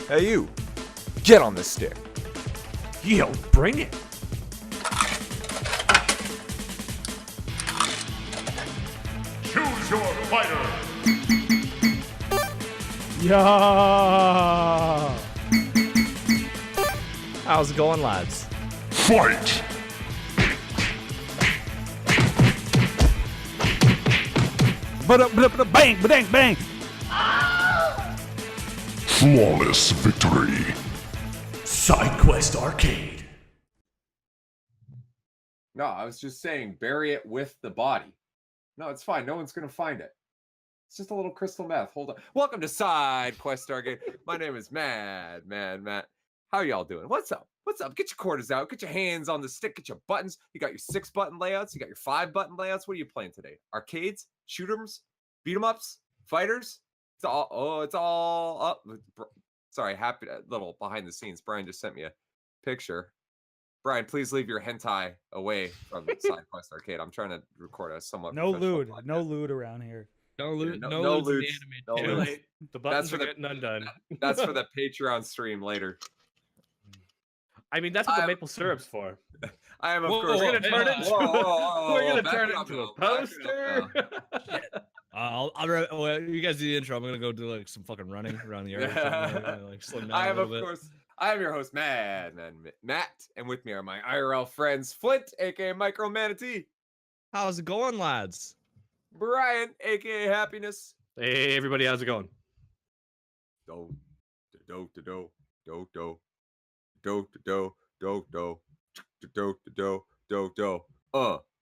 Hey, you. Get on the stick. Yo, bring it. Choose your fighter. Yeah. How's it going, lads? Fight. Bang, bang, bang. Flawless victory. Side Quest Arcade. No, I was just saying, bury it with the body. No, it's fine. No one's going to find it. It's just a little crystal meth. Hold on. Welcome to Side Quest Stargate. My name is Matt. How y'all doing? What's up? Get your quarters out. Get your hands on the stick. Get your buttons. You got your 6-button layouts. You got your 5-button layouts. What are you playing today? Arcades? Shoot 'ems? Beat 'em ups? Fighters? It's all up. Sorry, happy little behind the scenes. Brian just sent me a picture. Brian, please leave your hentai away from Side Quest Arcade. I'm trying to record a somewhat No professional lewd. podcast. No lewd around here. No loot, no no loots in the loots, anime no channel. loots. The buttons for are the- getting undone. That's for the Patreon stream later. I mean, that's what the I'm- maple syrup's for. I am, of Whoa, course. We're gonna turn it into. We're gonna back turn it it up into a now, back it up poster. Well, you guys do the intro. I'm gonna go do like some fucking running around the area. Or something, like slim down I a am, of little bit. course. I am your host, Matt, and with me are my IRL friends, Flint, aka Micro Manatee, How's it going, lads? Brian, aka Happiness. Hey, everybody, how's it going? Do do do do do do do do do do do do do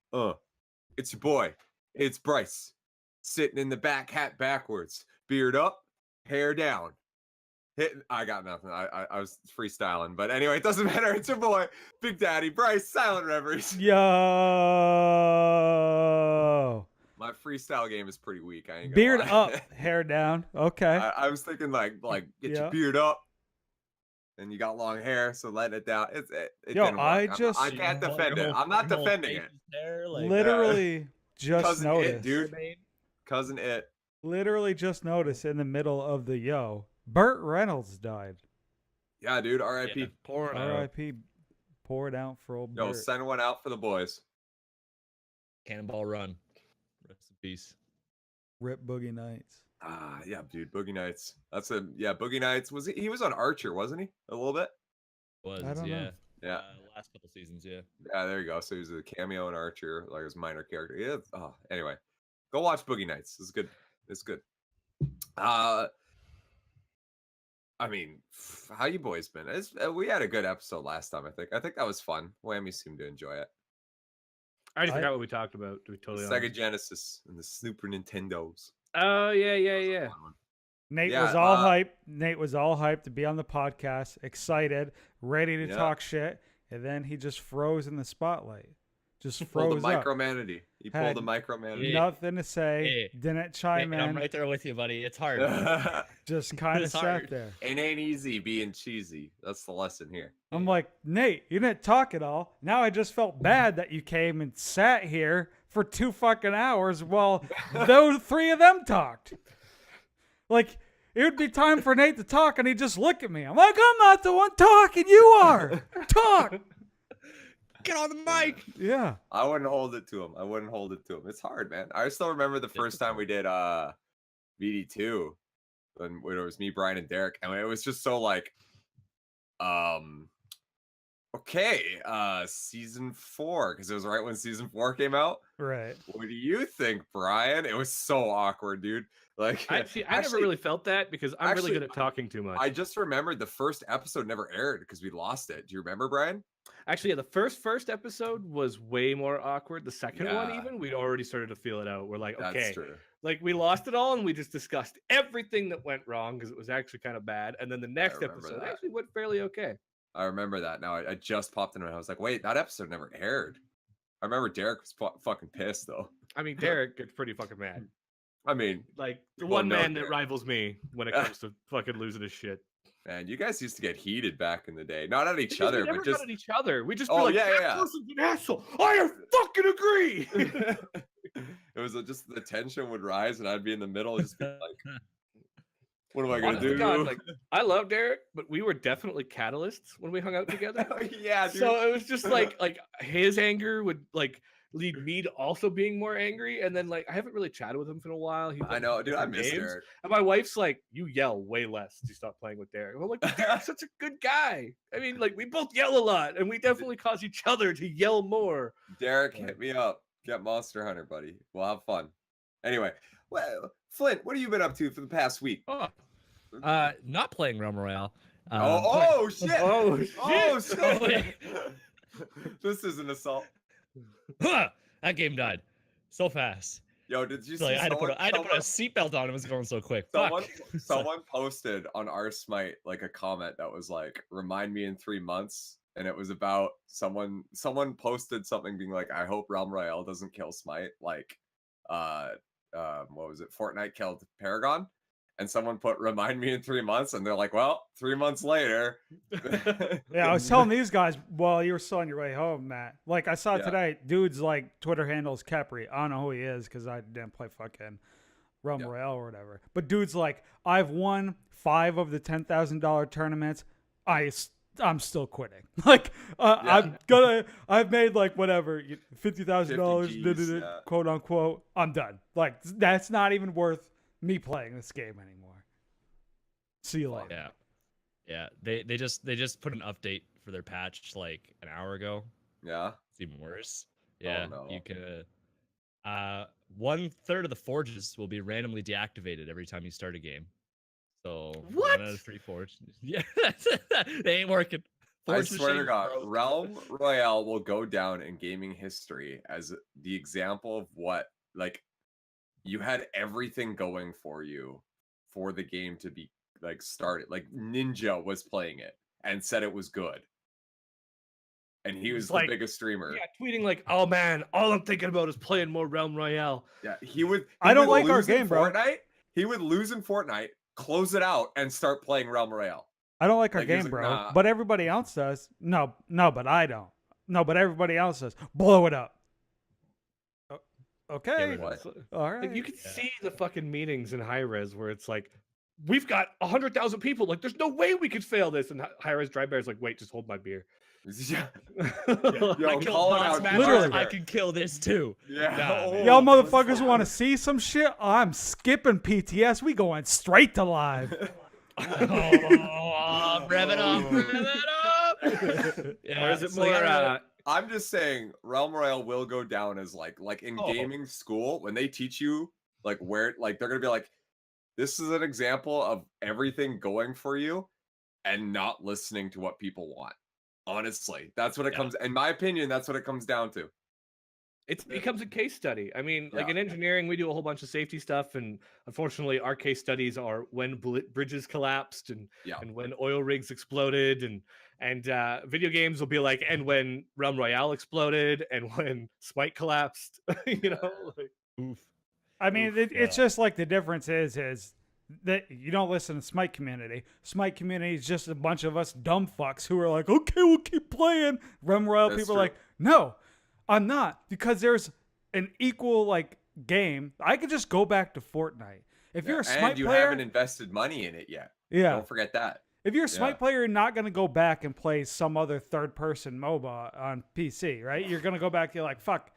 do. It's your boy. It's Bryce, sitting in the back, hat backwards, beard up, hair down. I got nothing. I was freestyling, but anyway, it doesn't matter. It's your boy, Big Daddy Bryce, Silent Reveries. Yo. My freestyle game is pretty weak. I ain't gonna Beard lie. up, hair down. Okay. I was thinking like get Yeah. your beard up, and you got long hair, so letting it down. It Yo, didn't work. I just- I can't defend it. I'm not defending it. Literally just Cousin It, noticed. dude. Cousin It. Literally just noticed in the middle of the yo. Burt Reynolds died. Yeah, dude. R.I.P. Pouring out. R.I.P. Pour it out for old Yo, Burt. send one out for the boys. Cannonball Run. Rest in peace. Rip Boogie Nights. Ah, yeah, dude. Boogie Nights. Boogie Nights. He was on Archer, wasn't he? A little bit. Was I don't yeah. know. Yeah. Last couple seasons, yeah. Yeah, there you go. So he was a cameo in Archer, like his minor character. Yeah. Anyway, go watch Boogie Nights. It's good. It's good. I mean, how you boys been? We had a good episode last time. I think that was fun. Whammy seemed to enjoy it. I already forgot what we talked about. To be The totally Sega honest. Genesis and the Super Nintendos. Oh yeah. That was a fun one. Nate Yeah, was all hyped. Nate was all hyped to be on the podcast, excited, ready to Yeah. talk shit, and then he just froze in the spotlight. Just Pulled froze the up. micromanity. He Had- pulled the micromanity. Nothing to say. Hey. Didn't chime And I'm in. right there with you, buddy. It's hard. Just kind of It's sat hard. there. It ain't easy being cheesy. That's the lesson here. I'm like, Nate, you didn't talk at all. Now I just felt bad that you came and sat here for 2 fucking hours while those 3 of them talked. Like, it would be time for Nate to talk, and he'd just look at me. I'm like, I'm not the one talking. You are. Talk. Get on the mic. Yeah. I wouldn't hold it to him. It's hard, man. I still remember the first time we did VD2 when it was me, Brian, and Derek, and it was just so like, season 4, because it was right when season 4 came out. Right. What do you think, Brian? It was so awkward, dude. Like, I never really felt that because I'm really actually, good at talking too much. I just remembered the first episode never aired because we lost it. Do you remember, Brian? Actually, yeah, the first episode was way more awkward. The second one, Yeah. even, we'd already started to feel it out. We're like, That's okay, true. like we lost it all, and we just discussed everything that went wrong because it was actually kind of bad. And then the next remember episode that. actually went fairly okay. I remember that now. I just popped in and I was like, wait, that episode never aired. I remember Derek was fucking pissed, though. I mean, Derek gets pretty fucking mad. I mean, Like the Well, one no, man that Derek. rivals me when it comes to fucking losing his shit. man, you guys used to get heated back in the day. Not at each Because other, we never but got just... at each other. We just be Oh, like, yeah, that yeah. person's an asshole. I fucking agree. it was just the tension would rise and I'd be in the middle, just be like, What am I gonna Honest to do? God, like I love Derek, but we were definitely catalysts when we hung out together. Yeah, dude. So it was just like his anger would like lead me to also being more angry, and then like I haven't really chatted with him for a while. He's I like, know, dude. I different miss games. Derek. And my wife's like, "You yell way less to stop playing with Derek." I'm like, "Derek's such a good guy." I mean, like we both yell a lot, and we definitely cause each other to yell more. Derek, hit me up. Get Monster Hunter, buddy. We'll have fun. Anyway, well, Flint, what have you been up to for the past week? Oh, not playing Realm Royale. Oh shit! Oh shit! Oh shit! wait. This is an assault. That game died so fast. Yo, did you So, see like, I had to put a seatbelt on. It was going so quick. someone, Fuck. someone posted on our Smite like a comment that was like, "Remind me in 3 months," and it was about someone posted something being like, "I hope Realm Royale doesn't kill Smite." Like, what was it? Fortnite killed Paragon, and someone put, "Remind me in 3 months," and they're like, "Well, 3 months later." Yeah, I was telling these guys while you were still on your way home, Matt. Like I saw Yeah. today, dude's like Twitter handle's Capri. I don't know who he is because I didn't play fucking Realm Yeah. Royale or whatever. But dude's like, I've won 5 of the $10,000 tournaments. I'm still quitting. Like I've made like whatever $50,000, 50 Gs, yeah. quote unquote. I'm done. Like that's not even worth me playing this game anymore. See you later. Yeah, yeah. They just put an update for their patch like an hour ago. Yeah. It's even worse. Yeah, no. you can. 1/3 of the forges will be randomly deactivated every time you start a game. So What? 1 out of 3 forges. Yeah, they ain't working. I Forge swear to machine God, broke. Realm Royale will go down in gaming history as the example of what, like, you had everything going for you for the game to be like started. Like Ninja was playing it and said it was good, and he was the like, biggest streamer. Yeah, tweeting like, "Oh man, all I'm thinking about is playing more Realm Royale." Yeah, he would. I don't would like our lose in game, bro. Fortnite. He would lose in Fortnite, close it out, and start playing Realm Royale. I don't like our Like, he was game, like, bro. nah. But everybody else does. No, but I don't. No, but everybody else does. Blow it up. Okay. rid of What? All right. Like you could Yeah. see the fucking meetings in high res where it's like, "We've got 100,000 people. Like, there's no way we could fail this." And high res dry bear's like, "Wait, just hold my beer." Yeah, I yo, killed call it boss out. matches, Literally. I can kill this too. Yeah. Nah, Oh, man. Y'all let's motherfuckers fuck. want to see some shit? I'm skipping PTS. We going straight to live. Rev it up, rev it up. Yeah, Or is it so more? yeah, I'm just saying, Realm Royale will go down as like in Oh. gaming school when they teach you like where like they're gonna be like, this is an example of everything going for you and not listening to what people want. Honestly, that's what it Yeah. comes. In my opinion, that's what it comes down to. It becomes a case study. I mean, like Yeah. in engineering, we do a whole bunch of safety stuff, and unfortunately, our case studies are when bridges collapsed and Yeah. and when oil rigs exploded, and video games will be like, and when Realm Royale exploded, and when Smite collapsed. You know, like, oof. I mean, it's yeah. just like the difference is that you don't listen to Smite community. Smite community is just a bunch of us dumb fucks who are like, okay, we'll keep playing. Realm Royale That's people true. are like, no, I'm not, because there's an equal like game. I could just go back to Fortnite. If you're a Smite and you player, haven't invested money in it yet. yeah. Don't forget that. If you're a Smite Yeah. player, you're not going to go back and play some other third-person MOBA on PC, right? You're going to go back, you're like, fuck.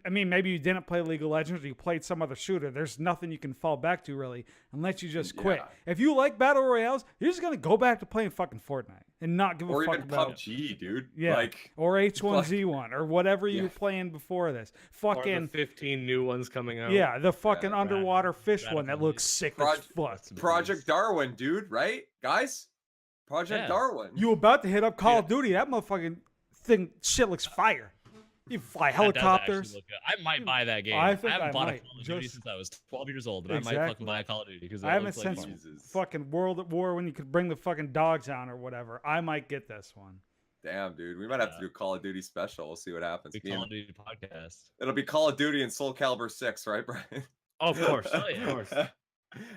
I mean, maybe you didn't play League of Legends or you played some other shooter. There's nothing you can fall back to, really, unless you just quit. Yeah. If you like Battle Royales, you're just going to go back to playing fucking Fortnite and not give Or a fuck even about it. PUBG, dude. Yeah. Like, Or H1Z1 or whatever you Yeah. were playing before this. or Fucking, the 15 new ones coming out. yeah, the fucking Yeah, underwater fish Radical one that looks Meat. sick Proj- as fuck. Project Darwin, dude, right? Guys? Project Yeah. Darwin. You about to hit up Call of Yeah. Duty. That motherfucking thing, shit looks fire. You fly That does actually helicopters. look good. I might buy that game. I think haven't I bought might, a Call of Duty just- since I was 12 years old, and I might Exactly. fucking buy a Call of Duty because I haven't looks like since fun. Jesus. fucking World at War when you could bring the fucking dogs on or whatever. I might get this one. Damn, dude. We might have to Yeah. do Call of Duty special. We'll see what happens. Big Me and- Call of Duty podcast. It'll be Call of Duty and Soul Calibur 6, right, Brian? Oh, of course, Oh, yeah. of course.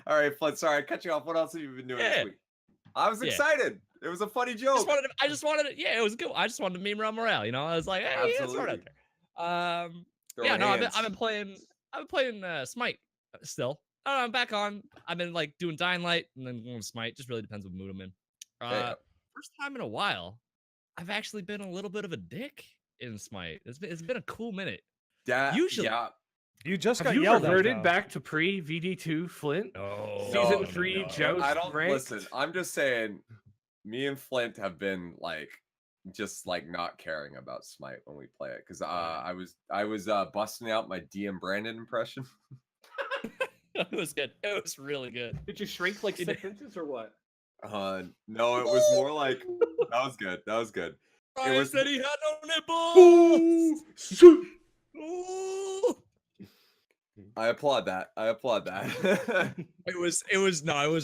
All right, Flint. Sorry, I cut you off. What else have you been doing Yeah. this week? I was Yeah. excited. It was a funny I joke. just wanted to, yeah, it was good. I just wanted to meme Realm Morale, you know. I was like, hey, yeah, let's throw it out there. Throwing Yeah, no, hands. I've been playing Smite still. I'm back on. I've been like doing Dying Light and then going to Smite. Just really depends what mood I'm in. Yeah. First time in a while, I've actually been a little bit of a dick in Smite. It's been a cool minute. Usually, yeah. You just Have got you yelled at. reverted though. back to pre VD2 Flint? no, Season no, 3 no. Joust I don't ranked? listen. I'm just saying, me and Flint have been like, just like not caring about Smite when we play it because I was busting out my DM Brandon impression. It was good. It was really good. Did you shrink like 6 inches or what? No, it was more like that was good. That was good. Ryan was- said he had no nipples. Ooh. I applaud that. It was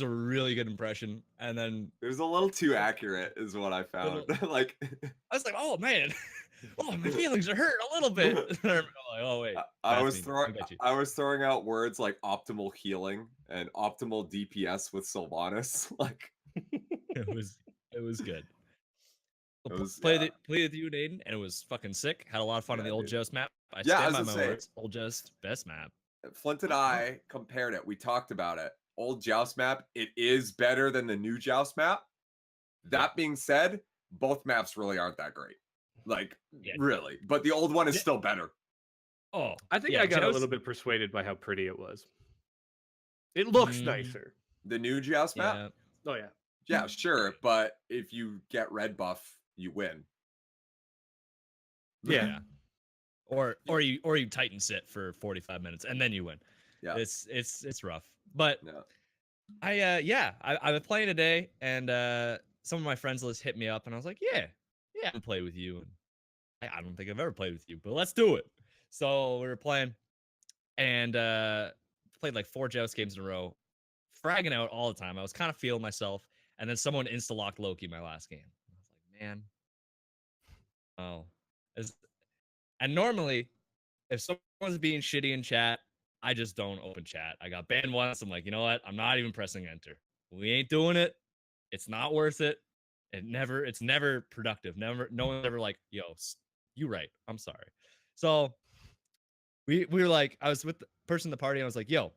a really good impression. And then It was a little too accurate, is what I found. Like, I was like, oh man, oh my feelings are hurt a little bit. And I'm like, oh wait, I that's was me. I got you. I was throwing out words like optimal healing and optimal DPS with Sylvanas. Like, It was good. It was- played yeah. it with you, Naden, and it was fucking sick. Had a lot of fun on Yeah, the old dude. Joust map. I Yeah, I stand was by gonna my say- words. Old Joust, best map. Flint and I compared it. We talked about it. Old Joust map, it is better than the new Joust map. That being said, both maps really aren't that great. Like, Yeah. really. But the old one is Yeah. still better. Oh, I think yeah, I got a Joust- little bit persuaded by how pretty it was. It looks Mm. nicer. The new Joust map? Yeah. Oh yeah. Yeah, sure. But if you get red buff, you win. Yeah. Or you Titan sit for 45 minutes and then you win. Yeah. It's rough. But No. I've been playing today and some of my friends list hit me up and I was like, yeah, I can play with you. And I don't think I've ever played with you, but let's do it. So we were playing and played like 4 Joust games in a row, fragging out all the time. I was kind of feeling myself, and then someone insta-locked Loki my last game. I was like, man. Oh. And normally, if someone's being shitty in chat, I just don't open chat. I got banned once. I'm like, you know what? I'm not even pressing enter. We ain't doing it. It's not worth it. It's never productive. No one's ever like, yo, you right. I'm sorry. So we were like, I was with the person in the party. And I was like, yo,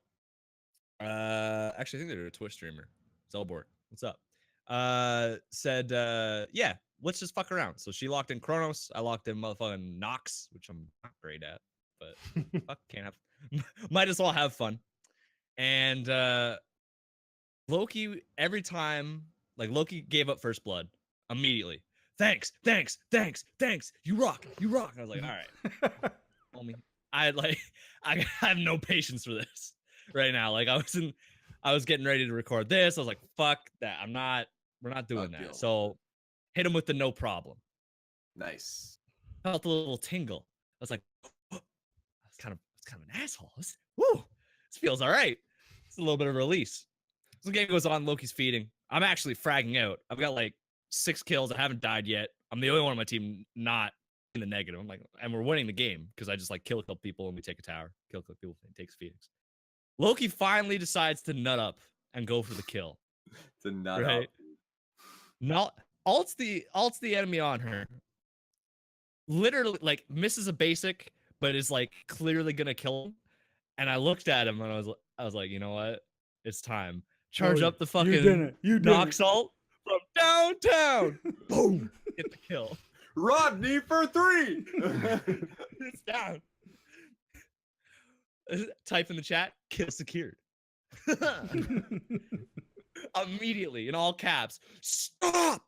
actually, I think they're a Twitch streamer. Zelborg, what's up? Said, yeah, let's just fuck around. So she locked in Kronos. I locked in motherfucking Nox, which I'm not great at, but fuck, can't have. Might as well have fun. And Loki, every time, like Loki gave up first blood immediately. Thanks. You rock. And I was like, all right, homie. I have no patience for this right now. Like I was getting ready to record this. I was like, fuck that. We're not doing that. So hit him with the no problem. Nice. Felt a little tingle. I was like, oh, that's kind of an asshole. Woo, this feels all right. It's a little bit of a release. So the game goes on. Loki's feeding. I'm actually fragging out. I've got like 6 kills. I haven't died yet. I'm the only one on my team not in the negative. I'm like, and we're winning the game because I just like kill a couple people and we take a tower. Kill a couple people and takes Phoenix. Loki finally decides to nut up and go for the kill. To nut Right. up. Not ults the enemy on her. Literally, like misses a basic, but is like clearly gonna kill him. And I looked at him and I was like, you know what? It's time. Charge up the fucking Nox ult from downtown. Boom! Get the kill. Rodney for 3. It's down. Type in the chat. Kill secured. Immediately in all caps. Stop!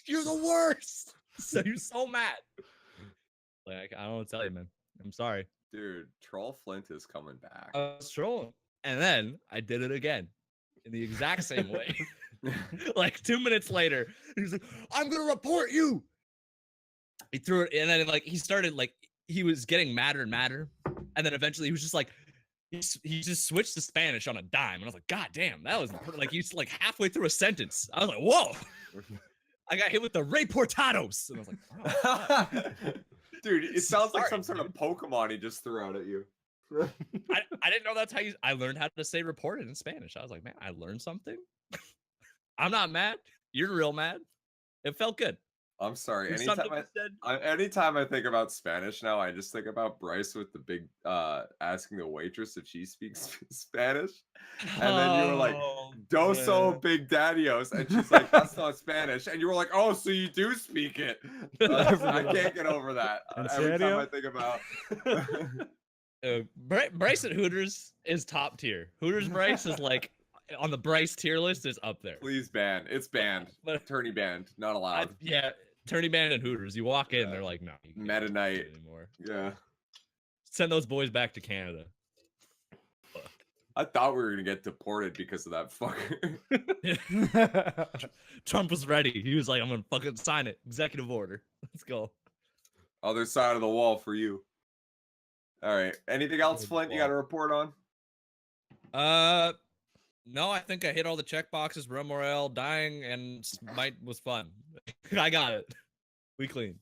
You're the worst. So you're so mad. Like I don't know what to tell you, man. I'm sorry. Dude, Troll Flint is coming back. I was trolling, and then I did it again in the exact same way. Like 2 minutes later, he's like, "I'm gonna report you." He threw it, and then like he started like he was getting madder and madder, and then eventually he was just like. He just switched to Spanish on a dime, and I was like, "God damn, that was like he's like halfway through a sentence." I was like, "Whoa!" I got hit with the reportados, and I was like, "Oh." Dude, it sounds like Sorry, some sort of Pokemon he just threw out at you. I didn't know that's how I learned how to say reported in Spanish. I was like, man, I learned something. I'm not mad. You're real mad. It felt good. I'm sorry. Or Anytime something was said. anytime I think about Spanish now, I just think about Bryce with the big asking the waitress if she speaks Spanish. And then you were like, Oh, Doso man. Big Daddios. And she's like, that's not Spanish. And you were like, oh, so you do speak it. I can't get over that. In Every time serio? I think about Bryce at Hooters is top tier. Hooters Bryce is like on the Bryce tier list is up there. please ban. It's banned. But Attorney banned. Not allowed. yeah, Tourney Band and Hooters. You walk in, Yeah. they're like, no, you can't Meta do night. it anymore. Yeah. Send those boys back to Canada. I thought we were gonna get deported because of that fucker. Trump was ready. He was like, I'm gonna fucking sign it. Executive order. Let's go. Other side of the wall for you. All right. Anything else, Good Flint? You got to report on? No, I think I hit all the check boxes. Run morale, dying, and Smite was fun. I got it. We clean.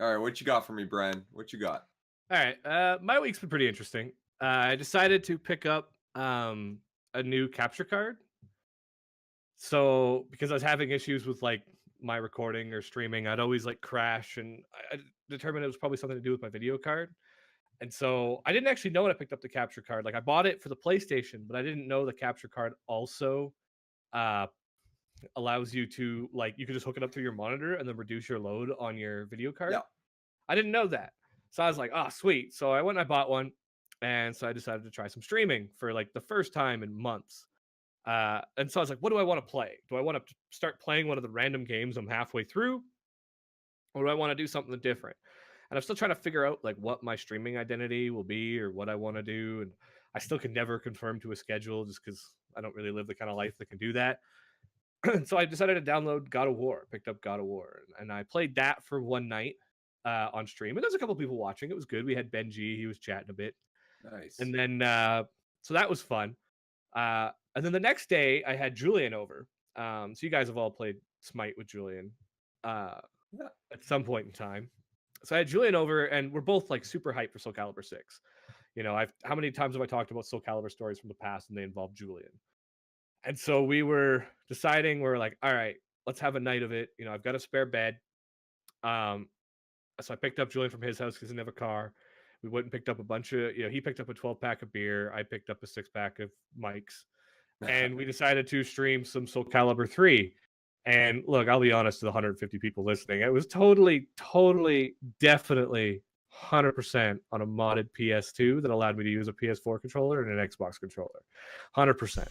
All right. What you got for me, Brian? What you got? All right. My week's been pretty interesting. I decided to pick up a new capture card. So because I was having issues with like my recording or streaming, I'd always like crash, and I determined it was probably something to do with my video card. And so I didn't actually know when I picked up the capture card. Like I bought it for the PlayStation, but I didn't know the capture card also allows you to like you can just hook it up through your monitor and then reduce your load on your video card. Yeah. I didn't know that. So I was like, oh, sweet. So I went and I bought one. And so I decided to try some streaming for like the first time in months. And so I was like, what do I want to play? Do I want to start playing one of the random games I'm halfway through? Or do I want to do something different? And I'm still trying to figure out like what my streaming identity will be or what I want to do. And I still can never confirm to a schedule just because I don't really live the kind of life that can do that. So I decided to download God of War, picked up God of War, and I played that for one night on stream. And there's a couple people watching. It was good. We had Benji. He was chatting a bit. Nice. And then, so that was fun. And then the next day, I had Julian over. So you guys have all played Smite with Julian at some point in time. So I had Julian over, and we're both like super hyped for Soul Calibur 6. You know, how many times have I talked about Soul Calibur stories from the past, and they involve Julian? And so we were deciding, we're like, all right, let's have a night of it. You know, I've got a spare bed. So I picked up Julian from his house because he didn't have a car. We went and picked up a bunch of, he picked up a 12-pack of beer. I picked up a 6-pack of mics. And we decided to stream some Soul Calibur 3. And look, I'll be honest to the 150 people listening. It was totally, definitely 100% on a modded PS2 that allowed me to use a PS4 controller and an Xbox controller. 100%.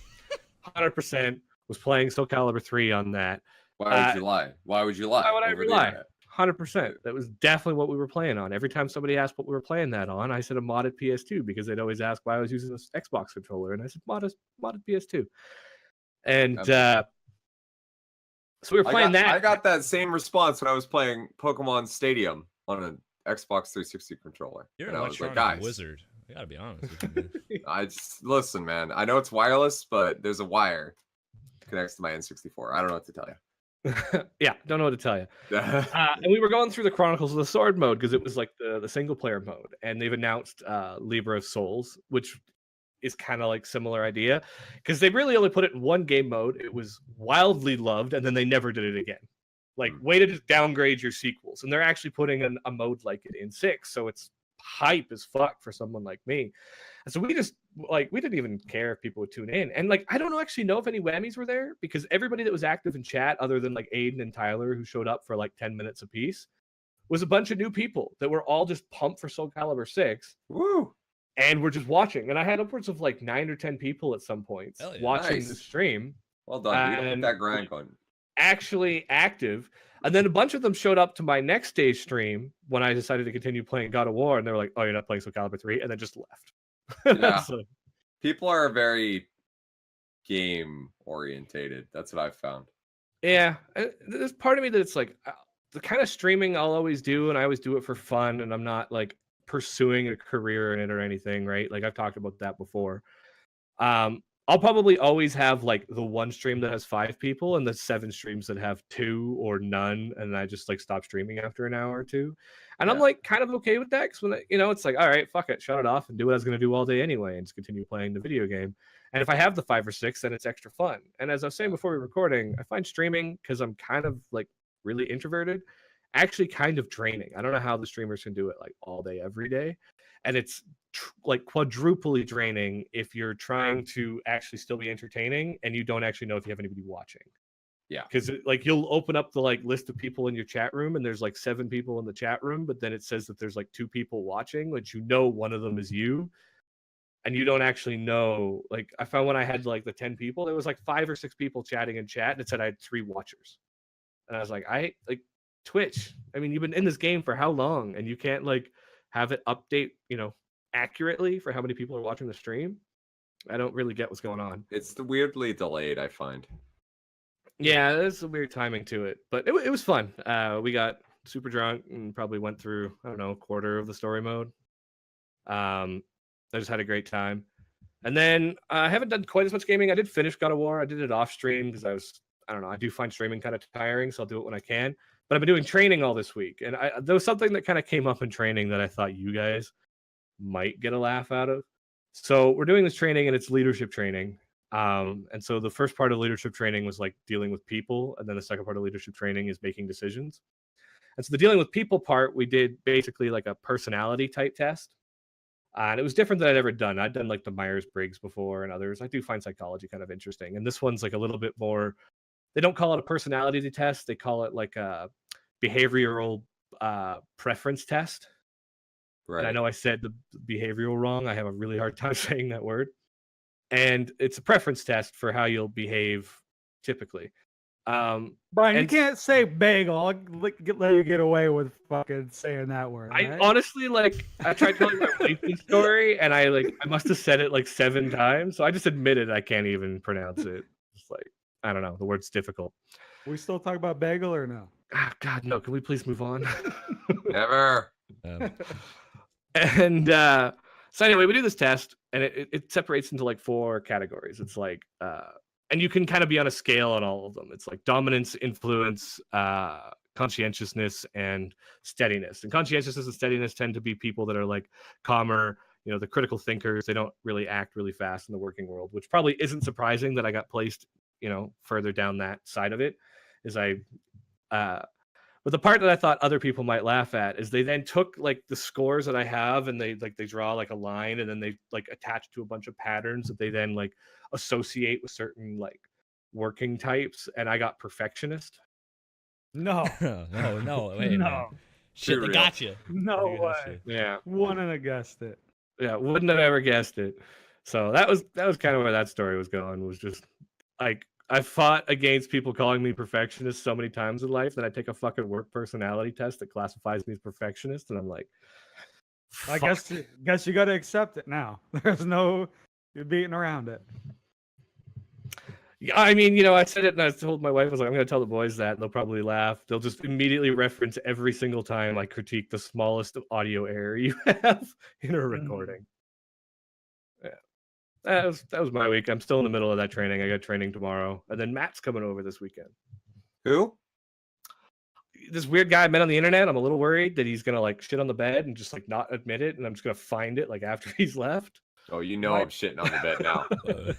100% was playing Soul Calibur 3 on that. Why would you lie? Why would you lie? Why would I over ever the lie? internet? 100%. That was definitely what we were playing on. Every time somebody asked what we were playing that on, I said a modded PS2 because they'd always ask why I was using this Xbox controller, and I said modded PS2. And so we were playing that. I got that same response when I was playing Pokemon Stadium on an Xbox 360 controller. You're and an I was like, electronic guys, wizard. I gotta be honest with you, man. I just listen, man. I know it's wireless, but there's a wire connects to my N64. I don't know what to tell you. Yeah, don't know what to tell you. And we were going through the Chronicles of the Sword mode because it was like the single player mode, and they've announced Libra of Souls, which is kind of like similar idea because they really only put it in one game mode. It was wildly loved, and then they never did it again. Like, way to just downgrade your sequels, and they're actually putting a mode like it in 6, so it's hype as fuck for someone like me. And so we just we didn't even care if people would tune in. And like, I don't actually know if any whammies were there because everybody that was active in chat, other than like Aiden and Tyler, who showed up for like 10 minutes apiece, was a bunch of new people that were all just pumped for Soul Calibur 6. Woo! And we're just watching. And I had upwards of like 9 or 10 people at some points watching the stream. Well done, dude. Get that grind going. Actually active. And then a bunch of them showed up to my next day's stream when I decided to continue playing God of War, and they were like, "Oh, you're not playing Soul Calibur 3," and then just left. Yeah. So, people are very game orientated. That's what I've found. yeah, there's part of me that it's like the kind of streaming I'll always do, and I always do it for fun, and I'm not like pursuing a career in it or anything, right? Like I've talked about that before. I'll probably always have like the one stream that has 5 people and the 7 streams that have 2 or none, and I just like stop streaming after an hour or 2. And I'm like kind of okay with that because when it's like, all right, fuck it, shut it off and do what I was gonna do all day anyway, and just continue playing the video game. And if I have the 5 or 6, then it's extra fun. And as I was saying before we were recording, I find streaming, because I'm kind of like really introverted, actually kind of draining. I don't know how the streamers can do it like all day, every day. And it's like quadruply draining if you're trying to actually still be entertaining and you don't actually know if you have anybody watching. Yeah. Because like you'll open up the like list of people in your chat room and there's like 7 people in the chat room, but then it says that there's like 2 people watching, which you know one of them is you. And you don't actually know. Like I found when I had like the 10 people, there was like 5 or 6 people chatting in chat and it said I had 3 watchers. And I was like, I like Twitch. I mean, you've been in this game for how long? And you can't like have it update, accurately for how many people are watching the stream. I don't really get what's going on. It's the weirdly delayed, I find. Yeah, there's a weird timing to it, but it was fun. We got super drunk and probably went through, I don't know, a quarter of the story mode. I just had a great time. And then I haven't done quite as much gaming. I did finish God of War. I did it off stream because I don't know, I do find streaming kind of tiring, so I'll do it when I can. But I've been doing training all this week. And there was something that kind of came up in training that I thought you guys might get a laugh out of. So we're doing this training and it's leadership training. And so the first part of leadership training was like dealing with people. And then the second part of leadership training is making decisions. And so the dealing with people part, we did basically like a personality type test. And it was different than I'd ever done. I'd done like the Myers-Briggs before and others. I do find psychology kind of interesting. And this one's like a little bit more, they don't call it a personality test. They call it like a behavioral preference test. Right. And I know I said the behavioral wrong. I have a really hard time saying that word. And it's a preference test for how you'll behave typically. Brian, you can't say bagel. I'll let you get away with fucking saying that word. I right? honestly I tried telling my wife this story and I must have said it like 7 times. So I just admitted I can't even pronounce it. It's like, I don't know. The word's difficult. We still talk about bagel or no? Ah, God, no. Can we please move on? Never. And so anyway, we do this test and it separates into like 4 categories. It's like, and you can kind of be on a scale on all of them. It's like dominance, influence, conscientiousness, and steadiness. And conscientiousness and steadiness tend to be people that are like calmer, the critical thinkers. They don't really act really fast in the working world, which probably isn't surprising that I got placed, further down that side of it. But the part that I thought other people might laugh at is they then took like the scores that I have and they draw like a line and then they like attach to a bunch of patterns that they then like associate with certain like working types. And I got perfectionist. No. no, wait, no. Man. Shit, they got you. No way. Yeah. Wouldn't have guessed it. Yeah, wouldn't have ever guessed it. So that was kind of where that story was going, was just like I fought against people calling me perfectionist so many times in life that I take a fucking work personality test that classifies me as perfectionist, and I'm like, I guess you got to accept it now. There's no you're beating around it. Yeah, I mean, I said it and I told my wife, I was like, I'm going to tell the boys that, and they'll probably laugh. They'll just immediately reference every single time I critique the smallest audio error you have in a recording. Yeah. That was my week. I'm still in the middle of that training. I got training tomorrow. And then Matt's coming over this weekend. Who? This weird guy I met on the internet. I'm a little worried that he's going to like shit on the bed and just like not admit it. And I'm just going to find it like after he's left. Oh, I'm shitting on the bed now.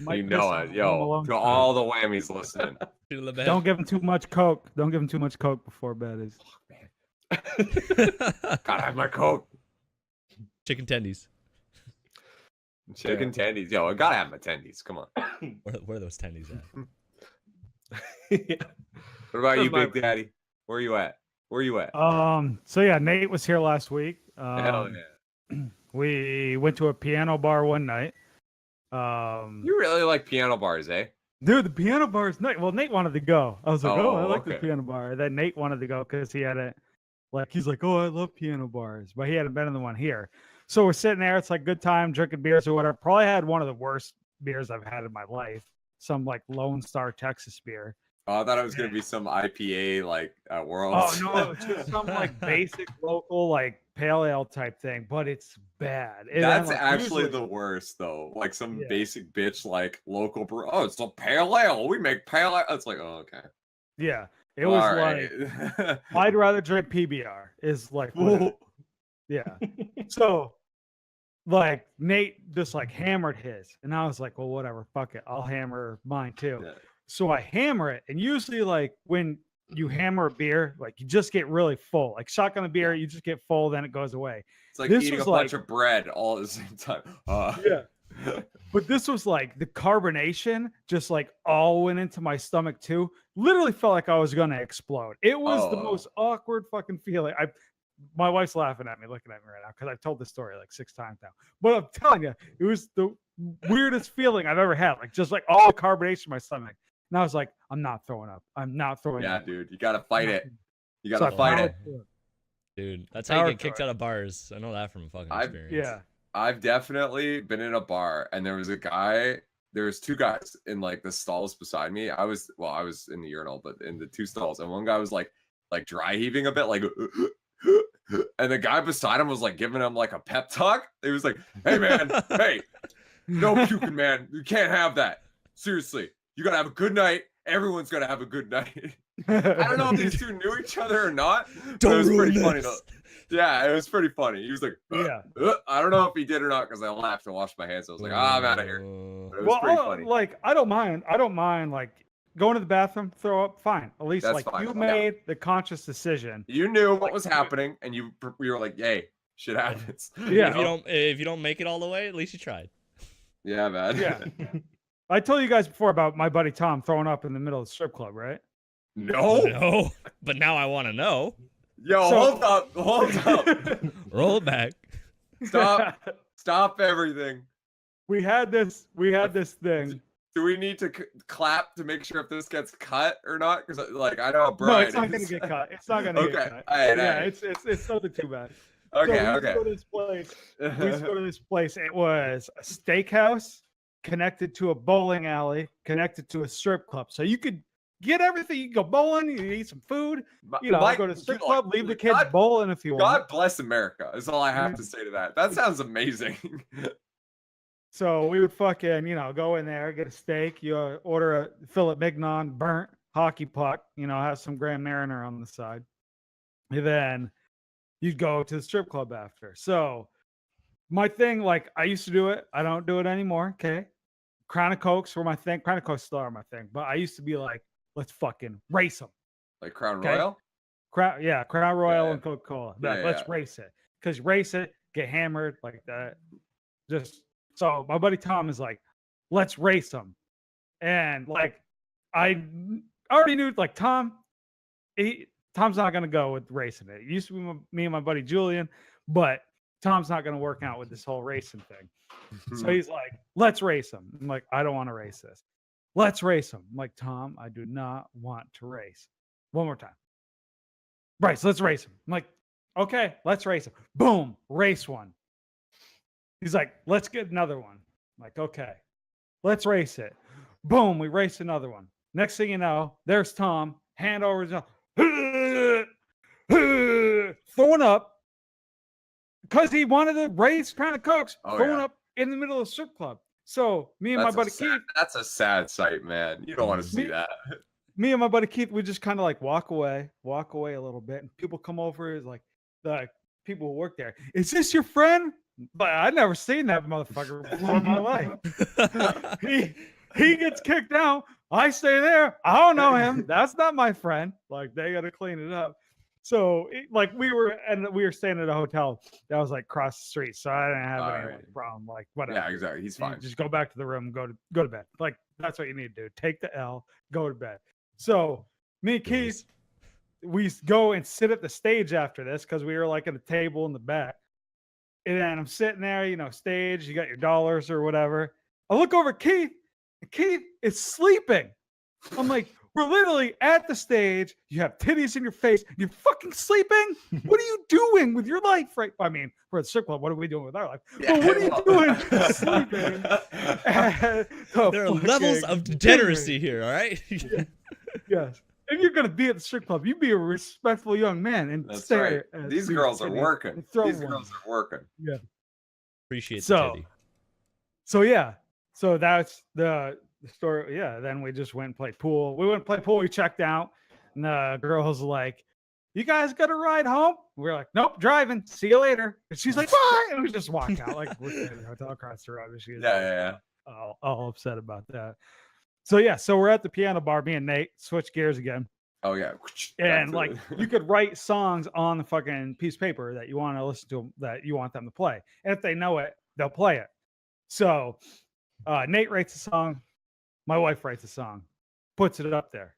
Mike You know it. Home Yo, Alone to style. all the whammies listening. Don't give him too much coke. Don't give him too much coke before bed. Is Gotta have my Coke. Chicken tendies. Chicken tendies. Yo, I gotta have my tendies. Come on. Where are those tendies at? Yeah. What about you, my- Big Daddy? Where you at? So yeah, Nate was here last week. Hell yeah. We went to a piano bar one night. You really like piano bars, eh? Dude, the piano bar is nice. Well, Nate wanted to go. I was like, Oh, I like the okay. piano bar. And then Nate wanted to go because he hadn't, he's like, oh, I love piano bars. But he hadn't been in the one here. So we're sitting there. It's like good time, drinking beers or whatever. Probably had one of the worst beers I've had in my life. Some like Lone Star Texas beer. Oh, I thought it was gonna be some IPA like World. Oh, no, it's just some like basic local like pale ale type thing. But it's bad. And That's then, like, actually usually- the worst though. Like some Yeah. basic bitch like local brew. Oh, it's a pale ale. We make pale ale. It's like, oh, okay. Yeah. It was All like, right. I'd rather drink PBR is like, yeah. So like Nate just like hammered his, and I was like, well, whatever, fuck it, I'll hammer mine too. Yeah. So I hammer it, and usually like when you hammer a beer, like you just get really full. Like shotgun a beer, you just get full, then it goes away. It's like This eating a was bunch like- of bread all at the same time. Yeah. But this was like the carbonation just like all went into my stomach too. Literally felt like I was gonna explode. It was the Oh. most awkward fucking feeling. My wife's laughing at me, looking at me right now because I've told this story like 6 times now. But I'm telling you, it was the weirdest feeling I've ever had. Like just like all the carbonation in my stomach. And I was like, I'm not throwing up. I'm not throwing Yeah, up. dude, you gotta fight it. You So gotta I fight powered it. through it. Dude, that's how you Power get kicked through out of bars. I know that from fucking I've- experience. Yeah. I've definitely been in a bar and there was two guys in like the stalls beside me. I was in the urinal, but in the 2 stalls, and one guy was like dry heaving a bit, like and the guy beside him was like giving him like a pep talk. He was like, "Hey man, hey, no puking, man. You can't have that. Seriously, you gotta have a good night. Everyone's gonna have a good night." I don't know if these two knew each other or not, but it was pretty funny though. Yeah, it was pretty funny. He was like, Yeah. I don't know if he did or not because I laughed and washed my hands. I was like, I'm out of here. But it was pretty funny. Like I don't mind like going to the bathroom, throw up, fine. At least That's like fine. you Yeah. made the conscious decision. You knew what was happening, and you were like, "Hey, shit happens." Yeah. If you don't make it all the way, at least you tried. Yeah, man. Yeah. I told you guys before about my buddy Tom throwing up in the middle of the strip club, right? No. No, but now I want to know. Yo, So- hold up. Roll it back. Stop everything. We had this thing. Do we need to clap to make sure if this gets cut or not? Because like I know No, Brian. it's not gonna get cut. It's not gonna Okay. get cut. All right, Yeah, all right. it's nothing too bad. Okay, So we used to okay. go to this place. We used to go to this place. It was a steakhouse connected to a bowling alley, connected to a strip club. So you could get everything. You can go bowling, you can eat some food, you know, go to the strip club, leave the kids bowling if you want. God bless America is all I have to say to that. That sounds amazing. So we would fucking, go in there, get a steak, you order a filet mignon, burnt hockey puck, have some Grand Mariner on the side. And then you'd go to the strip club after. So my thing, like I used to do it. I don't do it anymore. Okay. Crown of Cokes were my thing. Crown of Cokes still are my thing. But I used to be like, let's fucking race them. Like Crown Okay. Royal? Crown Royal Yeah. and Coca-Cola. Yeah, Let's yeah. race it. Because race it, get hammered like that. So my buddy Tom is like, let's race them. And like, I already knew like Tom's not going to go with racing it. It used to be me and my buddy Julian, but Tom's not going to work out with this whole racing thing. So he's like, let's race them. I'm like, I don't want to race this. Let's race them. I'm like, Tom, I do not want to race. One more time. Bryce, let's race them. I'm like, okay, let's race them. Boom, race one. He's like, let's get another one. I'm like, okay, let's race it. Boom, we race another one. Next thing you know, there's Tom, hand over his throwing up because he wanted to race Crown of Cokes, throwing up in the middle of the strip club. So me and my buddy Keith, that's a sad sight, man. You don't want to see that. me and my buddy Keith, we just kind of like walk away a little bit, and people come over. Is like the people who work there. Is this your friend? But I'd never seen that motherfucker before in my life. He gets kicked out. I stay there. I don't know him. That's not my friend. Like they got to clean it up. So we were staying at a hotel that was like across the street, so I didn't have any like, problem. Like whatever. Yeah, exactly. He's fine. You just go back to the room, go to bed. Like that's what you need to do. Take the L, go to bed. So me and Keith, we go and sit at the stage after this because we were like at a table in the back. And then I'm sitting there, stage, you got your dollars or whatever. I look over at Keith, and Keith is sleeping. I'm like, we're literally at the stage. You have titties in your face. You're fucking sleeping. What are you doing with your life? Right? I mean, we're at the strip club. What are we doing with our life? Yeah, but what are you doing sleeping? There are levels of degeneracy here, all right? Yes. If you're gonna be at the strip club, you be a respectful young man and That's stare right. at These girls are titties working. and throw These one. girls are working. Yeah. Appreciate the So, titty. so yeah. So that's the story. Yeah. Then we just went and played pool. We went and played pool. We checked out, and the girl's like, "You guys got a ride home?" We're like, "Nope, driving. See you later." And she's like, "Bye," and we just walked out like we're in the hotel across the road. And she was Yeah. all upset about that. So yeah, so we're at the piano bar, me and Nate, switch gears again. Oh yeah. And like you could write songs on the fucking piece of paper that you want to listen to, that you want them to play. And if they know it, they'll play it. So Nate writes a song, my wife writes a song, puts it up there.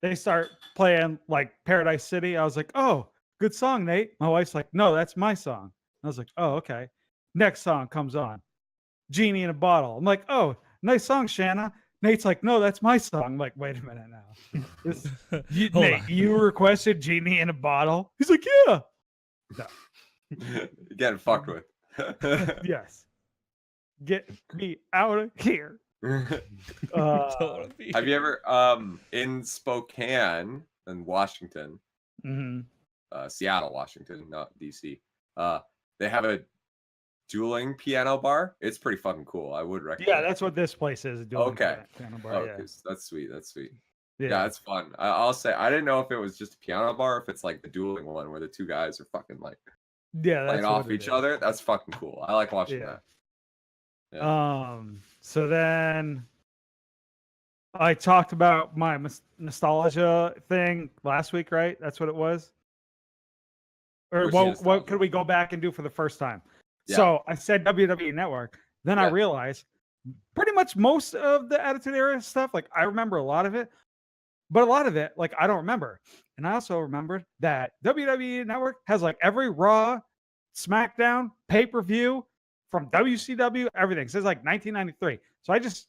They start playing like Paradise City. I was like, oh, good song, Nate. My wife's like, no, that's my song. I was like, oh, okay. Next song comes on, Genie in a Bottle. I'm like, oh, nice song, Shanna. Nate's like, no, that's my song. I'm like, wait a minute now. Hold Nate, on. you requested Genie in a Bottle? He's like, yeah. No. You're getting fucked with. Yes. Get me out of here. Don't wanna be Have you here. ever in Spokane in Washington, Mhm. Seattle, Washington, not DC? They have a dueling piano bar. It's pretty fucking cool. I would recommend. Yeah, that's what this place is doing. Okay. Piano bar, Oh, yeah. that's sweet. That's sweet. Yeah. Yeah, it's fun. I'll say I didn't know if it was just a piano bar, or if it's like the dueling one where the two guys are fucking like Yeah, that's playing what off it each is. other. That's fucking cool. I like watching Yeah. that. So then I talked about my nostalgia thing last week, right? That's what it was. Or Which what nostalgia? could we go back and do for the first time? Yeah. So I said WWE Network. Then I Yeah. realized pretty much most of the Attitude Era stuff, like I remember a lot of it, but a lot of it, like I don't remember. And I also remembered that WWE Network has like every Raw, SmackDown, pay-per-view from WCW, everything since like 1993. So I just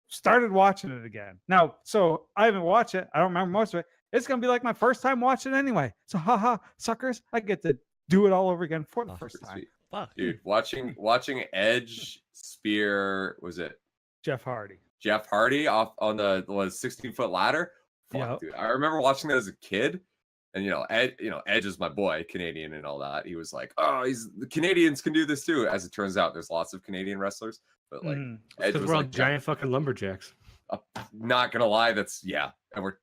started watching it again. Now, so I haven't watched it. I don't remember most of it. It's gonna be like my first time watching it anyway. So haha, suckers, I get to do it all over again for the Oh, first Pretty time. sweet. Fuck. Dude, watching Edge spear, was it Jeff Hardy. Jeff Hardy off on the 16-foot ladder? Fuck, Yep. dude. I remember watching that as a kid. And Edge is my boy, Canadian and all that. He was like, "Oh, the Canadians can do this too." As it turns out, there's lots of Canadian wrestlers, but like Mhm. Edge Because was we're all like, giant fucking lumberjacks. not gonna lie, that's and we're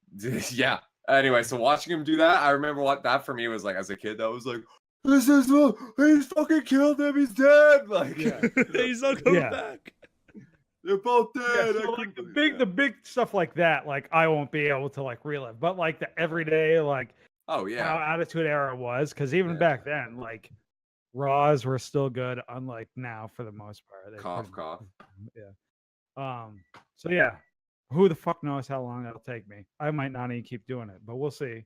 yeah. Anyway, so watching him do that, I remember what that for me was like as a kid. That was like, this is he's fucking killed him. He's dead. Like, Yeah. He's not coming Yeah. back. they're both Yeah, dead. so like the big stuff like that, like I won't be able to like relive, but like the everyday, like Oh how yeah, Attitude Era was, because even Yeah. back then, like Raws were still good, unlike now for the most part. They cough, pretty- cough. Yeah. So yeah, who the fuck knows how long that'll take me? I might not even keep doing it, but we'll see.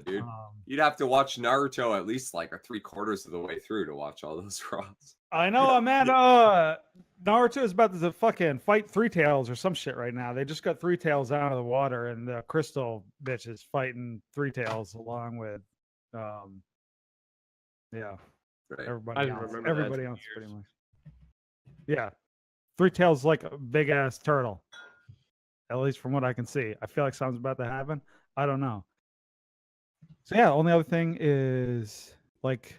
Dude, you'd have to watch Naruto at least like 3/4 of the way through to watch all those Raws. I know I'm at Naruto is about to fucking fight Three Tails or some shit right now. They just got Three Tails out of the water, and the Crystal bitch is fighting Three Tails along with yeah, Right. everybody I didn't else. remember that Everybody in else pretty years. much. Yeah. Three Tails like a big ass turtle. At least from what I can see. I feel like something's about to happen. I don't know. So yeah, only other thing is like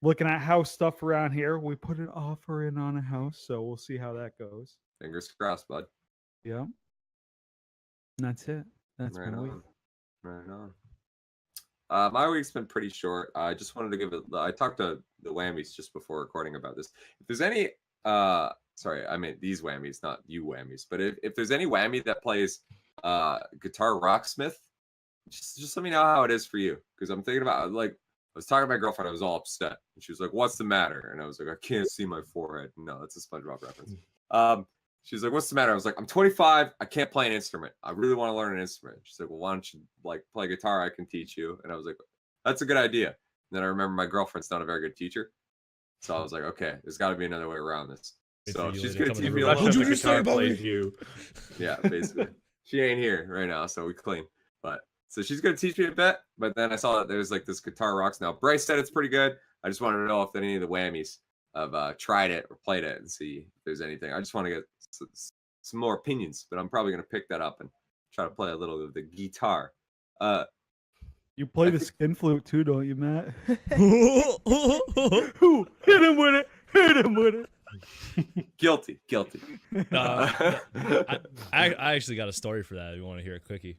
looking at house stuff around here. We put an offer in on a house, so we'll see how that goes. Fingers crossed, bud. Yeah. And that's it. That's Right my week. on. Right on. My week's been pretty short. I just wanted to give it. I talked to the whammies just before recording about this. If there's any, sorry, I meant these whammies, not you whammies. But if there's any whammy that plays guitar rocksmith, just let me know how it is for you, because I'm thinking about like I was talking to my girlfriend. I was all upset, and she was like, "What's the matter?" And I was like, "I can't see my forehead." No, that's a SpongeBob reference. She's like, "What's the matter?" I was like, "I'm 25. I can't play an instrument. I really want to learn an instrument." She's like, "Well, why don't you like play guitar? I can teach you." And I was like, "That's a good idea." And then I remember my girlfriend's not a very good teacher, so I was like, "Okay, there's got to be another way around this." Wait So for you she's later gonna to come in teach the me a room. little. What'd you bit. just say about me? you? Yeah, basically. She ain't here right now, so we clean. But so she's gonna teach me a bit. But then I saw that there's like this Guitar Rocks now. Bryce said it's pretty good. I just wanted to know if any of the whammies have tried it or played it and see if there's anything. I just want to get some more opinions, but I'm probably gonna pick that up and try to play a little of the guitar. You play I the think- skin flute too, don't you, Matt? Ooh, hit him with it. Hit him with it. Guilty. I actually got a story for that if you want to hear it quickie.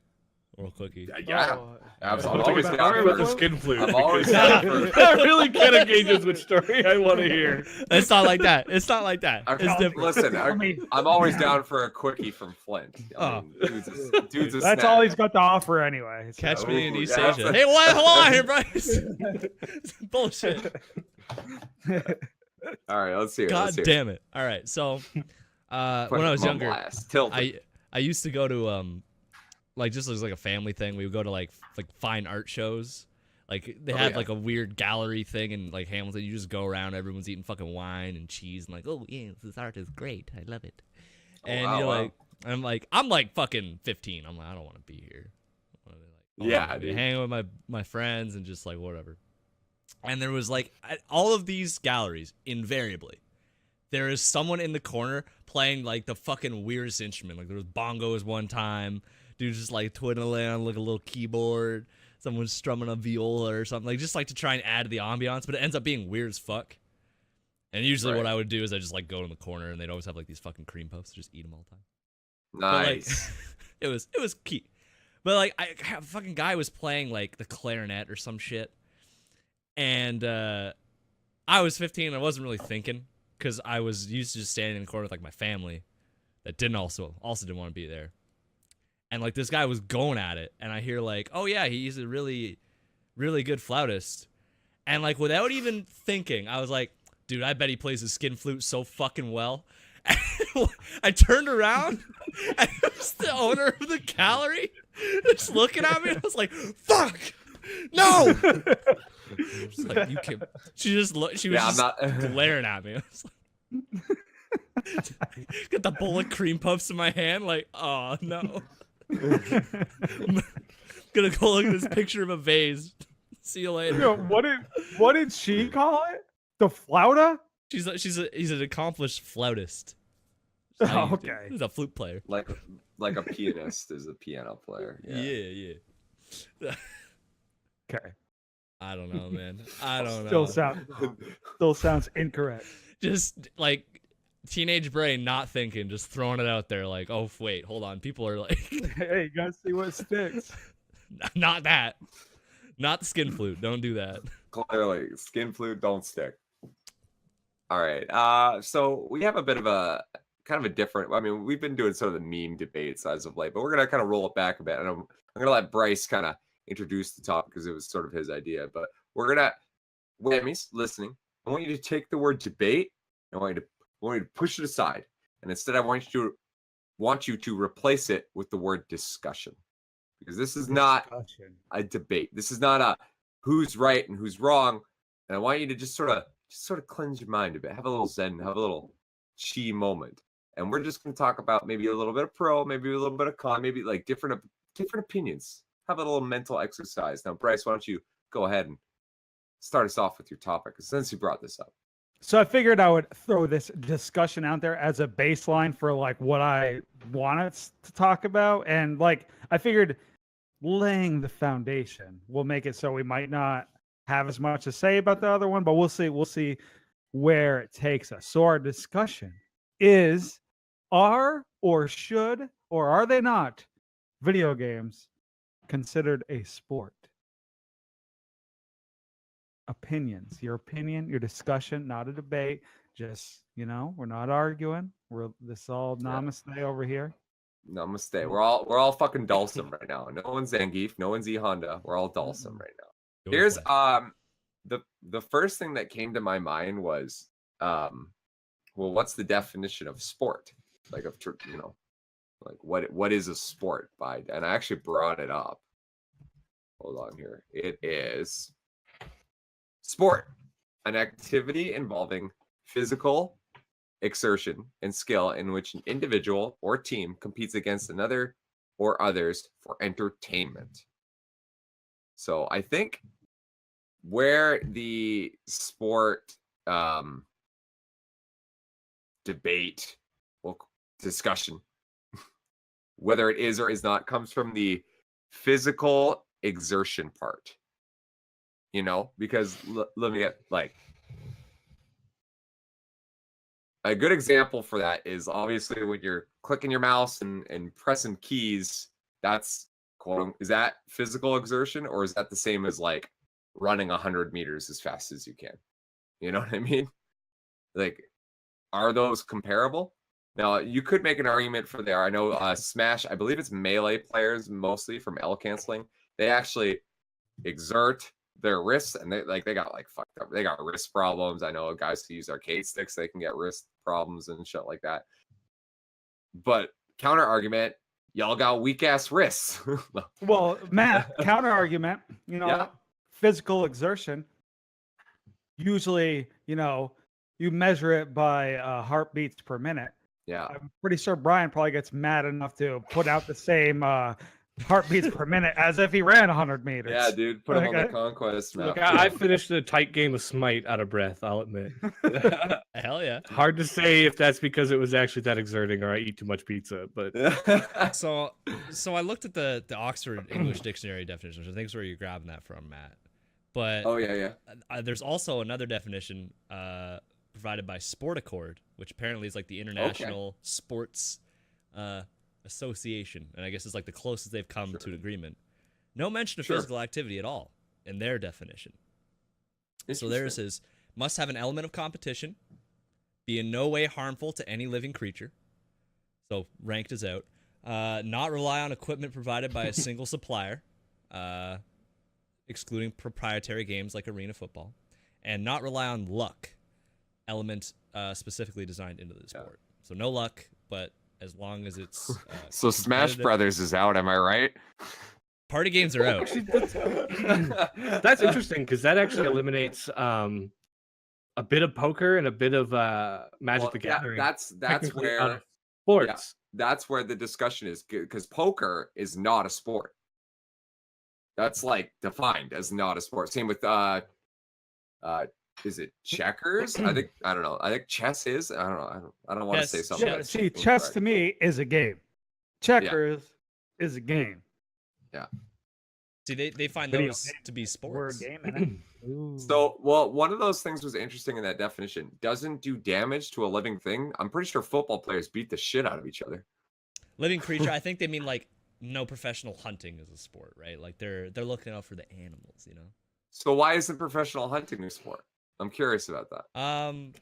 Or a quickie. Yeah, Oh, absolutely. I'm I'll always take a down story for about the skin flute. I'm always because down for. I really can't engage with which story I want to hear. It's not like that. It's not like that. Okay, It's different. Listen, I mean, I'm always down for a quickie from Flint. I Oh. mean, dude's a that's snack. all he's got to offer anyway. so- Catch me in Ooh, East yeah, Asia. that's- Hey, what? Hold on here, Bryce. Bullshit. All right, let's hear it. God Let's hear it. damn it. All right. So, when I was younger, Blast. Tilted. I used to go to like just as like a family thing. We would go to like fine art shows. Like they had yeah. like a weird gallery thing in like Hamilton. You just go around, everyone's eating fucking wine and cheese and like, oh yeah, this art is great. I love it. And wow, you're wow. like, I'm like fucking 15. I'm like, I don't want to be here. I wanna Yeah, be dude. hanging with my friends and just like whatever. And there was like at all of these galleries, invariably, there is someone in the corner playing like the fucking weirdest instrument. Like there was bongos one time, dude just like twiddling on like a little keyboard. Someone's strumming a viola or something, like just like to try and add to the ambiance, but it ends up being weird as fuck. And usually what Right. I would do is I just like go in the corner and they'd always have like these fucking cream puffs, just eat them all the time. But, like, Nice. it was key. But like a fucking guy was playing like the clarinet or some shit. And I was 15 and I wasn't really thinking because I was used to just standing in the corner with like my family that didn't also didn't want to be there. And like this guy was going at it and I hear like, oh yeah, he's a really, really good flautist. And like without even thinking, I was like, dude, I bet he plays the skin flute so fucking well. And I turned around and it was the owner of the gallery just looking at me and I was like, fuck, no. Just like, you can. She was Yeah, I'm just not. glaring at me. I was like, got the bowl of cream puffs in my hand, like, oh no. Gonna go look at this picture of a vase. See you later. Yo, what did she call it? The flauta? He's an accomplished flautist. Oh, okay. He's a flute player. like a pianist is a piano player. Yeah. Okay. I don't know, man. I don't Still know. sounds incorrect. Just like teenage brain not thinking, just throwing it out there like, oh wait, hold on. People are like Hey, you gotta see what sticks. not that. Not the skin flute. Don't do that. Clearly, skin flute don't stick. All right. So we have a bit of a kind of a different. I mean, we've been doing sort of the meme debates as of late, but we're gonna kind of roll it back a bit, and I'm gonna let Bryce kind of introduce the topic because it was sort of his idea. But we're gonna, whammies listening. I want you to take the word debate. I want you to push it aside, and instead, I want you to replace it with the word discussion, because this is not a debate. This is not a who's right and who's wrong. And I want you to just sort of cleanse your mind a bit, have a little zen, have a little chi moment. And we're just going to talk about maybe a little bit of pro, maybe a little bit of con, maybe like different opinions. Have a little mental exercise. Now, Bryce, why don't you go ahead and start us off with your topic, since you brought this up. So I figured I would throw this discussion out there as a baseline for like what I wanted to talk about. And like I figured laying the foundation will make it so we might not have as much to say about the other one, but we'll see where it takes us. So our discussion is, are or should or are they not video games considered a sport? Opinions, your opinion, your discussion, not a debate. Just, we're not arguing. This all namaste over here. Namaste. We're all fucking Dulcim right now. No one's Zangief, no one's E Honda. We're all Dulcim right now. Here's the first thing that came to my mind was well, what's the definition of sport? Like like what is a sport by? And I actually brought it up. Hold on here. It is sport, an activity involving physical exertion and skill in which an individual or team competes against another or others for entertainment. So I think where the sport debate or discussion, whether it is or is not, comes from the physical exertion part. Because let me get like a good example for that is obviously when you're clicking your mouse and pressing keys, that's is that physical exertion, or is that the same as like running 100 meters as fast as you can? You know what I mean? Like, are those comparable? Now, you could make an argument for there. I know Smash, I believe it's melee players mostly from L canceling. They actually exert their wrists, and they got like fucked up. They got wrist problems. I know guys who use arcade sticks, they can get wrist problems and shit like that. But counter argument, y'all got weak ass wrists. Well, Matt, counter argument, Yeah. physical exertion. Usually, you measure it by heartbeats per minute. Yeah. I'm pretty sure Brian probably gets mad enough to put out the same heartbeats per minute as if he ran 100 meters. Yeah, dude. Put him on the Okay. conquest map. Look, I finished a tight game of Smite out of breath, I'll admit. Hell yeah. Hard to say if that's because it was actually that exerting or I eat too much pizza, but So I looked at the Oxford English Dictionary definition, which I think is where you're grabbing that from, Matt. But Oh yeah. there's also another definition provided by Sport Accord, which apparently is like the international sports association, and I guess it's like the closest they've come to an agreement. No mention of physical activity at all in their definition. So theirs is must have an element of competition, be in no way harmful to any living creature. So ranked as out. Not rely on equipment provided by a single supplier, excluding proprietary games like arena football, and not rely on luck, element specifically designed into the sport. So no luck, but as long as it's So Smash Brothers is out, am I right? Party games are out. that's interesting because that actually eliminates a bit of poker and a bit of Magic the Gathering. That's technically out where of sports. that's where the discussion is, because poker is not a sport. That's like defined as not a sport. Same with is it checkers? I don't know. I think chess is. I don't know. I don't want to say something. Yeah, see, chess to me is a game. Checkers is a game. Yeah. See, they find Video those game. to be We're a sports. game in it. Ooh. So, well, one of those things was interesting in that definition. Doesn't do damage to a living thing. I'm pretty sure football players beat the shit out of each other. Living creature, I think they mean like no professional hunting is a sport, right? Like they're looking out for the animals, So why isn't professional hunting a sport? I'm curious about that. I'm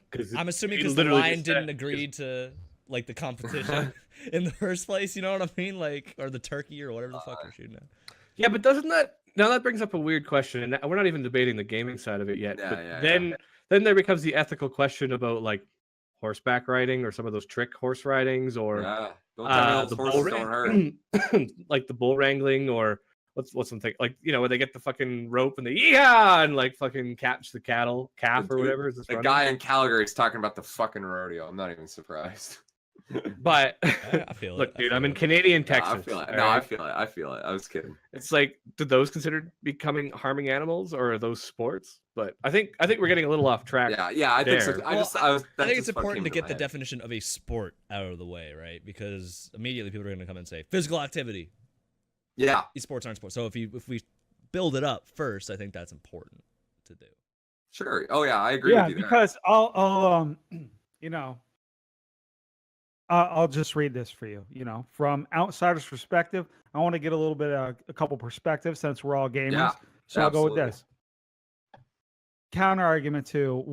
assuming you because the literally lion just didn't said- agree to like the competition in the first place, you know what I mean? Like, or the turkey or whatever the fuck we're shooting at. Yeah, but doesn't that now that brings up a weird question, and we're not even debating the gaming side of it yet. But then there becomes the ethical question about like horseback riding or some of those trick horse ridings, or Don't tell me the those horses don't hurt. like the bull wrangling, or what's something like where they get the fucking rope and they and like fucking catch the calf or whatever. Is this The running? guy in Calgary is talking about the fucking rodeo. I'm not even surprised. But I feel look, it. dude, I'm in Canadian Texas. I feel it. all No, right? I feel it. I was kidding. It's like, do those considered becoming harming animals, or are those sports? But I think we're getting a little off track. Yeah, I think so. There. I think it's important to get the definition of a sport out of the way, right? Because immediately people are going to come and say physical activity. Yeah, Esports aren't sports. So if we build it up first, I think that's important to do. sure. Oh yeah, I agree with you there. Because I'll just read this for you. From outsider's perspective, I want to get a little bit of a couple perspectives since we're all gamers. Yeah, So I'll go with absolutely. this. Counter argument to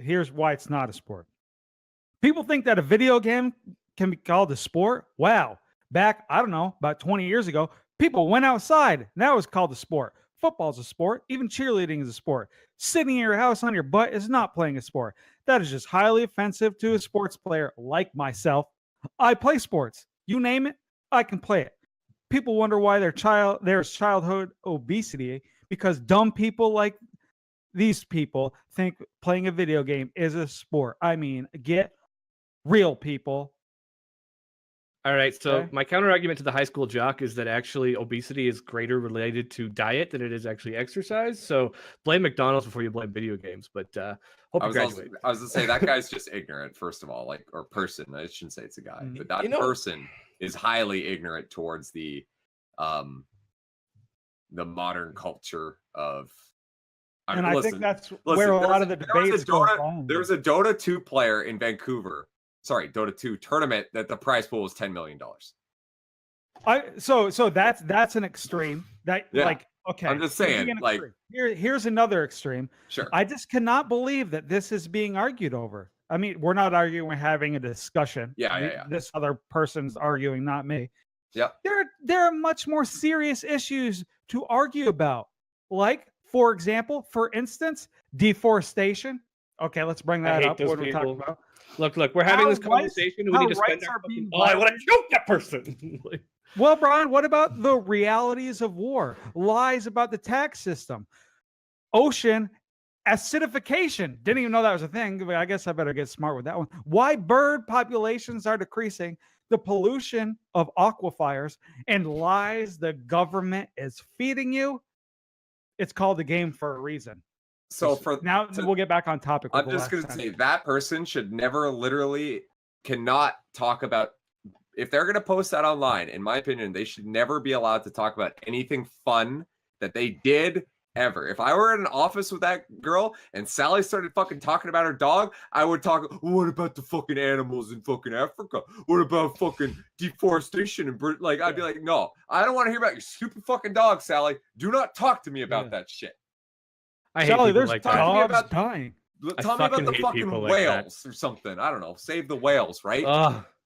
here's why it's not a sport. People think that a video game can be called a sport. Wow. Back, I don't know, about 20 years ago, people went outside. And that was called a sport. Football's a sport. Even cheerleading is a sport. Sitting in your house on your butt is not playing a sport. That is just highly offensive to a sports player like myself. I play sports. You name it, I can play it. People wonder why there's childhood obesity because dumb people like these people think playing a video game is a sport. I mean, get real, people. All right. So Okay. my counter argument to the high school jock is that actually obesity is greater related to diet than it is actually exercise. So blame McDonald's before you blame video games. But hope I you was graduate. gonna say that guy's just ignorant, first of all, or person. I shouldn't say it's a guy, but that person is highly ignorant towards the modern culture of. I think that's where a lot of the debates go on. There was a Dota 2 player in Vancouver. Sorry, Dota 2 tournament that the prize pool was $10 million. So that's an extreme. That Yeah. like okay. I'm just give me saying, an like- extreme. Here's another extreme. Sure. I just cannot believe that this is being argued over. I mean, we're not arguing, we're having a discussion. Yeah. This other person's arguing, not me. Yep. There are much more serious issues to argue about. Like, for example, for instance, deforestation. Okay, let's bring I that hate up. those What are we talking people. about? Look, we're having How this conversation. We how need to spend rights our are being fucking- I want to shoot that person. Like, Well, Brian, what about the realities of war? Lies about the tax system, ocean acidification. Didn't even know that was a thing. But I guess I better get smart with that one. Why bird populations are decreasing, the pollution of aquifers, and lies the government is feeding you. It's called the game for a reason. So for Now we'll get back on topic. with I'm the just last gonna say sentence. that person should never literally cannot talk about if they're gonna post that online, in my opinion, they should never be allowed to talk about anything fun that they did ever. If I were in an office with that girl and Sally started fucking talking about her dog, I would talk, what about the fucking animals in fucking Africa? What about fucking deforestation and like I'd be like, no, I don't want to hear about your stupid fucking dog, Sally. Do not talk to me about that shit. I hate Sally, people there's like talking that. to me dogs about- dying. Tell me about fucking the hate fucking people like that. whales or something. I don't know. Save the whales, right?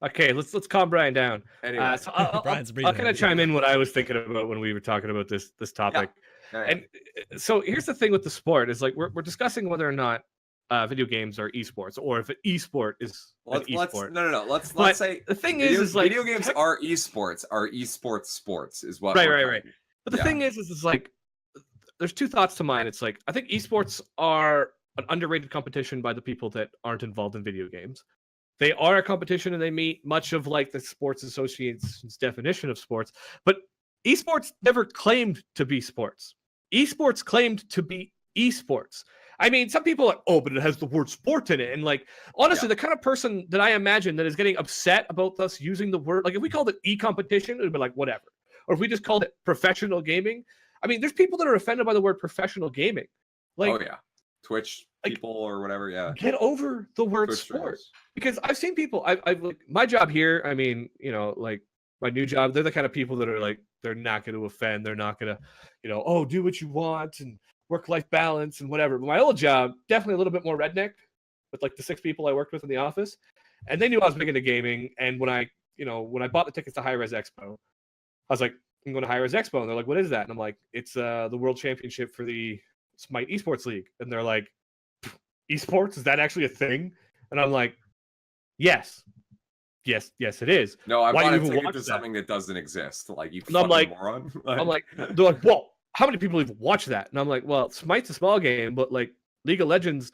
Okay, let's calm Brian down. Anyway. So I'll Brian's kind breathing of chime in what I was thinking about when we were talking about this topic. Yeah. And so here's the thing with the sport is like we're discussing whether or not video games are esports or if an esport is an Let's esport. no. Let's But say the thing video, is like video games are esports. Are esports sports is what. Right, we're right, trying right. to do. But the Yeah. thing is like there's two thoughts to mind. It's like I think esports are an underrated competition by the people that aren't involved in video games. They are a competition and they meet much of like the sports association's definition of sports, but esports never claimed to be sports. Esports claimed to be esports. I mean, some people are like, oh, but it has the word sport in it. And like, honestly, the kind of person that I imagine that is getting upset about us using the word, like if we called it e-competition, it would be like, whatever. Or if we just called it professional gaming. I mean, there's people that are offended by the word professional gaming. Like, Oh yeah, Twitch like, people or whatever. Yeah, get over the word Twitch sport. streamers. Because I've seen people, I've like my job here. I mean, you know, like my new job, they're the kind of people that are like, they're not going to offend. They're not going to, you know, oh, do what you want and work-life balance and whatever. But my old job, definitely a little bit more redneck with like the 6 people I worked with in the office. And they knew I was big into gaming. And when I bought the tickets to High Res Expo, I was like, I'm going to High Res Expo. And they're like, what is that? And I'm like, it's the World Championship for the Smite Esports League. And they're like, esports? Is that actually a thing? And I'm like, yes, it is. No, I Why do bought a you even ticket watch to that? something that doesn't exist. Like you And I'm fucking like- moron. I'm like, they're like, well, how many people even watch that? And I'm like, well, Smite's a small game, but like League of Legends,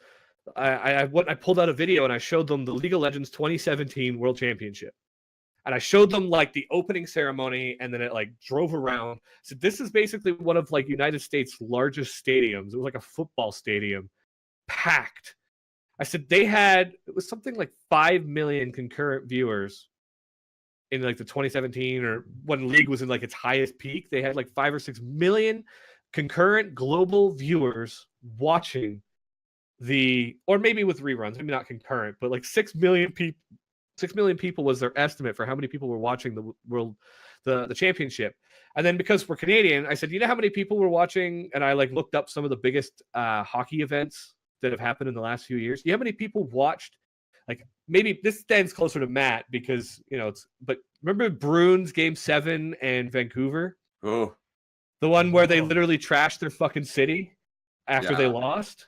I pulled out a video and I showed them the League of Legends 2017 World Championship. And I showed them like the opening ceremony and then it like drove around. So this is basically one of like United States' largest stadiums. It was like a football stadium, packed. I said it was something like 5 million concurrent viewers in like the 2017 or when League was in like its highest peak. They had like 5 or 6 million concurrent global viewers watching or maybe with reruns, maybe not concurrent, but like 6 million people. 6 million people was their estimate for how many people were watching the championship. And then because we're Canadian, I said, you know how many people were watching? And I like looked up some of the biggest hockey events that have happened in the last few years. You know how many people watched? Like maybe this stands closer to Matt because but remember Bruins Game 7 and Vancouver? oh, The one where they literally trashed their fucking city after they Yeah. lost?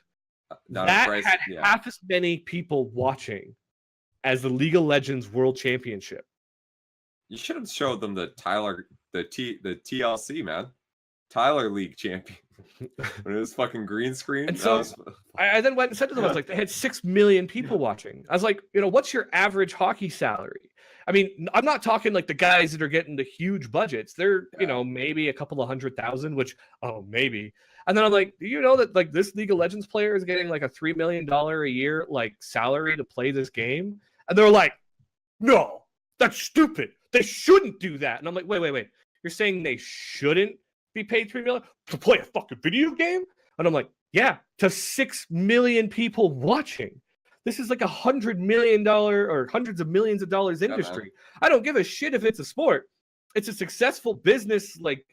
not That a price. had Yeah. half as many people watching as the League of Legends World Championship. You should have showed them the TLC, man. Tyler League champion. When it was fucking green screen. And that so- was- I then went and said to them, I was like, they had 6 million people watching. I was like, what's your average hockey salary? I mean, I'm not talking like the guys that are getting the huge budgets. They're, maybe a couple of 100,000, which, maybe. And then I'm like, do you know that like this League of Legends player is getting like a $3 million a year like salary to play this game? And they're like, no, that's stupid. They shouldn't do that. And I'm like, wait. You're saying they shouldn't be paid $3 million to play a fucking video game? And I'm like, yeah, to 6 million people watching. This is like $100 million or hundreds of millions of dollars man. industry. I don't give a shit if it's a sport. it's a successful business, like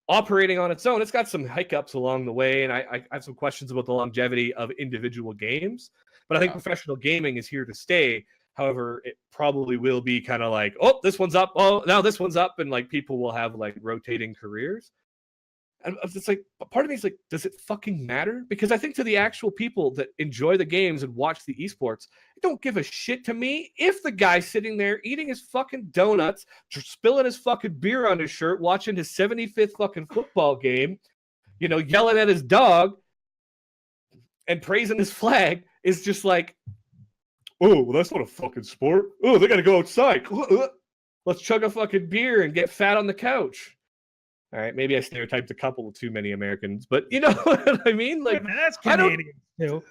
operating on its own. It's got some hiccups along the way, and I have some questions about the longevity of individual games. But I think professional gaming is here to stay. However, it probably will be kind of like, oh, this one's up. Oh, now this one's up. And like people will have like rotating careers. And it's like, part of me is like, does it fucking matter? Because I think to the actual people that enjoy the games and watch the esports, it don't give a shit to me if the guy's sitting there eating his fucking donuts, spilling his fucking beer on his shirt, watching his 75th fucking football game, you know, yelling at his dog and praising his flag is just like, oh, well, that's not a fucking sport. Oh, they got to go outside. Let's chug a fucking beer and get fat on the couch. All right, maybe I stereotyped a couple too many Americans, but you know what I mean? Like, man, that's Canadian too.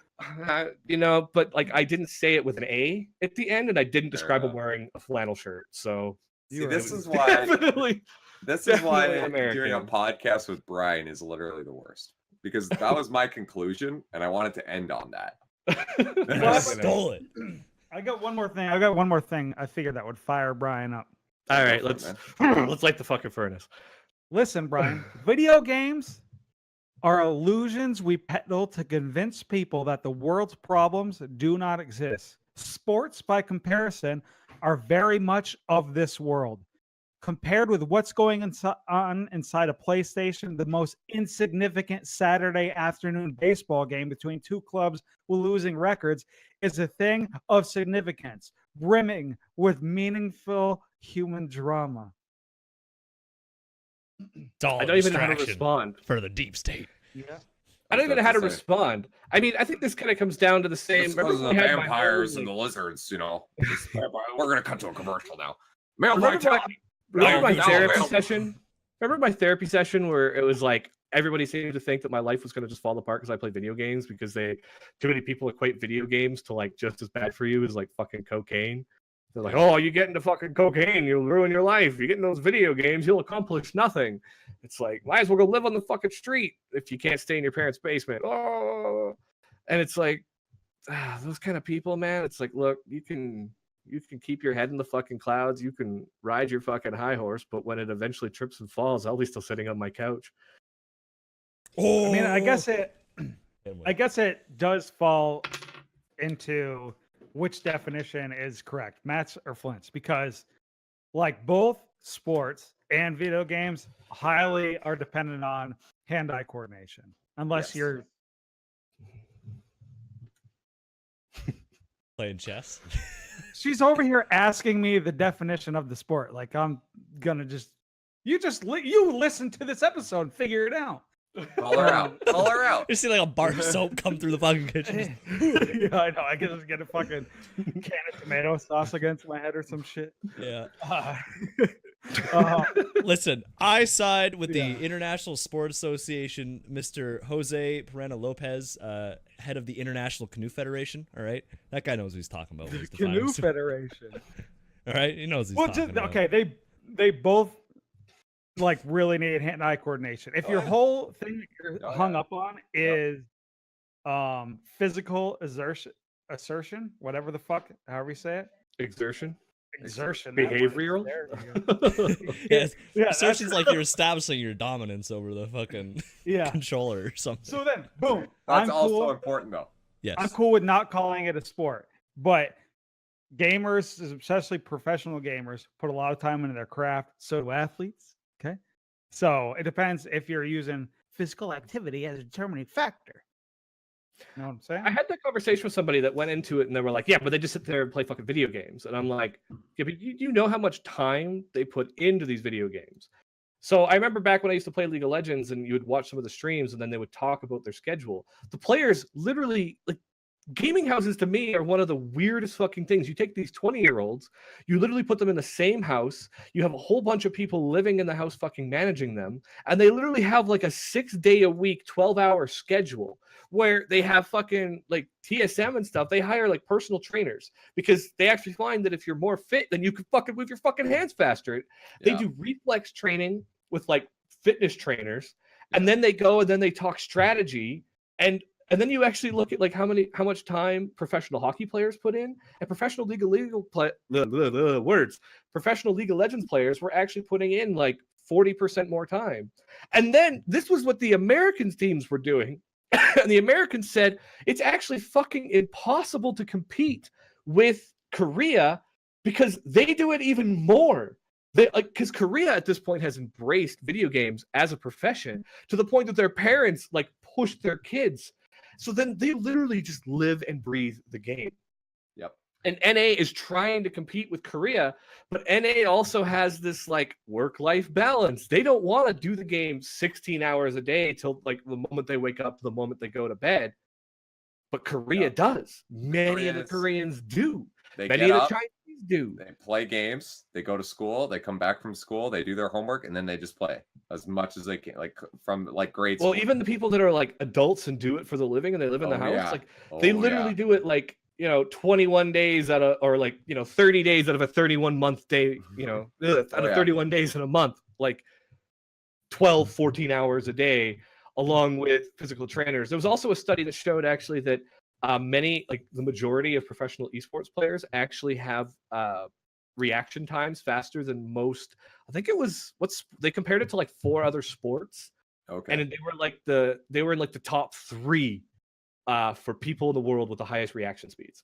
You know, but like I didn't say it with an A at the end, and I didn't describe him enough. wearing a flannel shirt. So See, this is why definitely, doing a American. podcast with Brian is literally the worst, because that was my conclusion, and I wanted to end on that. I stole it. I got one more thing. I figured that would fire Brian up. All right, Go for it, let's light the fucking furnace. Listen, Brian, video games are illusions we peddle to convince people that the world's problems do not exist. Sports, by comparison, are very much of this world. Compared with what's going on inside a PlayStation, the most insignificant Saturday afternoon baseball game between two clubs with losing records is a thing of significance, brimming with meaningful human drama. It's all I don't even know how to distraction respond. for the deep state. Yeah. I don't even know how to Say. respond. I mean, I think this kind of comes down to the same. It's because of the we had my vampires whole, and the like- lizards, you know. We're gonna cut to a commercial now. Male Remember vitality. Remember my now therapy available. session? Remember my therapy session where it was like everybody seemed to think that my life was going to just fall apart because I play video games, because too many people equate video games to like just as bad for you as like fucking cocaine. They're like, oh, you get into fucking cocaine, you'll ruin your life. You get in those video games, you'll accomplish nothing. It's like, might as well go live on the fucking street if you can't stay in your parents' basement. Oh, and it's like, those kind of people, man. It's like, look, you can keep your head in the fucking clouds. You can ride your fucking high horse, but when it eventually trips and falls, I'll be still sitting on my couch. Oh, I mean, I guess it does fall into which definition is correct, Matt's or Flint's, because like both sports and video games highly are dependent on hand-eye coordination, unless Yes. you're playing chess. she's over here asking me the definition of the sport. Like I'm gonna you listen to this episode and figure it out. Call her out. Call her out. You see like a bar of soap come through the fucking kitchen. Yeah, I know. I guess just get a fucking can of tomato sauce against my head or some shit. Yeah. Uh, Listen, I side with the International Sport Association, Mr. Jose Perena Lopez, head of the International Canoe Federation. All right, that guy knows what he's talking about. when he's defining Canoe sport. Federation. All right, he knows what he's talking about. Okay, they both like really need hand-eye coordination. If your whole thing that you're hung up on is physical assertion, whatever the fuck, however you say it, Exertion. exertion, that word. Behavioral. There you go. Yes, Yeah, assertion's like you're establishing your dominance over the fucking Yeah. controller or something. So then, boom. That's I'm also cool. important, though. Yes. I'm cool with not calling it a sport, but gamers, especially professional gamers, put a lot of time into their craft. So do athletes. Okay. So it depends if you're using physical activity as a determining factor. You know what I'm saying? I had that conversation with somebody that went into it and they were like, yeah, but they just sit there and play fucking video games. And I'm like, yeah, but you know how much time they put into these video games. So I remember back when I used to play League of Legends and you would watch some of the streams and then they would talk about their schedule. The players literally, like, gaming houses to me are one of the weirdest fucking things. You take these 20-year-olds, you literally put them in the same house, you have a whole bunch of people living in the house fucking managing them, and they literally have like a 6-day-a-week, 12-hour schedule where they have fucking like TSM and stuff. They hire like personal trainers because they actually find that if you're more fit, then you can fucking move your fucking hands faster. They Yeah. do reflex training with like fitness trainers, and then they go and then they talk strategy. And And then you actually look at like how much time professional hockey players put in, and professional professional League of Legends players were actually putting in like 40% more time. And then this was what the Americans teams were doing. And the Americans said it's actually fucking impossible to compete with Korea because they do it even more. Because Korea at this point has embraced video games as a profession to the point that their parents like push their kids. So then they literally just live and breathe the game. Yep. And NA is trying to compete with Korea, but NA also has this like work-life balance. They don't want to do the game 16 hours a day till like the moment they wake up to the moment they go to bed. But Korea does. Many of the Koreans do. Many of the Chinese do. They play games. They go to school. They come back from school. They do their homework, and then they just play as much as they can, like from like grade school. Well, even the people that are like adults and do it for the living, and they live in the house, like they literally do it like 21 days out of, or like 30 days out of a 31-month day, out of 31 days in a month, like 12-14 hours a day, along with physical trainers. There was also a study that showed actually that many, like the majority of professional esports players actually have reaction times faster than most. I think it was they compared it to like 4 other sports. Okay. And they were in like the top 3 for people in the world with the highest reaction speeds.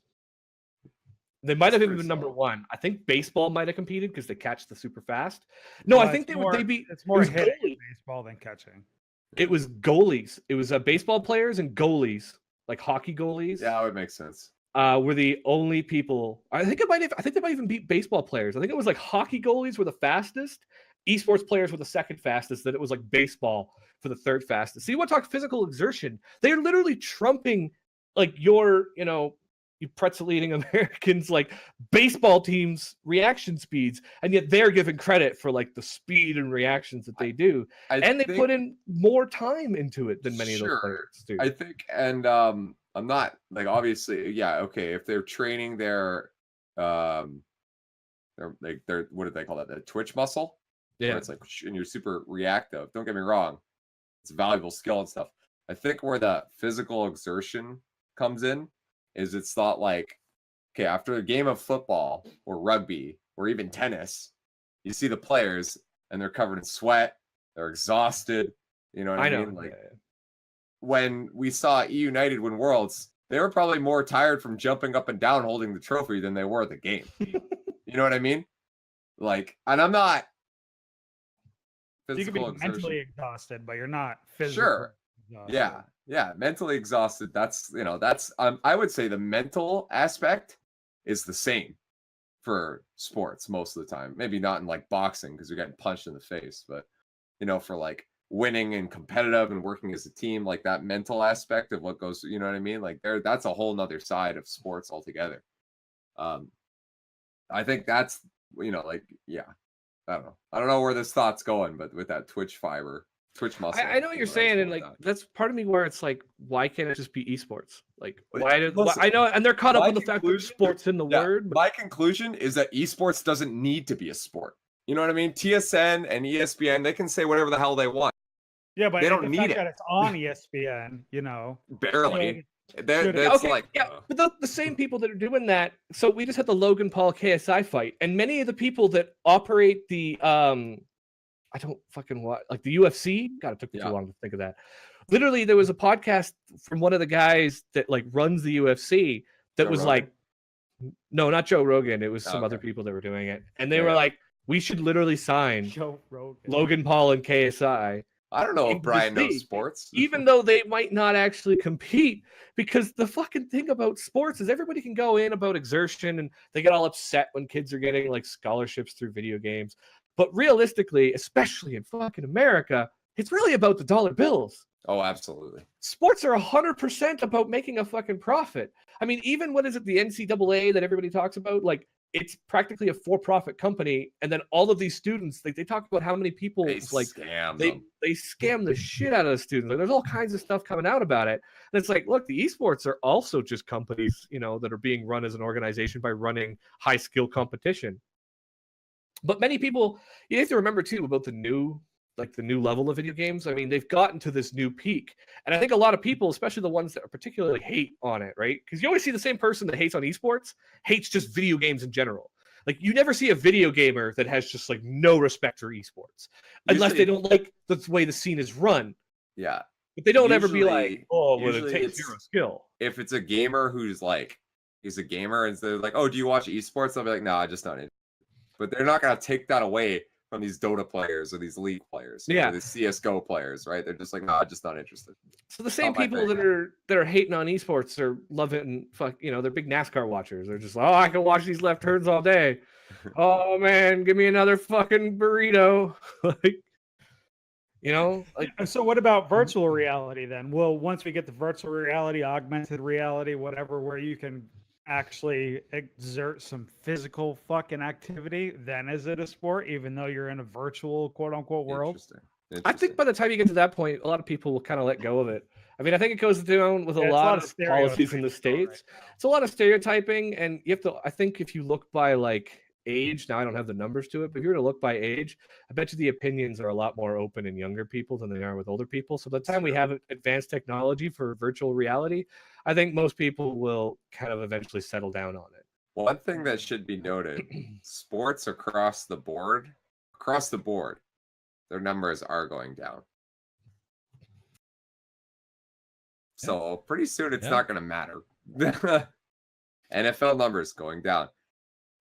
They might have even been number 1. I think baseball might have competed because they catch the super fast. No, Well, I think it's more hitting baseball than catching. It was goalies. It was baseball players and goalies, like hockey goalies. Yeah, it would make sense. Were the only people. I think they might even beat baseball players. I think it was like hockey goalies were the fastest, esports players were the second fastest. Then it was like baseball for the third fastest. So you want to talk physical exertion? They are literally trumping like you pretzel eating Americans like baseball teams' reaction speeds, and yet they're given credit for like the speed and reactions that they do, and they put in more time into it than many of those players do. I think, and I'm not like obviously, okay, if they're training their what do they call that? The twitch muscle. Yeah, where it's like, and you're super reactive. Don't get me wrong, it's a valuable skill and stuff. I think where the physical exertion comes in is it's thought like, okay, after a game of football or rugby or even tennis, you see the players and they're covered in sweat, they're exhausted. You know what I mean? Like when we saw E United win Worlds, they were probably more tired from jumping up and down holding the trophy than they were at the game. You know what I mean? Like, and I'm not. You can be mentally exhausted, but you're not physically. Sure. Exhausted. Yeah, mentally exhausted. That's I would say the mental aspect is the same for sports most of the time. Maybe not in like boxing because you're getting punched in the face, but for like winning and competitive and working as a team, like that mental aspect of what goes, you know what I mean? Like that's a whole nother side of sports altogether. I think that's I don't know where this thought's going, but with that Twitch muscle. I know what you're saying, and like that's part of me where it's like, why can't it just be esports? Like, I know, and they're caught up on the fact that sports in the word. But my conclusion is that esports doesn't need to be a sport. You know what I mean? TSN and ESPN, they can say whatever the hell they want. Yeah, but they don't need it. That it's on ESPN, Barely. But the same people that are doing that. So we just had the Logan Paul KSI fight, and many of the people that operate the I don't fucking watch like the UFC. God, it took me too long to think of that. Literally, there was a podcast from one of the guys that like runs the UFC that Joe was Rogan? Like, no, not Joe Rogan. It was some other people that were doing it, and they were like, we should literally sign Joe Rogan, Logan Paul, and KSI. I don't know if Brian knows sports. Even though they might not actually compete, because the fucking thing about sports is everybody can go in about exertion and they get all upset when kids are getting like scholarships through video games. But realistically, especially in fucking America, it's really about the dollar bills. Oh, absolutely. Sports are 100% about making a fucking profit. I mean, even what is it, the NCAA that everybody talks about? Like, it's practically a for-profit company, and then all of these students, like they talk about how many people they scam the shit out of the students. Like, there's all kinds of stuff coming out about it, and it's like, look, the esports are also just companies, that are being run as an organization by running high-skill competition. But many people, you have to remember too about the new like the new level of video games. I mean, they've gotten to this new peak. And I think a lot of people, especially the ones that are particularly hate on it, right? Because you always see the same person that hates on esports, hates just video games in general. Like you never see a video gamer that has just like no respect for esports. Unless they don't like the way the scene is run. Yeah. But they don't ever be Usually- like, oh, well, it usually takes it's- zero skill. If it's a gamer who's like, he's a gamer and they're like, oh, do you watch esports? I'll be like, no, I just not interested. But they're not gonna take that away from these Dota players or these League players, Yeah. or the CS:GO players, right? They're just like, no, I'm just not interested. So the same Not my people thing. that are hating on esports are loving they're big NASCAR watchers. They're just like, oh, I can watch these left turns all day. Oh man, give me another fucking burrito. Like, like So what about virtual reality then? Well, once we get the virtual reality, augmented reality, whatever, where you can actually exert some physical fucking activity, then is it a sport, even though you're in a virtual quote unquote world? Interesting. I think by the time you get to that point, a lot of people will kind of let go of it. I mean, I think it goes down with a Yeah, it's a lot lot of of policies in the stereotyping States. right It's a lot of stereotyping, and you have to, I think if you look by like age, now I don't have the numbers to it, but if you were to look by age, I bet you the opinions are a lot more open in younger people than they are with older people. So by the time we have advanced technology for virtual reality, I think most people will kind of eventually settle down on it. One thing that should be noted: sports across the board, their numbers are going down. So pretty soon it's not going to matter. NFL numbers going down,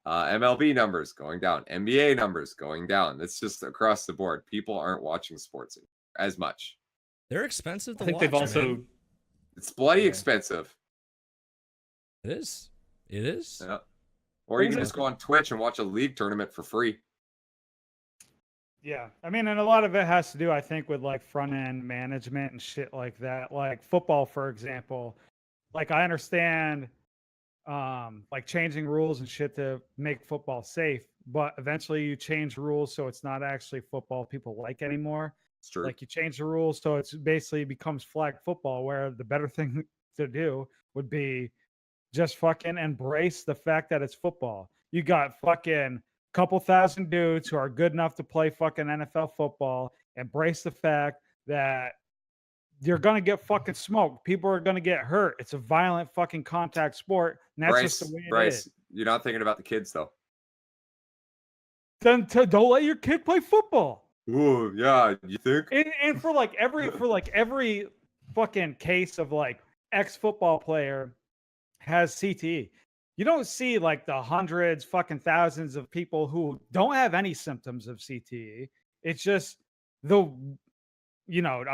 MLB numbers going down, NBA numbers going down. It's just across the board. People aren't watching sports as much. They're expensive to I think watch. they've also man. It's bloody Yeah. expensive. It is. It is. Yeah. Or you can just go on Twitch and watch a league tournament for free. Yeah, I mean, and a lot of it has to do, I think, with like front end management and shit like that. Like football, for example. Like I understand, like changing rules and shit to make football safe, but eventually you change rules so it's not actually football people like anymore. It's true. Like you change the rules so it's basically becomes flag football, where the better thing to do would be just fucking embrace the fact that it's football. You got fucking couple thousand dudes who are good enough to play fucking NFL football. Embrace the fact that you're gonna get fucking smoked. People are gonna get hurt. It's a violent fucking contact sport, and that's just the way it is. You're not thinking about the kids though. Then don't let your kid play football. Ooh, yeah, you think? And for every fucking case of like ex-football player has CTE. You don't see like the hundreds, fucking thousands of people who don't have any symptoms of CTE. It's just I'm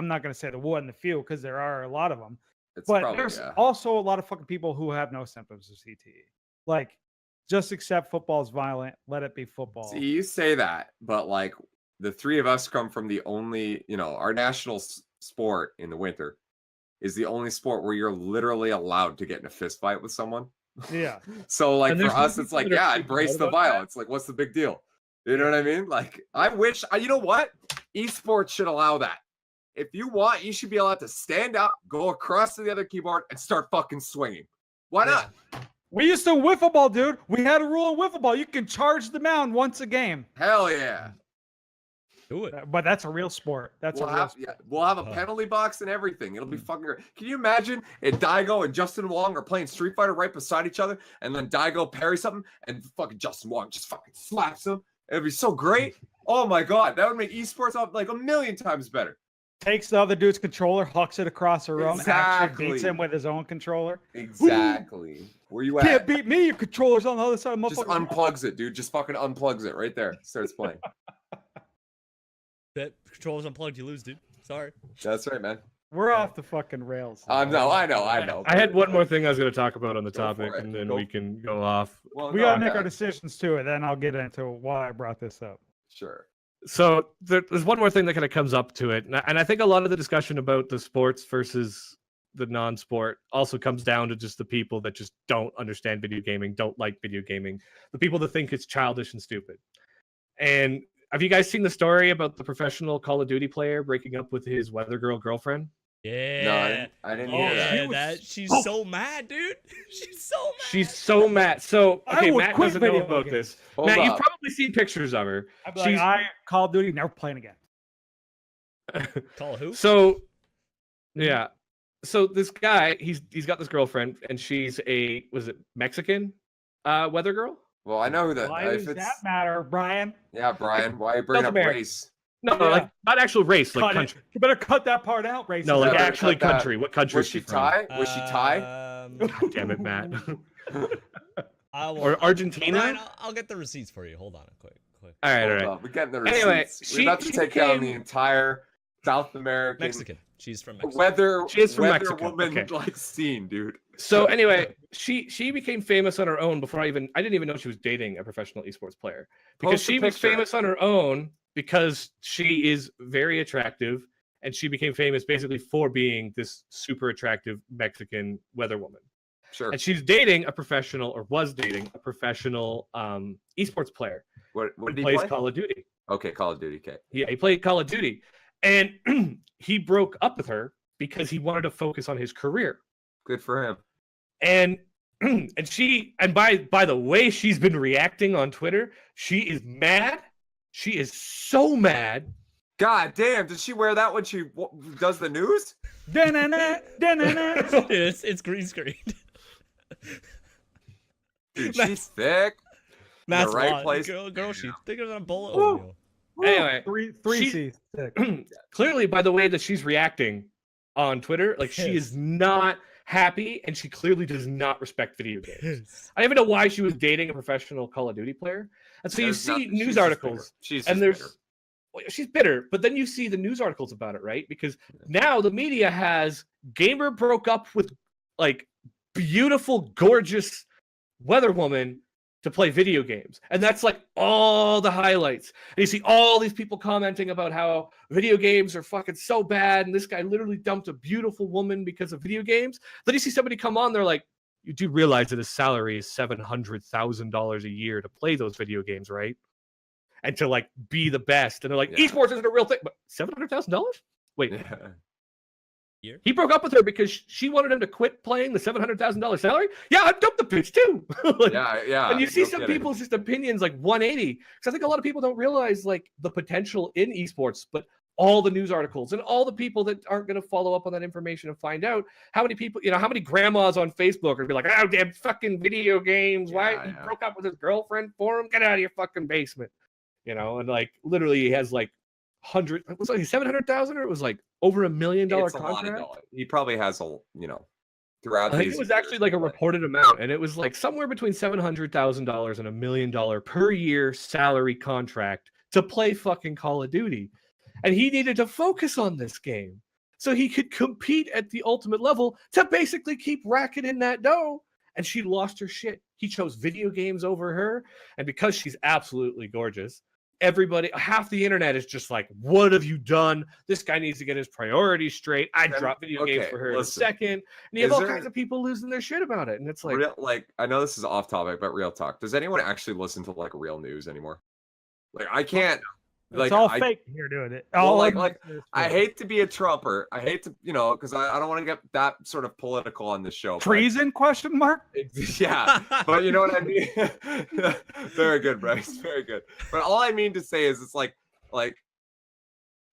not going to say the one and the few because there are a lot of them. It's But probably, there's yeah. also a lot of fucking people who have no symptoms of CTE. Like, just accept football's violent. Let it be football. See, you say that, but like the three of us come from the only, our national sport in the winter is the only sport where you're literally allowed to get in a fist fight with someone. Yeah. So like And for there's us, people it's like, that are yeah, freaking embrace out the about that. violence. Like, what's the big deal? You know what I mean? Like, I wish, you know what? Esports should allow that. If you want, you should be allowed to stand up, go across to the other keyboard, and start fucking swinging. Why not? We used to wiffle ball, dude. We had a rule in wiffle ball. You can charge the mound once a game. Hell yeah. Do it. But that's a real sport. That's We'll a real have, sport. we'll have a penalty box and everything. It'll be fucking great. Can you imagine if Daigo and Justin Wong are playing Street Fighter right beside each other, and then Daigo parries something, and fucking Justin Wong just fucking slaps him? It'd be so great. Oh my god, that would make esports up like a million times better. Takes the other dude's controller, hucks it across the room, actually beats Exactly. him with his own controller. Exactly. Where you Can't at? beat me. Your controller's on the other side. Just Motherfucker. unplugs it, dude. Just fucking unplugs it right there. Starts playing. That controller's unplugged, you lose, dude. Sorry. That's right, man. We're off the fucking rails. No, I know. I had one more thing I was going to talk about on the Go for topic, it. and then Go we can go off. Well, We no, gotta make yeah, our decisions too, and then I'll get into why I brought this up. Sure. So there's one more thing that kind of comes up to it, and I think a lot of the discussion about the sports versus the non-sport also comes down to just the people that just don't understand video gaming, don't like video gaming, the people that think it's childish and stupid. And have you guys seen the story about the professional Call of Duty player breaking up with his weather girl girlfriend? Yeah. No, I didn't hear that. Yeah, she's so mad, dude. She's so mad. She's so mad. So I okay, would Matt quit doesn't know video about games. this. Hold Matt, you've up. probably seen pictures of her. I'd be like, Call of Duty, never playing again. Call who? So, yeah. So this guy, he's got this girlfriend, and she's was it Mexican weather girl? Well, I know who that. Why If does it's that matter, Brian? yeah, Brian, why are you bringing South up America. race? No, Yeah. like not actual race, like Cut it. country. You better cut that part out, racist. No, like better actually cut that. country. What country Was is she from? Thai? Was she Thai? God damn it, Matt. I will, Or Argentina? Brian, I'll get the receipts for you. Hold on, quick. All right, all Hold right. on, we're getting the receipts. Anyway, We're about to take down the entire South American Mexican. She's from Mexico. weather. She is from weather Mexico, woman okay. like scene, dude. So anyway, she became famous on her own before I didn't even know she was dating a professional esports player, because Post a she was picture. famous on her own because she is very attractive, and she became famous basically for being this super attractive Mexican weather woman. Sure. And she's dating a professional, or was dating a professional esports player What who did he plays play? Call of Duty. Okay, Call of Duty. Okay. Yeah, he played Call of Duty, and he broke up with her because he wanted to focus on his career. Good for him. And and by the way she's been reacting on Twitter, she is mad. She is so mad. God damn! Did she wear that when she does the news? Da-na-na, da-na-na. it's green screen. Dude, she's thick. That's right right place. Girl, she's thicker than a bowl of Woo. oatmeal. Anyway, Three She- C's. Sick. clearly by the way that she's reacting on Twitter, like she is not happy, and she clearly does not respect video games. I don't even know why she was dating a professional Call of Duty player. And so you There's see nothing- she's news just articles, bitter. She's and just there's bitter. well, she's bitter, but then you see the news articles about it, right? Because now the media has gamer broke up with like beautiful, gorgeous weather woman to play video games. And that's like all the highlights. And you see all these people commenting about how video games are fucking so bad, and this guy literally dumped a beautiful woman because of video games. Then you see somebody come on, they're like, you do realize that his salary is $700,000 a year to play those video games, right? And to like be the best. And they're like, Yeah. esports isn't a real thing. But $700,000? Wait, Yeah. he broke up with her because she wanted him to quit playing the $700,000 salary? Yeah, I dumped the bitch too. Like, Yeah. and you see no some kidding. people's just opinions like 180. Because I think a lot of people don't realize like the potential in esports, but all the news articles and all the people that aren't going to follow up on that information and find out how many people, how many grandmas on Facebook are going to be like, oh, damn fucking video games. Why Yeah, he yeah. broke up with his girlfriend for him? Get out of your fucking basement. And like literally he has like it was like 700,000, or it was like over $1 million It's a lot of contract. dollars. He probably has throughout I think these it was years, actually like a but, reported amount, and it was like somewhere between $700,000 and $1 million per year salary contract to play fucking Call of Duty. And he needed to focus on this game so he could compete at the ultimate level to basically keep racking in that dough. And she lost her shit. He chose video games over her. And because she's absolutely gorgeous, half the internet is just like, what have you done? This guy needs to get his priorities straight. I Then- dropped video games okay, for her in a listen. second. And you have Is all there- kinds of people losing their shit about it. And it's like, I know this is off topic, but real talk. Does anyone actually listen to like real news anymore? Like I can't. It's all fake here doing it. All like- of like, this is I fake. hate to be a Trumper. I hate to, because I don't want to get that sort of political on this show. but- treason question mark. Yeah, but you know what I mean. Very good, Bryce. Very good. But all I mean to say is, it's like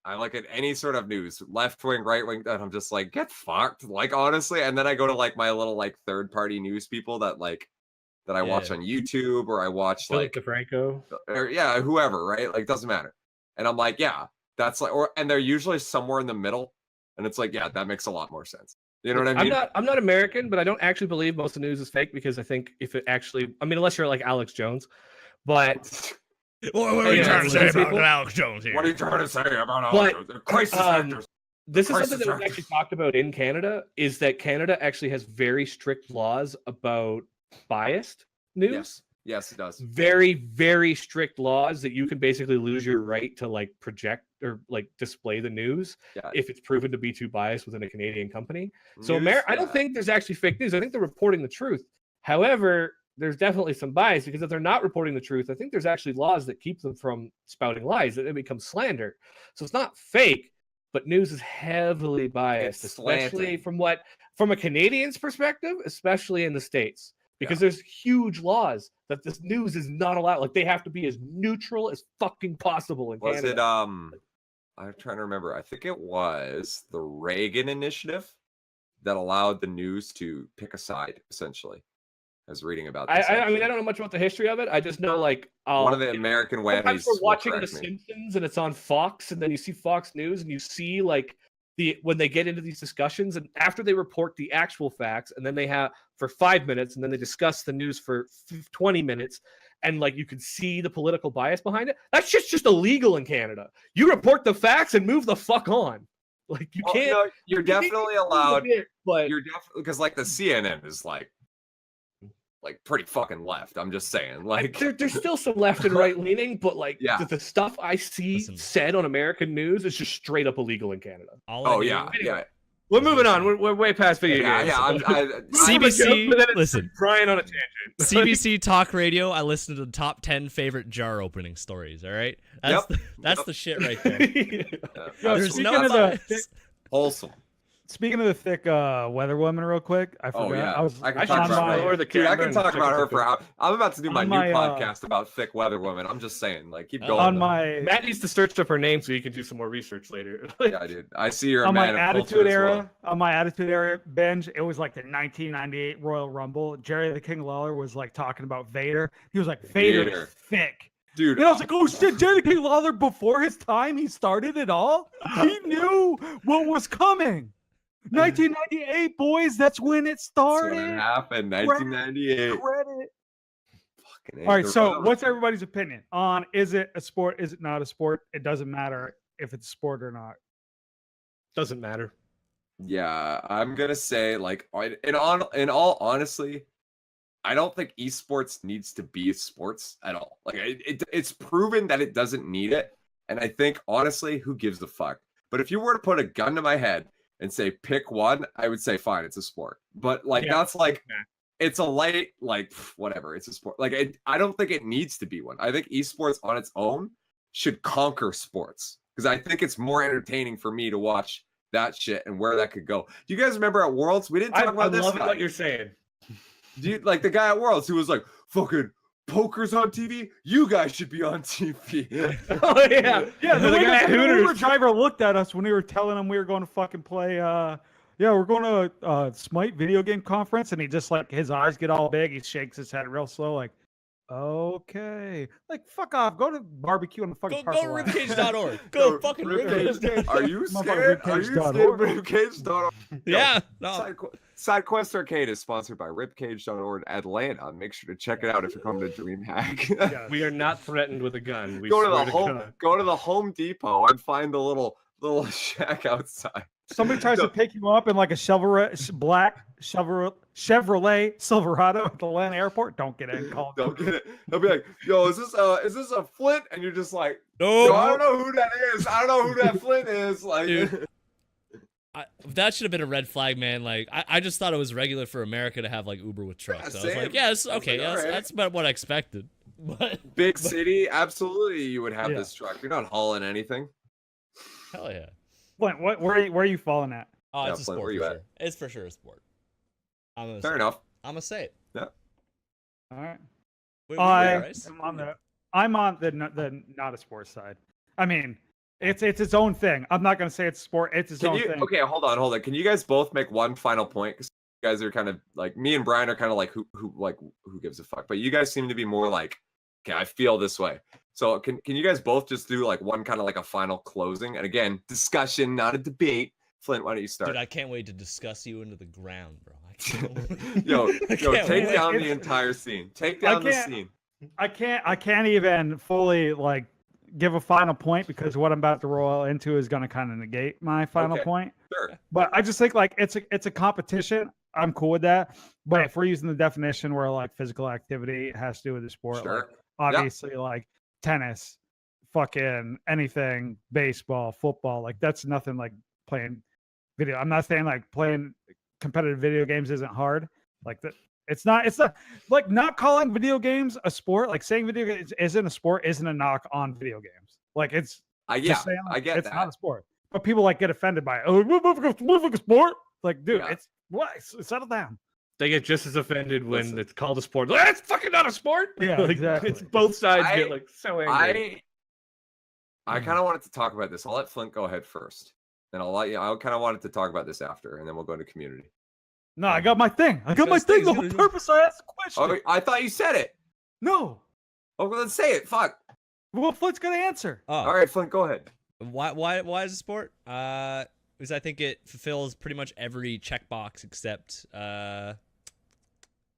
I look at any sort of news, left wing, right wing, and I'm just like, get fucked. Like honestly, and then I go to like my little like third party news people that I watch Yeah. on YouTube, or I watch Philip like DeFranco. or yeah, whoever, right? Like doesn't matter. And I'm like, yeah, that's like, and they're usually somewhere in the middle, and it's like, yeah, that makes a lot more sense. You know what I mean? I'm not American, but I don't actually believe most of the news is fake, because I think if it actually, unless you're like Alex Jones, but What are you trying to say about Alex Jones here? What are you trying to say about But, crisis actors? this is Crisis something that was actors. actually talked about in Canada, is that Canada actually has very strict laws about biased news. Yes, it does. Very, very strict laws that you can basically lose your right to like project or like display the news Yeah. if it's proven to be too biased within a Canadian company. So News, I don't yeah. think there's actually fake news. I think they're reporting the truth. However, there's definitely some bias, because if they're not reporting the truth, I think there's actually laws that keep them from spouting lies, that it becomes slander. So it's not fake, but news is heavily biased, It's especially slanted. from a Canadian's perspective, especially in the States. Because there's huge laws that this news is not allowed. Like they have to be as neutral as fucking possible in Was Canada. it I'm trying to remember. I think it was the Reagan initiative that allowed the news to pick a side, essentially. I was reading about this. I mean, I don't know much about the history of it. I just know like one of the American sometimes whammies. we're will watching The correct me. Simpsons and it's on Fox, and then you see Fox News and you see like when they get into these discussions, and after they report the actual facts, and then they have for 5 minutes, and then they discuss the news for 20 minutes, and like you can see the political bias behind it. That shit's just illegal in Canada. You report the facts and move the fuck on. Like you Well, can't. no, you're definitely allowed. But You're definitely because like the CNN is like pretty fucking left. I'm just saying, like there's still some left and right leaning, but like Yeah. the stuff I see Listen. said on American news is just straight up illegal in Canada. All I oh do- yeah, yeah, We're moving on. We're way past video yeah, games. yeah. CBC, But then it's listen. Brian on a tangent. CBC Talk Radio. I listened to the top 10 favorite jar opening stories. All right, that's Yep. that's the shit right there. Yo, There's speaking no of the bias. wholesome. Speaking of the thick weather woman, real quick, I forgot. Oh yeah, I was I can I talk should about my- lower her. the Dude, I camera can and talk check about out her the for hours. I'm about to do my On new my, podcast about thick weather women. I'm just saying, like, keep Oh. going. on though. my Matt needs to search up her name so you can do some more research later. Yeah, dude. I see you're a on my man of attitude culture as era, well. on my attitude era binge, it was like the 1998 Royal Rumble. Jerry the King Lawler was like talking about Vader. He was like, Vader Vader. is thick. Dude. And I was like, oh shit, Jerry the King Lawler before his time, he started it all. He knew what was coming. 1998, boys, that's when it that's when it started. happened. 1998. Credit. Fucking All right, ain't so the- what's everybody's opinion on is it a sport? Is it not a sport? It doesn't matter if it's a sport or not. Doesn't matter. Yeah, I'm gonna say like in all honestly, I don't think esports needs to be sports at all. Like it's proven that it doesn't need it, and I think honestly, who gives a fuck? But if you were to put a gun to my head and say pick one, I would say fine, it's a sport. But like Yeah. that's like Nah. it's a light like whatever, it's a sport. Like I don't think it needs to be one. I think esports on its own should conquer sports because I think it's more entertaining for me to watch that shit and where that could go. Do you guys remember at Worlds? We didn't talk I about this love guy. what you're saying. Do you, like the guy at Worlds who was like, fucking poker's on TV? You guys should be on TV. Oh yeah, Yeah, the the way guy at the Uber Hooters. driver looked at us when we were telling him we were going to fucking play. Yeah, we're going to Smite video game conference, and he just like his eyes get all big. He shakes his head real slow, like, okay, like fuck off. Go to barbecue on the fucking Go parking lot. ribcage.org. Go fucking Ribcage. ribcage. Are you Motherfucker, scared? Are you scared? ribcage.org. Ribcage.org. Yeah. No. Side Quest Arcade is sponsored by ribcage.org Atlanta. Make sure to check it out if you're coming to DreamHack. We are not threatened with a gun. We go to swear the God. go to the Home Depot and find the little shack outside. Somebody tries to pick you up in like a black Chevrolet Silverado at the Atlanta airport. Don't get in. Call. Don't get it. They'll be like, "Yo, is this a Flint?" And you're just like, No. "Yo, I don't know who that is. I don't know who that Flint is." Like, Dude. That should have been a red flag, man. Like, I just thought it was regular for America to have like Uber with trucks. Yeah, I was same. like, yes, I was okay, like, yes, alright. that's about what I expected. But big city, absolutely, you would have Yeah. this truck. You're not hauling anything. hell yeah. Flint, where are you falling at? Oh, Yeah, it's a Flint, sport where for you sure. at? It's for sure a sport. I'm gonna Fair say enough. I'm gonna say it. All right. Wait, Bryce? I'm on the not a sports side. I mean, it's its own thing. I'm not gonna say it's sport. It's its Can own you? thing. Okay, hold on. Can you guys both make one final point? Because you guys are kind of like me and Brian are kind of like who gives a fuck? But you guys seem to be more like, okay, I feel this way. So can you guys both just do like one kind of like a final closing? And again, discussion, not a debate. Flint, why don't you start? Dude, I can't wait to discuss you into the ground, bro. I can't Yo, I can't take wait. down the It's- entire scene. Take down the can't- scene. I can't even fully like give a final point because what I'm about to roll into is gonna kind of negate my final Okay. point. Sure. But I just think like it's a competition. I'm cool with that. But if we're using the definition where like physical activity has to do with the sport, like, Sure. obviously like tennis, fucking anything, baseball, football, like that's nothing like playing video. I'm not saying like playing competitive video games isn't hard. Like that, it's not like not calling video games a sport. Like saying video games isn't a sport isn't a knock on video games. Like it's Yeah, just saying, I like, get it's that. not a sport. But people like get offended by it. Oh, what like a sport? Like, dude, Yeah. it's what? Settle down. They get just as offended when Listen. it's called a sport. That's fucking not a sport. Yeah, Like, exactly. It's both sides I- get like so angry. I kind of wanted to talk about this. I'll let Flint go ahead first. Then I'll let you. I kind of wanted to talk about this after, and then we'll go to community. No, I got my thing. I got my Those thing. things The whole you- purpose I asked the question. Oh, I thought you said it. No. Oh, well, let's say it. Fuck. Well, Flint's gonna answer. Oh, All right, Flint, go ahead. why is it sport? Because I think it fulfills pretty much every checkbox except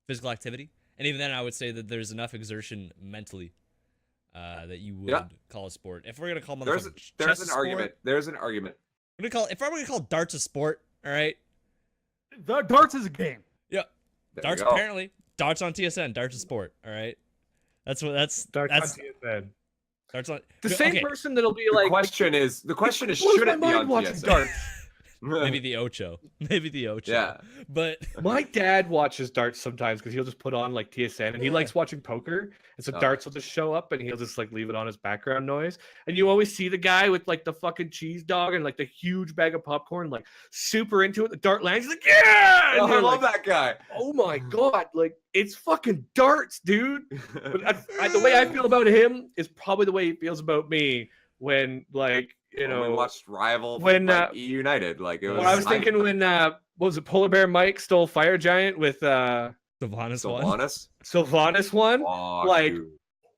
physical activity, and even then, I would say that there's enough exertion mentally that you would call a sport. If we're gonna call There's chess a an sport, argument. There's an argument. if I'm gonna call darts a sport, all right? The darts is a game. Yeah, There darts you go. apparently. Darts on TSN. Darts a sport. All right. That's Darts on TSN. darts on The same okay, person that'll be The like, question is, blows should my it be mind on watching TSN? darts. maybe the Ocho. Maybe the Ocho. Yeah. But My dad watches darts sometimes because he'll just put on like TSN and he likes watching poker. And so Oh. darts will just show up and he'll just like leave it on as background noise. And you always see the guy with like the fucking cheese dog and like the huge bag of popcorn, like super into it. The dart lands, he's like, yeah! And Oh, I you're love like, that guy. oh my God, like it's fucking darts, dude. But the way I feel about him is probably the way he feels about me when like, you When we know, watched Rival when, like, United, like it was. well, I was thinking when what was it, Polar Bear Mike stole Fire Giant with Sylvanas one. Sylvanas. Sylvanas one. Fuck, Like, dude.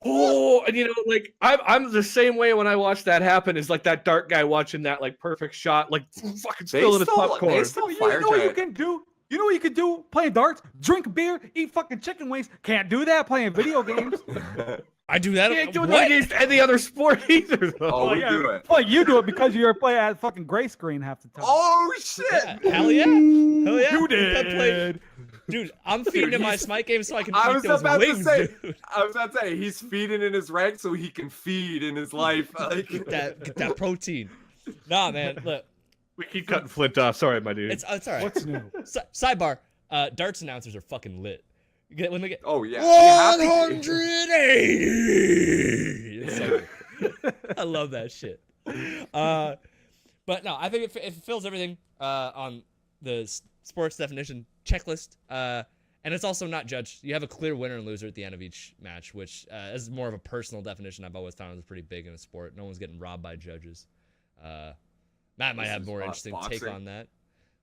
oh, and you know, like I'm the same way when I watch that happen. Is like that dark guy watching that like perfect shot, like fucking spilling his popcorn. They stole You Fire know what you Giant. can do? You know what you can do playing darts? Drink beer, eat fucking chicken wings. Can't do that playing video games. I do that. Can't do what? that against any other sport either. Though. Oh, we do it. Well, you do it because you're playing at fucking gray screen half the time. Oh shit! Yeah, hell yeah. Hell yeah. You I play- did. Dude, I'm feeding in my Smite game so I can I eat was those about to wings, say- dude. I was about to say he's feeding in his rank so he can feed in his life. Like, Get that protein. Nah, man, look. We keep cutting Flint off. Sorry, my dude. It's all right. What's new? Sidebar, darts announcers are fucking lit. When they get oh yeah, you have to- 180. It's so good. I love that shit. But no, I think it fulfills everything on the sports definition checklist. And it's also not judged. You have a clear winner and loser at the end of each match, which is more of a personal definition. I've always found is pretty big in a sport. No one's getting robbed by judges. Matt might This have is more what, interesting take boxing? on that.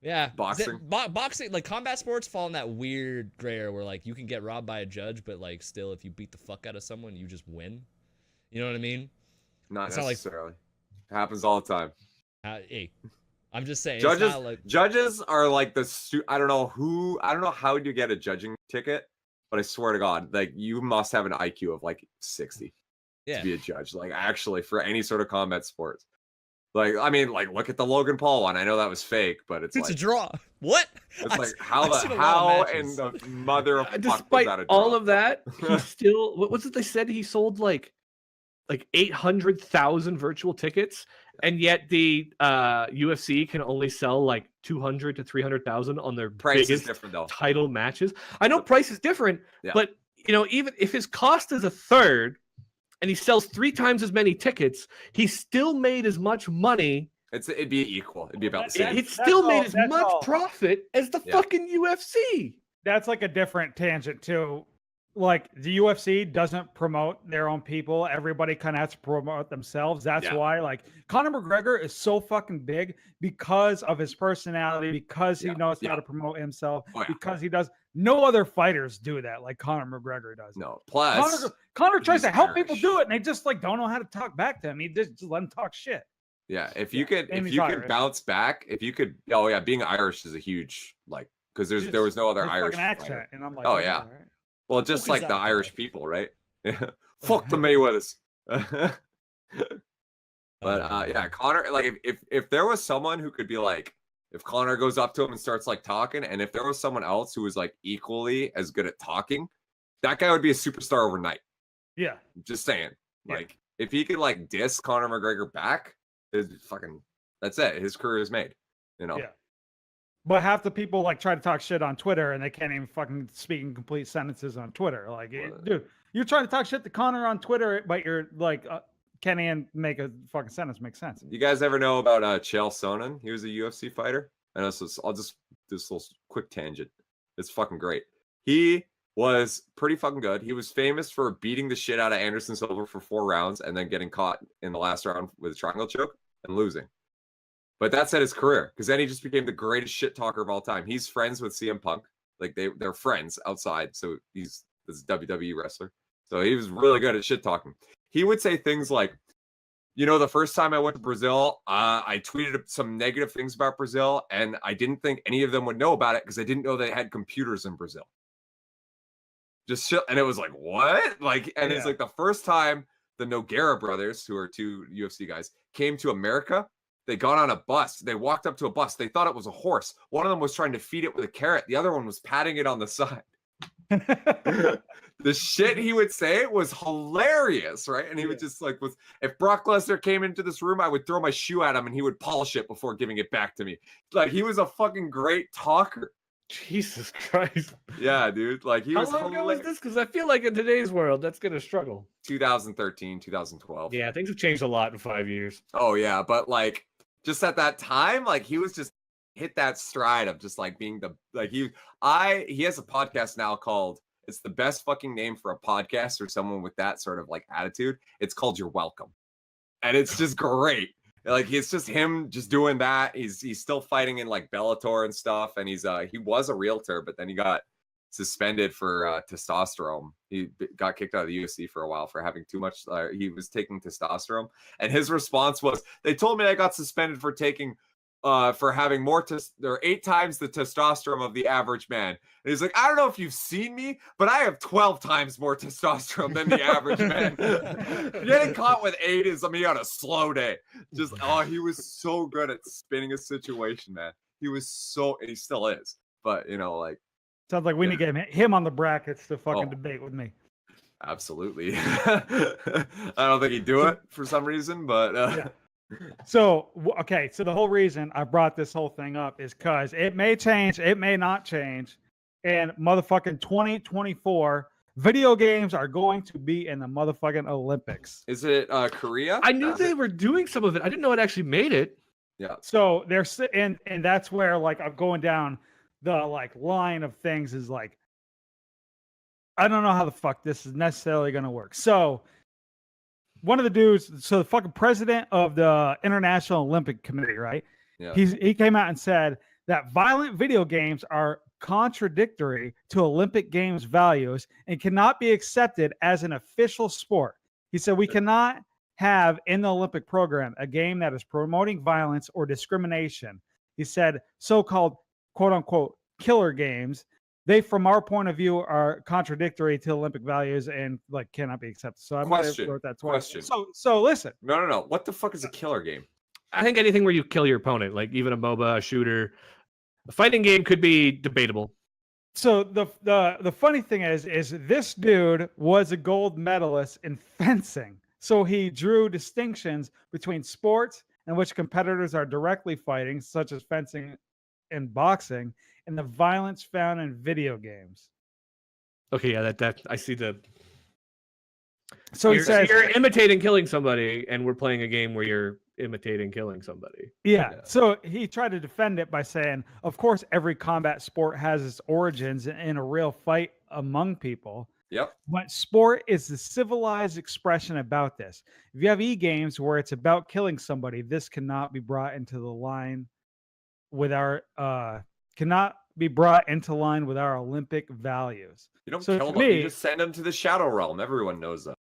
Yeah, Boxing? boxing, like combat sports, fall in that weird gray area where like you can get robbed by a judge, but like still, if you beat the fuck out of someone, you just win. You know what I mean? Not It's not like- necessarily. It happens all the time. Hey, I'm just saying. Judges, it's not like, judges are like I don't know how you get a judging ticket, but I swear to God, like you must have an IQ of like 60 yeah. to be a judge. Like actually, for any sort of combat sports. Like I mean, like look at the Logan Paul one. I know that was fake, but it's It's like a draw. What? it's like how I've seen a lot of how in matches. the mother of fuck was Despite that a all draw? of that, he still what was it they said he sold like 800,000 virtual tickets, and yet the UFC can only sell like 200 to 300,000 on their Price is biggest different though. title matches. I know price is different, Yeah. but you know, even if his cost is a third and he sells 3 times as many tickets, he still made as much money. It'd be equal. It'd be about the Yeah, same. It still made all- as that's much all. profit as the Yeah. fucking UFC. That's like a different tangent too. Like the UFC doesn't promote their own people. Everybody kind of has to promote themselves. That's Yeah. why like Conor McGregor is so fucking big because of his personality, because he Yeah, knows yeah. how to promote himself, Oh, yeah. because he does. No other fighters do that like Conor McGregor does. No. Plus, Conor tries he's to help people Irish. do it, and they just like don't know how to talk back to him. He just let him talk shit. yeah, if Yeah, you could and if he's you could Irish. bounce back, if you could being Irish is a huge like because there was no other His Irish fucking fighter. accent, and I'm like, Oh, okay, yeah. all right. Well, just Fuck is like the that Irish guy? people, right? Fuck the Mayweathers. But yeah, Connor, like if there was someone who could be like, if Connor goes up to him and starts like talking, and if there was someone else who was like equally as good at talking, that guy would be a superstar overnight. Yeah. Just saying. Yeah. Like if he could like diss Conor McGregor back, that's it. His career is made. You know. Yeah. But half the people like try to talk shit on Twitter and they can't even fucking speak in complete sentences on Twitter. Like, dude, you're trying to talk shit to Connor on Twitter, but you're like, can't even make a fucking sentence make sense. You guys ever know about Chael Sonnen? He was a UFC fighter. And I'll just this little quick tangent. It's fucking great. He was pretty fucking good. He was famous for beating the shit out of Anderson Silva for 4 rounds and then getting caught in the last round with a triangle choke and losing. But that set his career, because then he just became the greatest shit talker of all time. He's friends with CM Punk. Like they're friends outside. So he's this WWE wrestler. So he was really good at shit talking. He would say things like, you know, the first time I went to Brazil, I tweeted some negative things about Brazil, and I didn't think any of them would know about it because I didn't know they had computers in Brazil. Just shit. And it was like, what? Like, and it's like the first time the Nogueira brothers, who are 2 UFC guys, came to America, they got on a bus. They walked up to a bus. They thought it was a horse. One of them was trying to feed it with a carrot. The other one was patting it on the side. The shit he would say was hilarious, right? And he would just like, if Brock Lesnar came into this room, I would throw my shoe at him and he would polish it before giving it back to me. Like, he was a fucking great talker. Jesus Christ. Yeah, dude. Like, he How was long ago was this? Because I feel like in today's world, that's going to struggle. 2013, 2012. Yeah, things have changed a lot in 5 years. Oh, yeah. But like, just at that time, like, he was just hit that stride of just like being the, like, he has a podcast now called, it's the best fucking name for a podcast or someone with that sort of like attitude. It's called You're Welcome. And it's just great. Like, it's just him just doing that. He's still fighting in like Bellator and stuff. And he was a realtor, but then he got suspended for testosterone. He got kicked out of the UFC for a while for having too much. He was taking testosterone. And his response was, they told me I got suspended for taking for having more or 8 times the testosterone of the average man. And he's like, I don't know if you've seen me, but I have 12 times more testosterone than the average man. Getting caught with 8 is, I mean, on a slow day. Just, he was so good at spinning a situation, man. He was so, and he still is. But, you know, like. Sounds like we need to get him on the brackets to fucking debate with me. Absolutely. I don't think he'd do it for some reason, but. Yeah. So, okay. So the whole reason I brought this whole thing up is because it may change, it may not change. And motherfucking 2024, video games are going to be in the motherfucking Olympics. Is it Korea? I knew they were doing some of it. I didn't know it actually made it. Yeah. So there's, and that's where like I'm going down the like line of things is like, I don't know how the fuck this is necessarily going to work. So one of the dudes, so the fucking president of the International Olympic Committee, right? Yeah. He came out and said that violent video games are contradictory to Olympic Games values and cannot be accepted as an official sport. He said we cannot have in the Olympic program a game that is promoting violence or discrimination. He said so-called quote unquote killer games, they from our point of view are contradictory to Olympic values and like cannot be accepted. So I'm going to wrote that twice. Question. So listen. No. What the fuck is a killer game? I think anything where you kill your opponent, like even a MOBA, a shooter, a fighting game could be debatable. So the funny thing is this dude was a gold medalist in fencing. So he drew distinctions between sports in which competitors are directly fighting, such as fencing and boxing, and the violence found in video games. Okay, yeah, that I see the. So he says you're imitating killing somebody, and we're playing a game where you're imitating killing somebody. Yeah. So he tried to defend it by saying, of course, every combat sport has its origins in a real fight among people. Yep. But sport is the civilized expression about this. If you have e-games where it's about killing somebody, this cannot be brought into the line with our Olympic values. You don't So kill to them. me- You just send them to the shadow realm. Everyone knows that.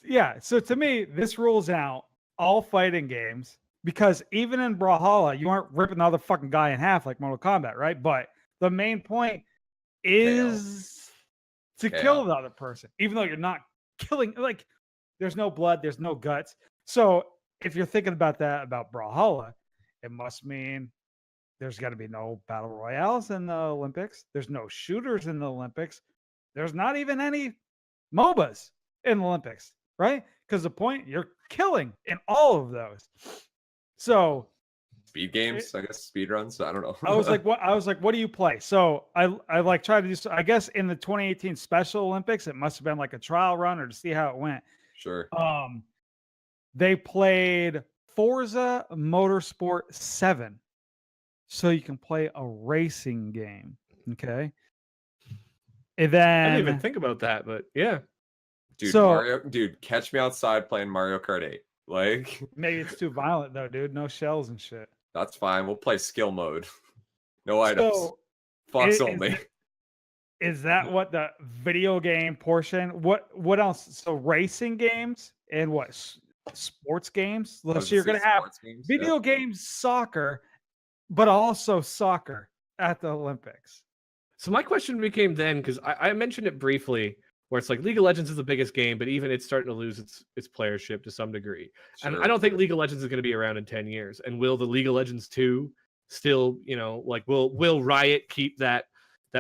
Yeah. So to me, this rules out all fighting games because even in Brawlhalla, you aren't ripping the other fucking guy in half like Mortal Kombat, right? But the main point is to kill the other person, even though you're not killing. Like, there's no blood, there's no guts. So if you're thinking about that about Brawlhalla, it must mean there's got to be no battle royales in the Olympics. There's no shooters in the Olympics. There's not even any MOBAs in the Olympics, right? Because the point, you're killing in all of those. So Speed games, I guess, speed runs. I don't know. I was like, what do you play? So I like tried to do. I guess in the 2018 Special Olympics, it must have been like a trial run or to see how it went. Sure. They played Forza Motorsport 7, so you can play a racing game. Okay. And I didn't even then think about that, but yeah. Dude, So- dude, catch me outside playing Mario Kart 8. Like, maybe it's too violent though, dude. No shells and shit. that's fine. We'll play skill mode. No items. So Fox is only. is that what the video game portion? What else? So racing games and what sports games? I was So you're gonna gonna say have sports games, video yeah. games, soccer, but also soccer at the Olympics. So my question became then, because I mentioned it briefly, where it's like League of Legends is the biggest game, but even it's starting to lose its playership to some degree. And I Sure. don't think League of Legends is going to be around in 10 years. And will the League of Legends 2 still, like will Riot keep that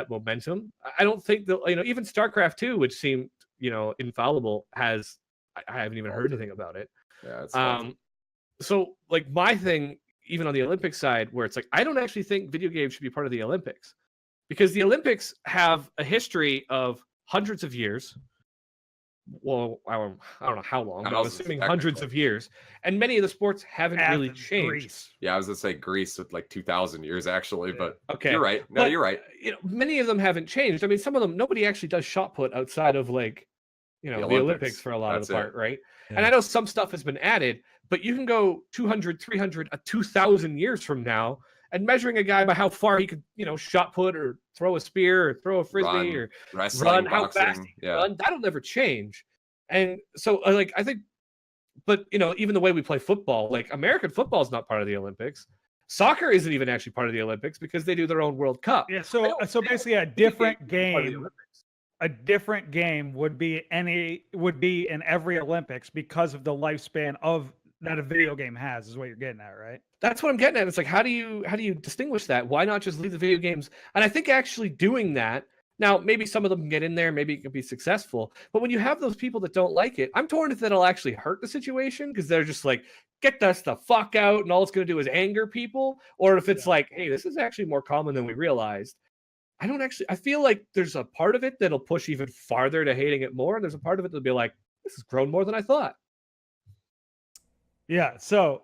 momentum? I don't think that, even StarCraft 2, which seemed, infallible, I haven't even heard anything about it. Yeah, it's fun. So like my thing, even on the Olympic side, where it's like, I don't actually think video games should be part of the Olympics, because the Olympics have a history of hundreds of years. Well, I don't know how long, but I'm Thousands, assuming hundreds technically. of years. And many of the sports haven't really Athens, changed. Greece. Yeah, I was gonna say Greece with like 2,000 years actually, Yeah. but Okay. you're right. No, But, you're right. Many of them haven't changed. I mean, some of them, nobody actually does shot put outside of like, the Olympics. Olympics. For a lot of That's the it. part, right? Yeah. And I know some stuff has been added, but you can go 200, 300, 2,000 years from now and measuring a guy by how far he could, shot put or throw a spear or throw a frisbee Run, or Wrestling, run, how boxing. fast he can Yeah. run, that'll never change. And so, like, I think, but even the way we play football, like American football is not part of the Olympics. Soccer isn't even actually part of the Olympics because they do their own World Cup. Yeah, I so don't think basically a video different games are part of the game. Olympics. A different game would be in every Olympics because of the lifespan of that a video game has, is what you're getting at, right? That's what I'm getting at. It's like, how do you distinguish that? Why not just leave the video games? And I think actually doing that, now maybe some of them can get in there, maybe it can be successful. But when you have those people that don't like it, I'm torn if that'll actually hurt the situation because they're just like, get us the fuck out, and all it's going to do is anger people. Or if it's like, hey, this is actually more common than we realized. I feel like there's a part of it that'll push even farther to hating it more. And there's a part of it that'll be like, this has grown more than I thought. Yeah. So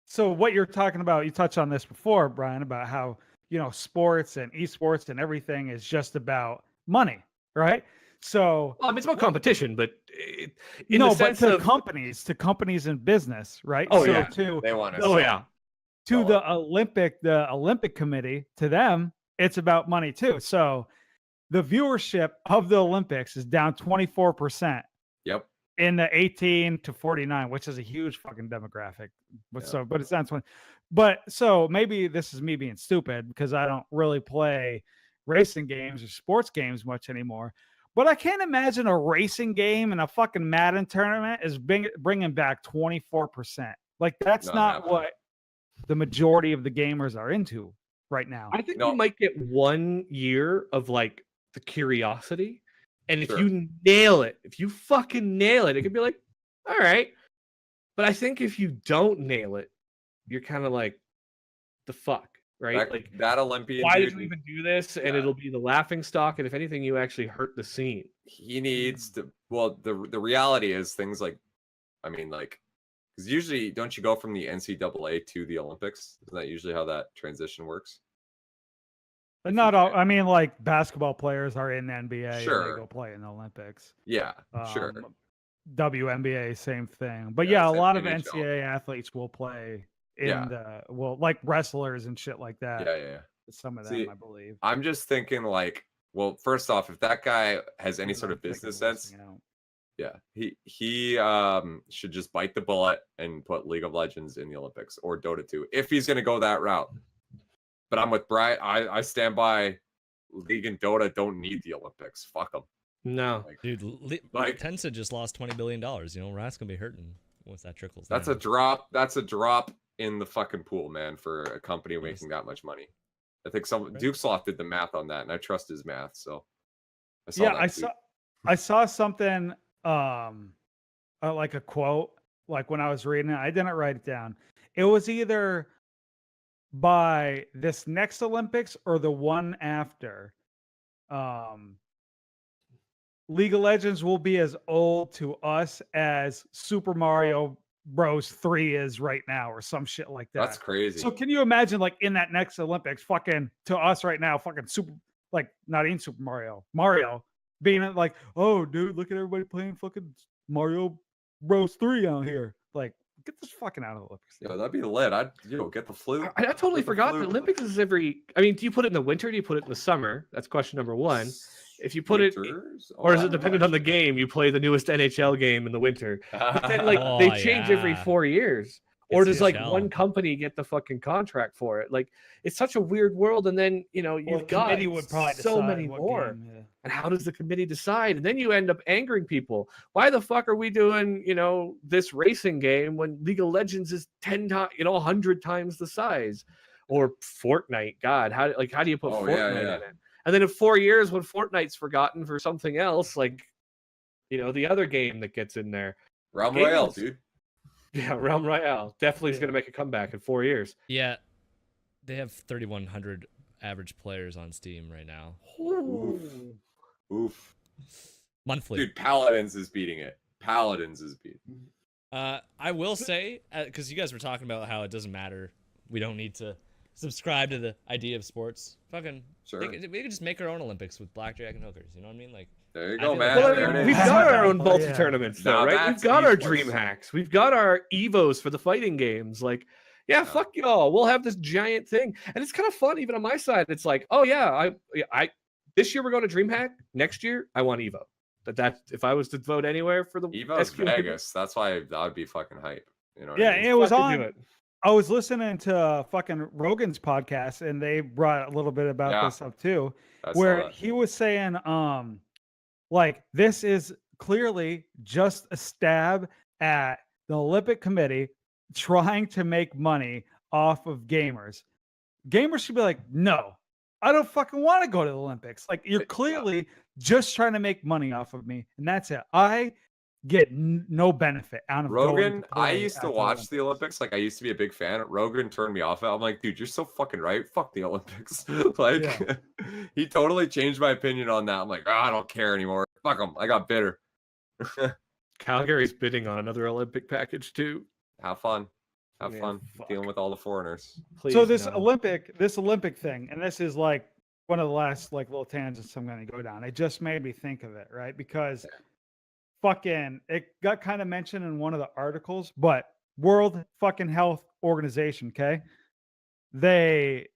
so what you're talking about, you touched on this before, Brian, about how, sports and esports and everything is just about money, right? So Well, I mean, it's about competition, but but to companies in business, right? Oh, so yeah. to They want to. oh yeah, the Olympic committee, to them, it's about money too. So the viewership of the Olympics is down 24%. Yep. In the 18 to 49, which is a huge fucking demographic. But it's not 20. But so maybe this is me being stupid because I don't really play racing games or sports games much anymore. But I can't imagine a racing game and a fucking Madden tournament is bringing back 24%. Like that's not happening. what the majority of the gamers are into right now. I think No. you might get 1 year of like the curiosity. And if Sure. you nail it, if you fucking nail it, it could be like, all right. But I think if you don't nail it, you're kind of like, the fuck, right? Like, that Olympian why dude, did you even do this? And Yeah. it'll be the laughing stock. And if anything, you actually hurt the scene. he needs to. Well, the reality is things like, I mean, like, because usually don't you go from the NCAA to the Olympics? Isn't that usually how that transition works? But not all. I mean, like basketball players are in the NBA and Sure. they go play in the Olympics. Yeah, sure. WNBA, same thing. But Yeah, yeah, a same lot of NHL. NCAA athletes will play in Yeah. like wrestlers and shit like that. Yeah. Some of them, See, I believe. I'm just thinking like, well, first off, if that guy has any I'm sort of thinking business of sense, missing out. yeah, he should just bite the bullet and put League of Legends in the Olympics or Dota 2 if he's gonna go that route. But I'm with Brian. I stand by League and Dota don't need the Olympics. Fuck them. No. Like, Dude, Like- Tencent just lost $20 billion. Riot's gonna be hurting once that trickles that's down. a drop. That's a drop in the fucking pool, man, for a company making that much money. I think Right. Dukesloft did the math on that, and I trust his math. So I saw Yeah, that I tweet. saw something like a quote, like when I was reading it. I didn't write it down. It was either by this next Olympics or the one after. League of Legends will be as old to us as Super Mario Bros 3 is right now, or some shit like that. That's crazy. So can you imagine, like, in that next Olympics, fucking to us right now, fucking like not even Super Mario being like, oh, dude, look at everybody playing fucking Mario Bros 3 out here. Like, get this fucking out of the Olympics. Yo, that'd be lit. I'd get the flu. I totally Get the forgot flu. the Olympics is every. I mean, do you put it in the winter? Do you put it in the summer? That's question number one. If you put it, Winters? or is Oh, it dependent on the game? You play the newest NHL game in the winter. But then, like, Oh, they change every yeah. 4 years. Or It's does like NHL. one company get the fucking contract for it? Like, it's such a weird world. And then you've got committee would probably so decide many what more. game, yeah. And how does the committee decide? And then you end up angering people. Why the fuck are we doing this racing game when League of Legends is 10 times 100 times the size? Or Fortnite? God, how do you put Oh, Fortnite yeah. in it? And then in 4 years, when Fortnite's forgotten for something else, like the other game that gets in there. Realm Royale, Games- dude. Yeah, Realm Royale definitely is going to make a comeback in 4 years. Yeah, they have 3,100 average players on Steam right now. Oof. Monthly. Dude, Paladins is beating it. I will say, because you guys were talking about how it doesn't matter, we don't need to subscribe to the idea of sports. Fucking, Sure. we could just make our own Olympics with blackjack and hookers. You know what I mean? Like, There you I go, feel man. like- Well, There it we've is. got our own Oh, multi yeah. tournaments, though, Now right? that's We've got our esports. dream hacks. We've got our Evos for the fighting games. Like, yeah, fuck y'all. We'll have this giant thing, and it's kind of fun. Even on my side, it's like, oh yeah, I this year we're going to DreamHack. Next year, I want Evo. That if I was to vote anywhere for the Evo's SQ, Vegas. That's why that would be fucking hype. You know what I Yeah, mean? it was fucking do on. it. I was listening to fucking Rogan's podcast, and they brought a little bit about Yeah. this up too, I saw where that. he was saying, like this is clearly just a stab at the Olympic Committee trying to make money off of gamers. Gamers should be like, no, I don't fucking want to go to the Olympics. Like, you're clearly just trying to make money off of me, and that's it. I get no benefit out of going Rogan, to I play used at to the watch the Olympics. Like, I used to be a big fan. Rogan turned me off. I'm like, dude, you're so fucking right. Fuck the Olympics. Like, Yeah. he totally changed my opinion on that. I'm like, I don't care anymore. Fuck them. I got bitter. Calgary's bidding on another Olympic package too. Have fun. Have Yeah, fun fuck. dealing with all the foreigners. Please, So this no. Olympic thing, and this is like one of the last like little tangents I'm going to go down. It just made me think of it, right? Because fucking it got kind of mentioned in one of the articles, but World fucking Health Organization, okay? They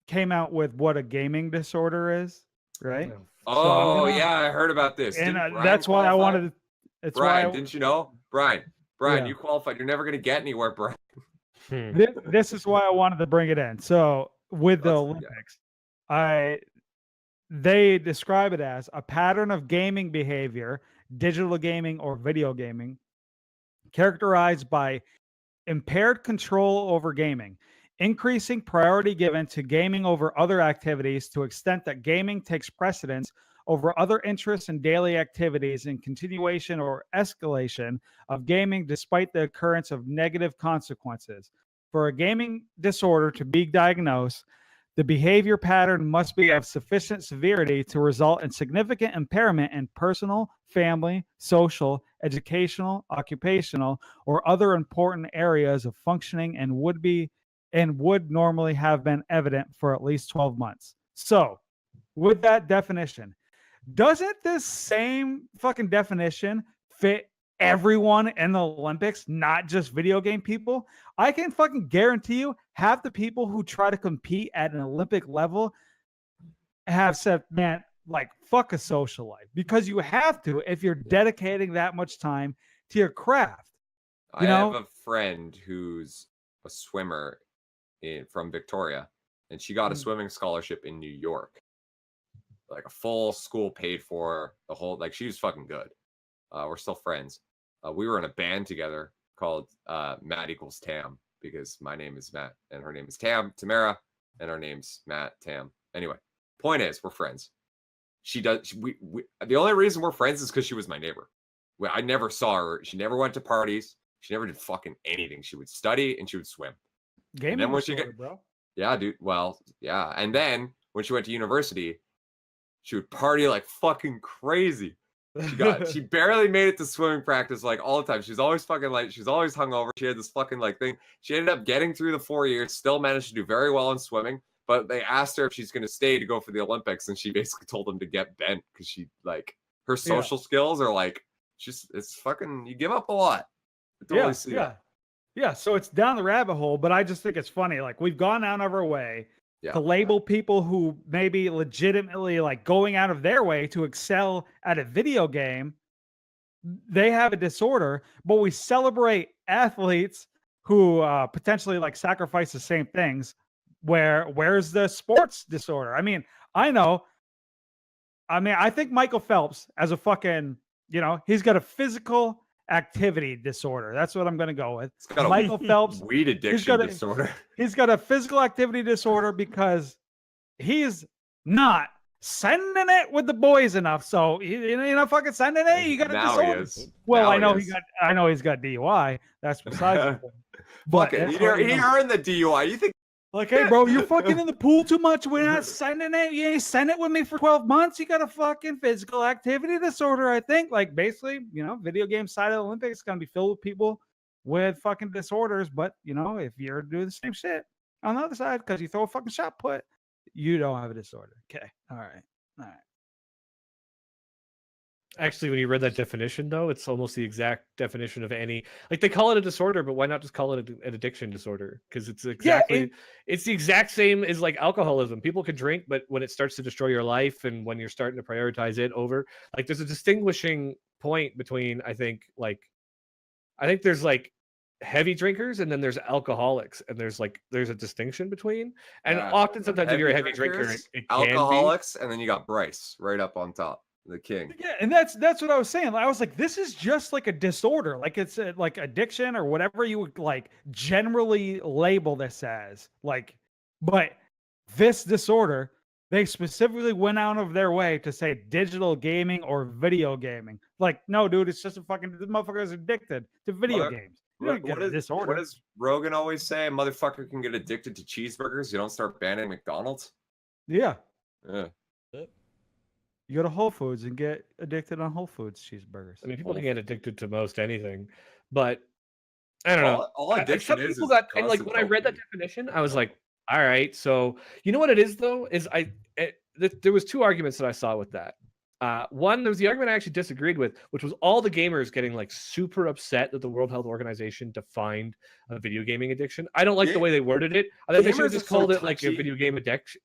came out with what a gaming disorder is, right? Oh, gonna- yeah, I heard about this. And Didn't Brian that's why I qualify? wanted to. That's Brian, why didn't you know? Brian, Yeah. you qualified. You're never going to get anywhere, Brian. this is why I wanted to bring it in. So with the Let's- yeah. Olympics, they describe it as a pattern of gaming behavior, digital gaming or video gaming, characterized by impaired control over gaming, increasing priority given to gaming over other activities to extent that gaming takes precedence over other interests and daily activities, and continuation or escalation of gaming despite the occurrence of negative consequences. For a gaming disorder to be diagnosed, the behavior pattern must be of sufficient severity to result in significant impairment in personal, family, social, educational, occupational, or other important areas of functioning and would normally have been evident for at least 12 months. So, with that definition, doesn't this same fucking definition fit everyone in the Olympics, not just video game people? I can fucking guarantee you half the people who try to compete at an Olympic level have said, man, like, fuck a social life, because you have to if you're dedicating that much time to your craft. I have a friend who's a swimmer from Victoria, and she got a swimming scholarship in New York. Like a full school paid for, the whole, like, she was fucking good. We're still friends. We were in a band together called Matt equals Tam, because my name is Matt and her name is Tamara, and our name's Matt, Tam. Anyway, point is, we're friends. The only reason we're friends is because she was my neighbor. I never saw her. She never went to parties. She never did fucking anything. She would study and she would swim. Gaming then when she disorder, bro. Yeah, dude. Well, yeah. And then when she went to university, she would party like fucking crazy. She barely made it to swimming practice like all the time. She's always fucking like, she's always hungover. She had this fucking like thing. She ended up getting through the 4 years, still managed to do very well in swimming, But they asked her if she's going to stay to go for the Olympics, and she basically told them to get bent because she like her social skills are like it's fucking. You give up a lot. I totally see that. Yeah, so it's down the rabbit hole, but I just think it's funny. Like we've gone out of our way to label people who maybe legitimately like going out of their way to excel at a video game. They have a disorder, but we celebrate athletes who potentially like sacrifice the same things. Where's the sports disorder? I mean, I think Michael Phelps as a fucking, he's got a physical activity disorder. That's what I'm going to go with. Michael Phelps, weed addiction disorder. He's got a physical activity disorder because he's not sending it with the boys enough. So you're not fucking sending it. You got a now disorder. He is. Well, now I know he's got DUI. That's besides the point. But he earned the DUI. You think? Like, hey, bro, you're fucking in the pool too much. We're not sending it. You ain't send it with me for 12 months. You got a fucking physical activity disorder, I think. Like, basically, video game side of the Olympics is going to be filled with people with fucking disorders. But, if you're doing the same shit on the other side because you throw a fucking shot put, you don't have a disorder. Okay. All right. Actually, when you read that definition, though, it's almost the exact definition of any. Like they call it a disorder, but why not just call it an addiction disorder? Because it's exactly it's the exact same as like alcoholism. People can drink, but when it starts to destroy your life, and when you're starting to prioritize it over, like there's a distinguishing point between I think there's like heavy drinkers and then there's alcoholics, and there's a distinction between. And often sometimes if you're a heavy drinker, it alcoholics, and then you got Bryce right up on top. The king. Yeah, and that's what I was saying. I was like, this is just like a disorder, like it's like addiction or whatever you would like generally label this as. Like, but this disorder, they specifically went out of their way to say digital gaming or video gaming. Like, no, dude, it's just this motherfucker is addicted to video games. You don't get a disorder. What does Rogan always say? A motherfucker can get addicted to cheeseburgers. You don't start banning McDonald's. Yeah. Yeah. You go to Whole Foods and get addicted on Whole Foods cheeseburgers. I mean, people can get addicted to most anything, but I don't know. All addiction is and like when I read that definition, I was like, all right. So you know what it is though? Is there was two arguments that I saw with that. One, there was the argument I actually disagreed with, which was all the gamers getting like super upset that the World Health Organization defined a video gaming addiction. I don't like the way they worded it. I think they should have just called it like a video game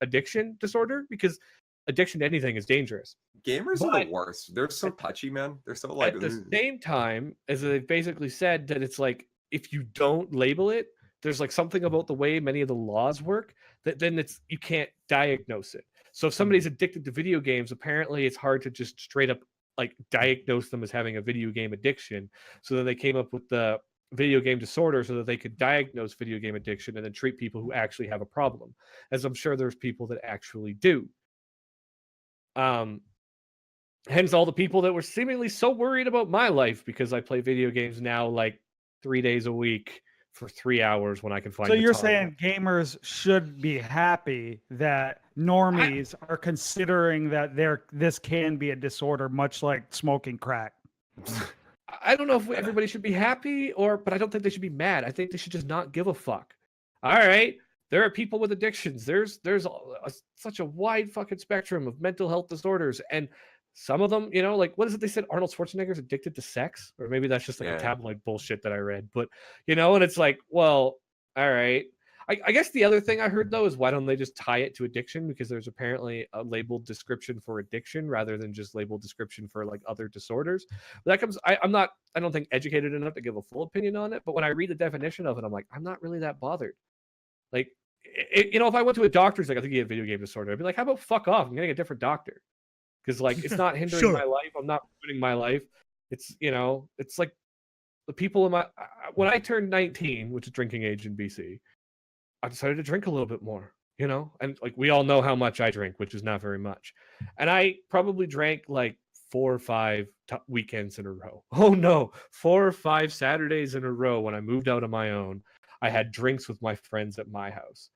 addiction disorder, because addiction to anything is dangerous. Gamers are the worst. They're so touchy, man. They're so like at the same time as they've basically said that it's like if you don't label it, there's like something about the way many of the laws work that then you can't diagnose it. So if somebody's addicted to video games, apparently it's hard to just straight up like diagnose them as having a video game addiction. So then they came up with the video game disorder so that they could diagnose video game addiction and then treat people who actually have a problem, as I'm sure there's people that actually do. Hence all the people that were seemingly so worried about my life because I play video games now like 3 days a week for 3 hours when I can find. So you're saying gamers should be happy that normies are considering that this can be a disorder, much like smoking crack. I don't know if everybody should be happy but I don't think they should be mad. I think they should just not give a fuck. All right. There are people with addictions. There's such a wide fucking spectrum of mental health disorders, and some of them, like what is it they said? Arnold Schwarzenegger's addicted to sex, or maybe that's just like a tabloid bullshit that I read. But and it's like, well, all right. I guess the other thing I heard though is why don't they just tie it to addiction? Because there's apparently a labeled description for addiction rather than just labeled description for like other disorders. But that comes. I don't think educated enough to give a full opinion on it. But when I read the definition of it, I'm like, I'm not really that bothered. Like, if I went to a doctor's like, I think you have video game disorder, I'd be like, how about fuck off? I'm getting a different doctor. Because like, it's not hindering my life. I'm not ruining my life. It's, it's like the people when I turned 19, which is drinking age in BC, I decided to drink a little bit more, and like, we all know how much I drink, which is not very much. And I probably drank like 4 or 5 weekends in a row. Oh no, 4 or 5 Saturdays in a row when I moved out on my own. I had drinks with my friends at my house.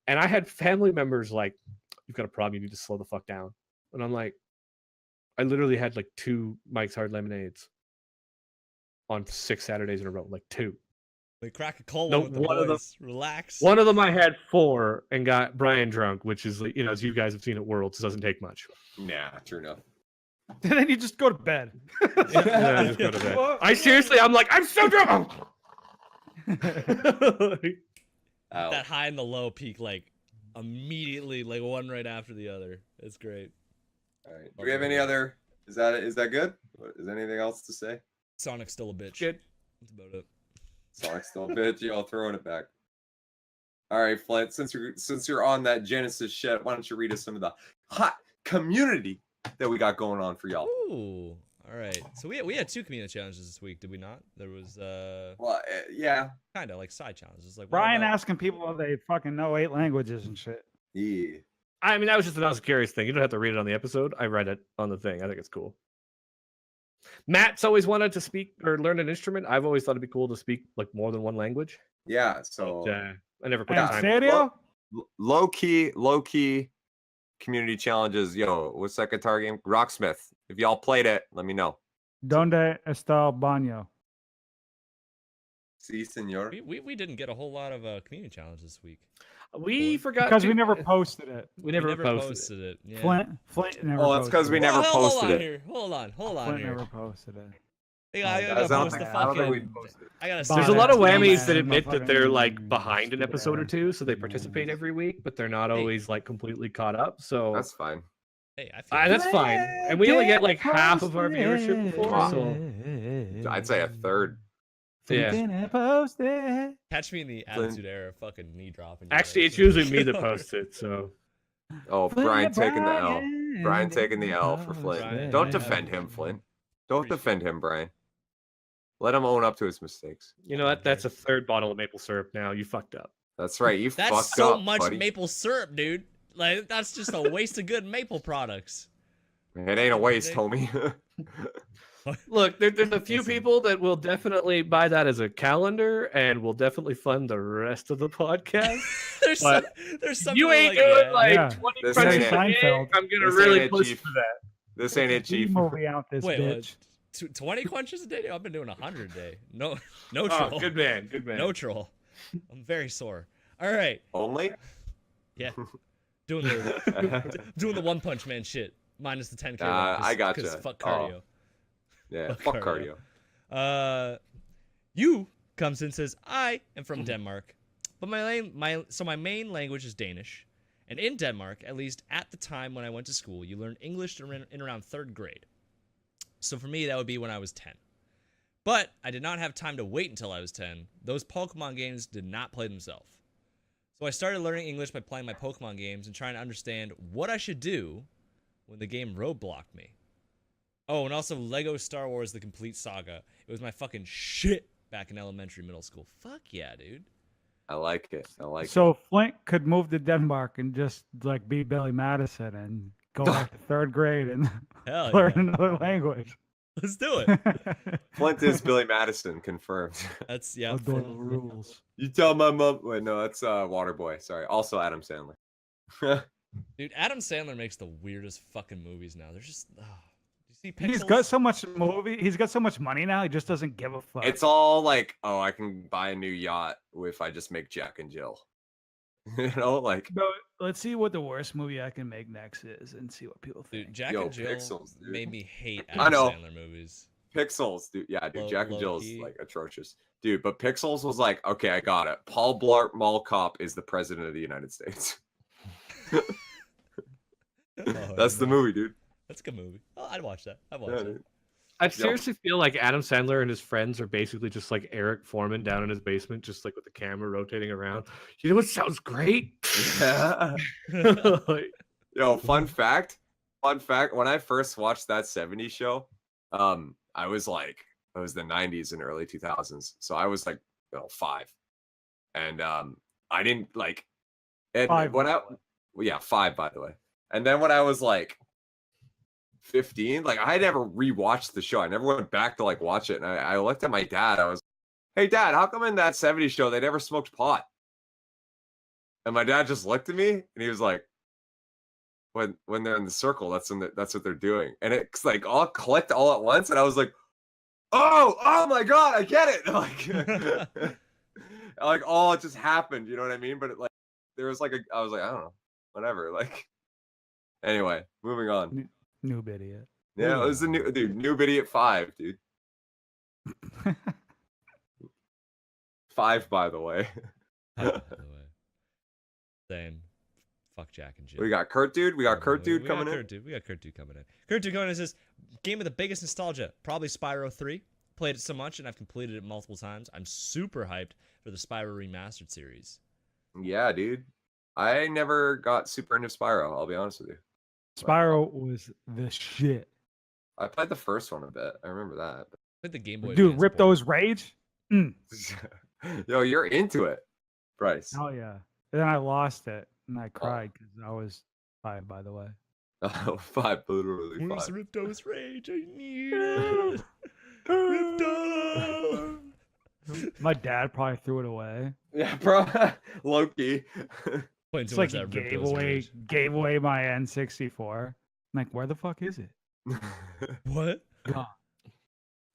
And I had family members like, you've got a problem, you need to slow the fuck down. And I'm like, I literally had like 2 Mike's Hard Lemonades on 6 Saturdays in a row, like 2. They crack a cold No, one with the one of them- boys. Relax. One of them I had 4 and got Brian drunk, which is, like, as you guys have seen at Worlds, it doesn't take much. Nah, true enough. And then you just go to bed. Yeah, I just go to bed. I'm like, I'm so drunk. Ow. That high and the low peak like immediately, like one right after the other. It's great. All right. Do we have any other? Is that good? Is there anything else to say? Sonic's still a bitch. Good. That's about it. Sonic's still a bitch. Y'all throwing it back. All right, Flint. Since you're on that Genesis shit, why don't you read us some of the hot community that we got going on for y'all? Ooh. All right. So we had 2 community challenges this week, did we not? There was Well, yeah. kind of like side challenges, like Brian asking people if they fucking know 8 languages and shit. Yeah. I mean, that was just a curious thing. You don't have to read it on the episode. I read it on the thing. I think it's cool. Matt's always wanted to speak or learn an instrument. I've always thought it'd be cool to speak like more than one language. Yeah. So But, I never put In the time. stereo? low key community challenges. Yo, what's that guitar game? Rocksmith. If y'all played it, let me know. Donde está el baño? See, senor. we didn't get a whole lot of community challenges this week. We forgot Because we to- never posted it. we never posted it. posted it. Yeah. Flint never Oh, that's 'cause posted we it. never Well, hold posted on it. Here. Hold on Flint here. never posted it. Yeah, I Guys, gotta I don't post the think- I don't think we fucking. posted it. I gotta. There's There's a lot of Fine. whammies that Yeah, admit that they're like motherfucking behind an episode or stupid two, so they ass. participate every week, but they're not Hey. always like completely caught up. So That's fine. Hey, I feel that's fine. And we only get like half of our viewership before, so I'd say a third. yeah. Post it. catch me in the attitude era, fucking knee dropping. Actually, it's usually me that posts it. So Oh, Brian taking the L. Brian taking the L for Flint. Brian. Don't defend him, Flint. Don't defend him, Brian. Let him own up to his mistakes. you know what? That's a third bottle of maple syrup now. You fucked up. That's right. You That's fucked so up, much buddy. maple syrup, dude. Like that's just a waste of good maple products. It ain't a waste, homie. Look, there's a few Listen. people that will definitely buy that as a calendar and will definitely fund the rest of the podcast. there's But there's some You people ain't like doing that. like Yeah. 20 This crunches ain't a it. day. Seinfeld. I'm gonna This really ain't it, push Chief. for that. This ain't it, Chief. Movie out this Wait, bitch. 20 crunches a day? I've been doing 100 a day. No Oh, troll. good man, good man. No troll. I'm very sore. All right. Only? Yeah. Doing the One Punch Man shit minus the 10K. I gotcha. Fuck Oh. cardio. Yeah, Fuck fuck cardio. cardio. You comes in and says, I am from Denmark, but my main language is Danish. And in Denmark, at least at the time when I went to school, you learned English in around 3rd grade. So for me, that would be when I was 10. But I did not have time to wait until I was 10. Those Pokemon games did not play themselves. So I started learning English by playing my Pokemon games and trying to understand what I should do when the game roadblocked me. Oh, and also Lego Star Wars The Complete Saga. It was my fucking shit back in elementary, middle school. Fuck yeah, dude. I like it. I like it. So Flint could move to Denmark and just like be Billy Madison and go back to 3rd grade and Hell learn yeah. another language. Let's do it. Flint is Billy Madison, confirmed. That's, yeah. Adore the rules. You tell my mom. Wait, no, that's Waterboy. Sorry. Also Adam Sandler. Dude, Adam Sandler makes the weirdest fucking movies now. They're just, you see Pixels? He's got so much He's got so much money now. He just doesn't give a fuck. It's all like, oh, I can buy a new yacht if I just make Jack and Jill. You know, like, Bro, let's see what the worst movie I can make next is, and see what people think. Dude, Jack Yo, and Jill Pixels, dude. made me hate I Adam know. Sandler movies. Pixels, dude. Yeah, dude. Low- Jack and Jill's low-key. like atrocious, dude. But Pixels was like, okay, I got it. Paul Blart Mall Cop is the president of the United States. Oh, That's the no. movie, dude. That's a good movie. Oh, I'd watch that. I'd watch Yeah, that. dude. I seriously feel like Adam Sandler and his friends are basically just like Eric Foreman down in his basement, just like with the camera rotating around. You know what sounds great? Yeah. Like, Yo, fun fact. Fun fact. When I first watched that 70s show, I was like, it was the 90s and early 2000s. So I was like, 5. And I didn't like it. 5, When by I, the way. well, yeah, 5, by the way. And then when I was like 15, like I never rewatched the show. I never went back to like watch it. And I looked at my dad. I was, hey, Dad, how come in that 70s show they never smoked pot? And my dad just looked at me and he was like, when they're in the circle, that's what they're doing. And it's like all clicked all at once. And I was like, oh my God, I get it. Like, like all it just happened. You know what I mean? But it, like there was like I was like, I don't know, whatever. Like anyway, moving on. Noob idiot. Yeah, it was the new dude. Noob Idiot 5, dude. 5, by the way. By the way. Saying fuck Jack and Jill. We got Kurt dude. We got Kurt dude coming in. We got Kurt dude coming in. Kurt dude coming in says, game of the biggest nostalgia, probably Spyro 3. Played it so much and I've completed it multiple times. I'm super hyped for the Spyro Remastered series. Yeah, dude. I never got super into Spyro, I'll be honest with you. Spyro was the shit. I played the first one a bit. I remember that. Played the Game Boy Dude, Advance rip port. those rage. Yo, you're into it, Bryce. Oh yeah. And then I lost it and I cried because I was 5, by the way. Oh, 5, literally 5. Where's Ripto's rage? I need it. Ripto. My dad probably threw it away. Yeah, bro. Loki. Playing It's too like much he of that Ripto's gave away rage. my N64. I'm like, where the fuck is it? What? Gone.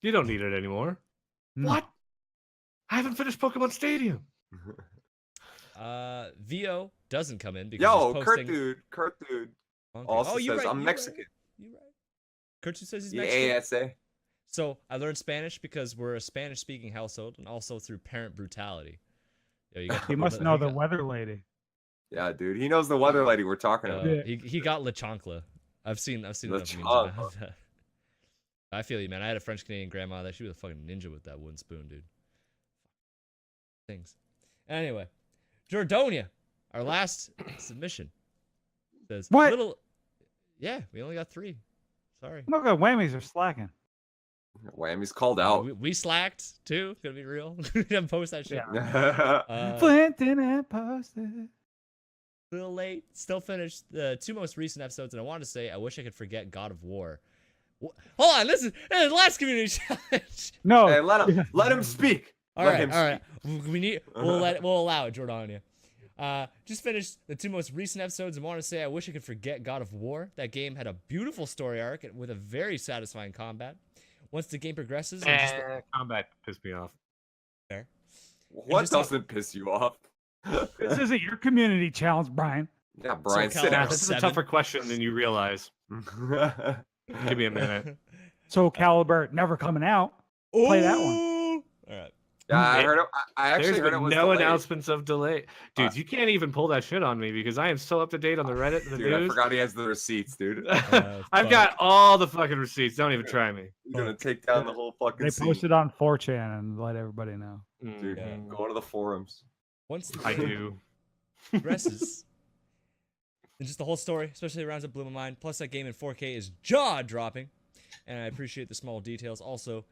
You don't need it anymore. No. What? I haven't finished Pokemon Stadium. VO doesn't come in because Yo, he's Kurt posting... dude Okay. also you're says right, I'm you're Mexican. Right. You right. Kurt says he's Yeah, Mexican. ASA. So I learned Spanish because we're a Spanish-speaking household, and also through parent brutality. Yo, you got You must know the weather lady. Yeah, dude. He knows the weather lady we're talking about. Yeah. He got La Chancla. I've seen La enough memes Chancla. about that. I feel you, man. I had a French Canadian grandma that she was a fucking ninja with that wooden spoon, dude. Things. Anyway, Jordonia, our last submission says What? Little. Yeah, we only got 3. Sorry. Look at whammies are slacking. Whammy's called out. We slacked too. Gonna be real. We didn't post that shit. Yeah. Flint didn't post it. A little late. Still finished the 2 most recent episodes, and I wanted to say I wish I could forget God of War. Hold on, this is the last community challenge. No. Hey, let him speak. All Let right, him all right. speak. We'll allow it, Jordania. Just finished the 2 most recent episodes and want to say I wish I could forget God of War. That game had a beautiful story arc with a very satisfying combat. Once the game progresses, and just Combat pissed me off. fair. What just doesn't piss you off? This isn't your community challenge, Brian. Yeah, Brian, So sit Cal- down. This is a 7. tougher question than you realize. Give me a minute. Soul Calibur never coming out. Play that one. Ooh. All right. Yeah, I heard it. I actually There's heard it been was no delayed. announcements of delay. Dude, you can't even pull that shit on me because I am so up to date on the Reddit and the Dude, I news. forgot he has the receipts, dude. I've got all the fucking receipts. Don't even try me. He's gonna take down the whole fucking They scene. posted on 4chan and let everybody know. Dude, Yeah. go to the forums. Once the I game do. progresses, and just the whole story, especially the rounds that blew my mind. Plus, that game in 4K is jaw dropping, and I appreciate the small details. Also,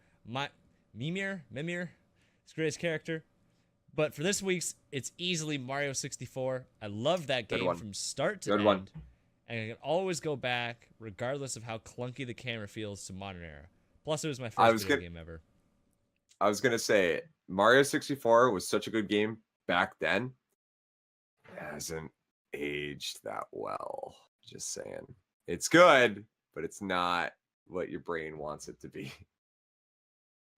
Mimir, his greatest character. But for this week's, it's easily Mario 64. I loved that Good game one. from start to Good end. one. And I can always go back, regardless of how clunky the camera feels to modern era. Plus, it was my first video game ever. I was gonna say Mario 64 was such a good game back then. It hasn't aged that well. Just saying. It's good, but it's not what your brain wants it to be.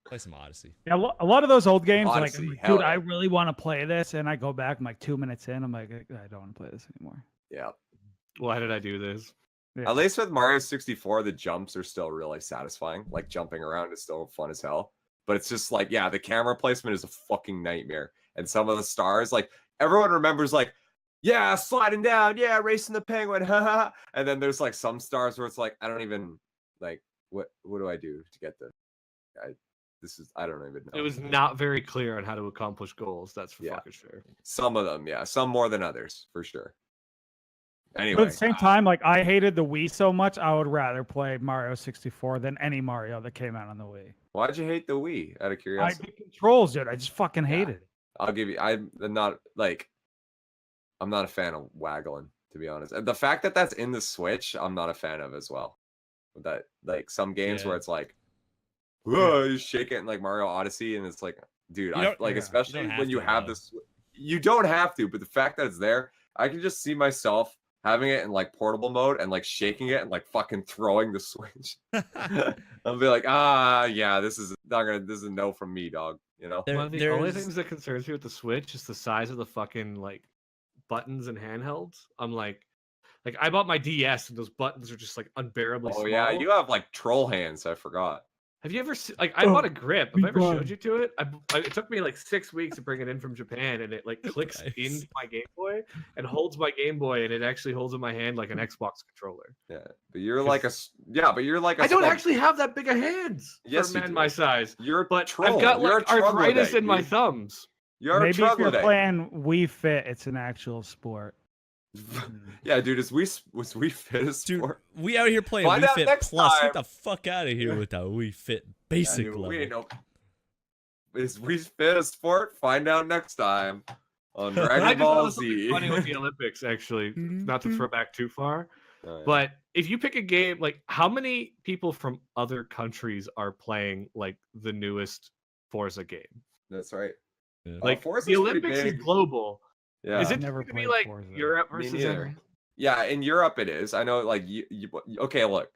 Play some Odyssey. Yeah, a lot of those old games, Odyssey, like, I'm like, hell dude, yeah. I really want to play this, and I go back, I'm like 2 minutes in, I'm like, I don't want to play this anymore. Yeah. Why did I do this? Yeah. At least with Mario 64, the jumps are still really satisfying. Like jumping around is still fun as hell. But it's just like, yeah, the camera placement is a fucking nightmare. And some of the stars, like everyone remembers, like, yeah, sliding down, yeah, racing the penguin, haha. And then there's like some stars where it's like, I don't even like what do I do to get this? I don't even know. It was not very clear on how to accomplish goals. That's for Yeah. fucking sure. Some of them, yeah, some more than others, for sure. Anyway, But at the same time, like, I hated the Wii so much, I would rather play Mario 64 than any Mario that came out on the Wii. why'd you hate the Wii? Out of curiosity. The controls, dude, I just fucking hated it. I'll give you. I'm not a fan of waggling, to be honest. And the fact that that's in the Switch, I'm not a fan of as well. That like some games where Yeah. it's like, whoa, you shake it in like Mario Odyssey, and it's like, dude, You I don't- like yeah, you especially don't have when you to, have though. this. You don't have to, but the fact that it's there, I can just see myself having it in like portable mode and like shaking it and like fucking throwing the Switch. I'll be like, yeah, this is a no from me, dog. You know? There- One of the only there's- things that concerns me with the Switch is the size of the fucking like buttons and handhelds. I'm like I bought my DS and those buttons are just like unbearably Oh small. yeah, you have like troll hands. I forgot. Have you ever like I bought a grip? Have I ever be showed quiet. you to it? It took me like 6 weeks to bring it in from Japan, and it like clicks Nice. into my Game Boy and holds my Game Boy, and it actually holds in my hand like an Xbox controller. Yeah, but you're like a but you're like a I don't small- actually have that big of hands Yes, for you a man do. my size, You're a but troll. I've got You're like a arthritis troglodyte, in my dude. thumbs. You're Maybe a if you're troglodyte. playing Wii Fit, it's an actual sport. Yeah, dude, was we fit a Dude, sport? we out here playing Find Wii out Fit next Plus. time. Get the fuck out of here with that Wii Fit Yeah, basic dude, level. we ain't no. Is we fit a sport? Find out next time on Dragon I just Ball thought something Z. funny with the Olympics, actually. Not to throw back too far, Oh, yeah. but if you pick a game, like how many people from other countries are playing like the newest Forza game? That's right. Yeah. Like Forza's the pretty Olympics is big. global. Yeah. Is it Never going to be played like Forza. Europe Me versus neither. every- Yeah, in Europe it is. I know, like okay, look,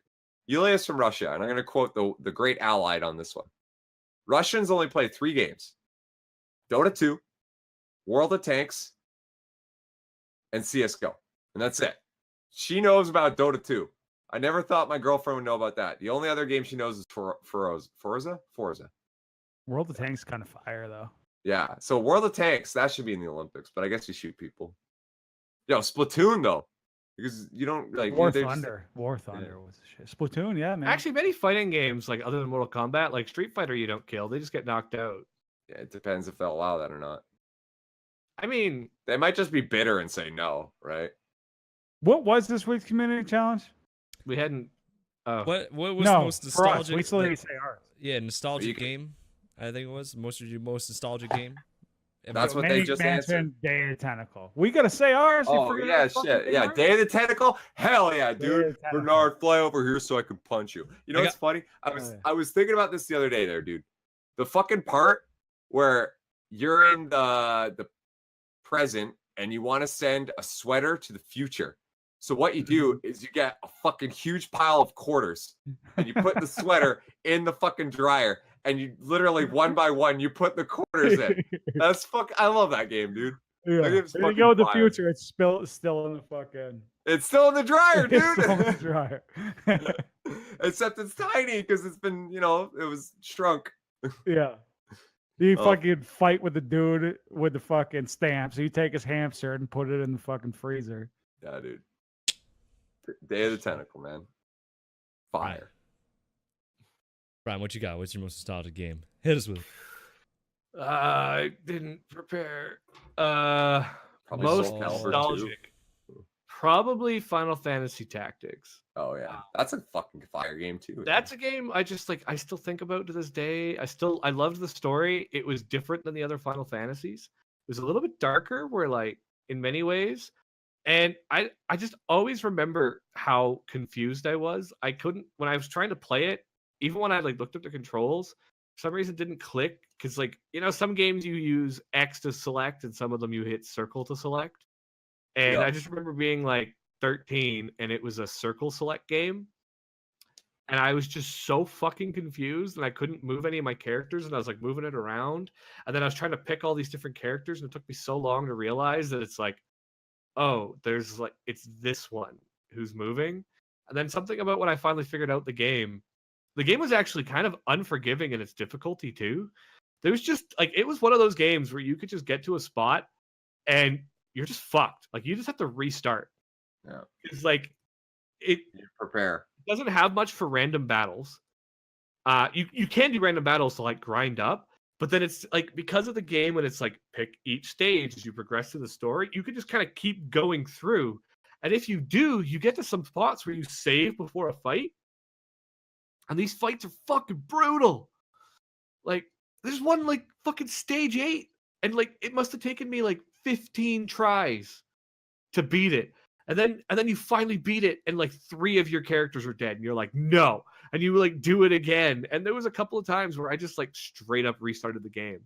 Yulia's from Russia, and I'm gonna quote the great Allied on this one. Russians only play 3 games: Dota 2, World of Tanks, and CS:GO, and that's it. She knows about Dota 2. I never thought my girlfriend would know about that. The only other game she knows is Forza. World of Tanks kind of fire though. Yeah, so World of Tanks, that should be in the Olympics, but I guess you shoot people. Yo, Splatoon though, because you don't like War they're just- Thunder. War Thunder was the shit. Splatoon, yeah, man. Actually, many fighting games, like other than Mortal Kombat, like Street Fighter, you don't kill; they just get knocked out. Yeah, it depends if they'll allow that or not. I mean, They might just be bitter and say no, right? What was this week's community challenge? we hadn't. What was No, the most for us. nostalgic? We still need like- to say ours. yeah, nostalgic You can- game. I think it was most nostalgic game. That's what they just answered. Day of the Tentacle. We gotta say ours. Oh yeah, shit. Yeah, Day of the Tentacle. Hell yeah, Day of dude. the Tentacle. Bernard, fly over here so I can punch you. You know I what's funny? Oh, yeah. I was thinking about this the other day there, dude. The fucking part where you're in the present and you want to send a sweater to the future. So what you do is you get a fucking huge pile of quarters and you put the sweater in the fucking dryer and you literally one by one you put the quarters in. That's I love that game, dude. Yeah. That game's There you fucking go with the fire. future. It's still in the fucking It's still in the dryer, it's still in the dude. dryer. Except it's tiny because it's been, it was shrunk. Yeah. You Oh. fucking fight with the dude with the fucking stamp. So you take his hamster and put it in the fucking freezer. Yeah, dude. Day of the Tentacle, man. Fire. Brian, what you got? What's your most nostalgic game? Hit us with it. I didn't prepare. Probably Most Soul Calibur 2. nostalgic. Probably Final Fantasy Tactics. Oh yeah, that's a fucking fire game too. That's a game I just like. I still think about to this day. I loved the story. It was different than the other Final Fantasies. It was a little bit darker, where like in many ways, and I just always remember how confused I was. I couldn't when I was trying to play it, even when I like looked up the controls. For some reason, it didn't click because like some games you use X to select, and some of them you hit circle to select. And Yep. I just remember being like 13 and it was a circle select game. And I was just so fucking confused and I couldn't move any of my characters and I was like moving it around. And then I was trying to pick all these different characters and it took me so long to realize that it's like, oh, there's like, it's this one who's moving. And then something about when I finally figured out the game was actually kind of unforgiving in its difficulty too. There was just like, it was one of those games where you could just get to a spot and you're just fucked. Like you just have to restart. Yeah. It's like it You prepare. doesn't have much for random battles. You can do random battles to like grind up, but then it's like because of the game when it's like pick each stage as you progress through the story, you can just kind of keep going through. And if you do, you get to some spots where you save before a fight. And these fights are fucking brutal. Like there's one like fucking stage 8 and like it must have taken me like 15 tries to beat it. And then you finally beat it and like 3 of your characters are dead and you're like, no. And you like do it again. And there was a couple of times where I just like straight up restarted the game.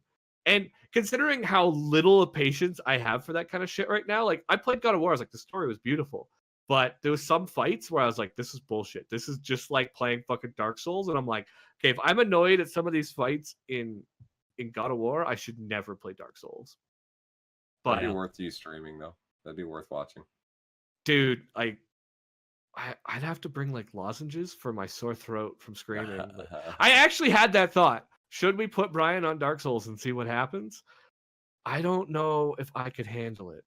And considering how little of patience I have for that kind of shit right now, like I played God of War, I was like, the story was beautiful. But there was some fights where I was like, this is bullshit. This is just like playing fucking Dark Souls. And I'm like, okay, if I'm annoyed at some of these fights in God of War, I should never play Dark Souls. But That'd be worth you streaming though. That'd be worth watching. dude, like I'd have to bring like lozenges for my sore throat from screaming. I actually had that thought. Should we put Brian on Dark Souls and see what happens? I don't know if I could handle it.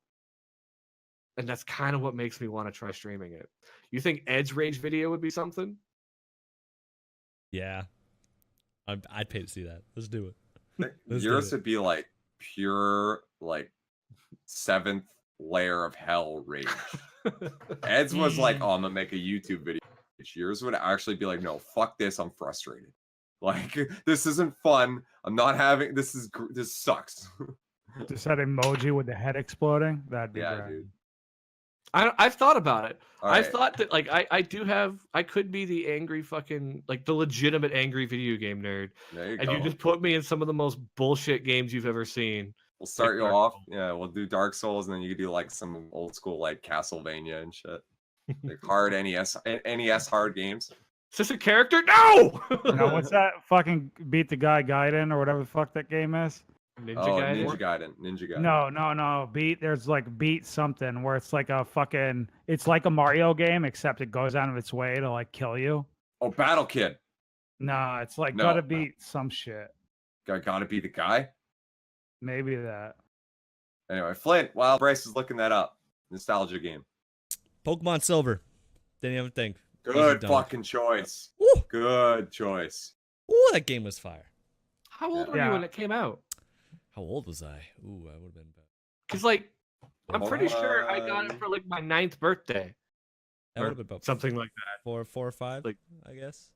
And that's kind of what makes me want to try streaming it. You think Ed's rage video would be something? Yeah. I'd pay to see that. Let's do it. Let's do Yours it. would be like pure, like 7th layer of hell rage. Ed's was like, oh, I'm gonna make a YouTube video. Yours would actually be like, no, fuck this, I'm frustrated. Like, this isn't fun. I'm not having this sucks. Just that emoji with the head exploding. That'd be Yeah, great. dude. I've thought about it. All I've right. thought that like I could be the angry fucking like the legitimate angry video game nerd. There you And go. you just put me in some of the most bullshit games you've ever seen. We'll start you Dark off. Souls. Yeah, we'll do Dark Souls, and then you could do like some old school like Castlevania and shit. Like hard NES hard games. Is this a character? No! No, what's that fucking beat the guy Gaiden or whatever the fuck that game is? Ninja Oh, Gaiden? Ninja Gaiden. No. There's like beat something where it's like a fucking. It's like a Mario game except it goes out of its way to like kill you. Oh, Battle Kid. Nah, it's like No. gotta beat some shit. Gotta be the guy. Maybe that. Anyway, Flint, while Bryce is looking that up, nostalgia game. Pokemon Silver. Didn't even think. Easy Good dunk. fucking choice. Woo! Good choice. Ooh, that game was fire. How old were Yeah. you when it came out? How old was I? Ooh, I would have been about. Because like I'm pretty sure I Hold got it on. for like my 9th birthday. I Or would have been about something like that. four or five, Like- I guess.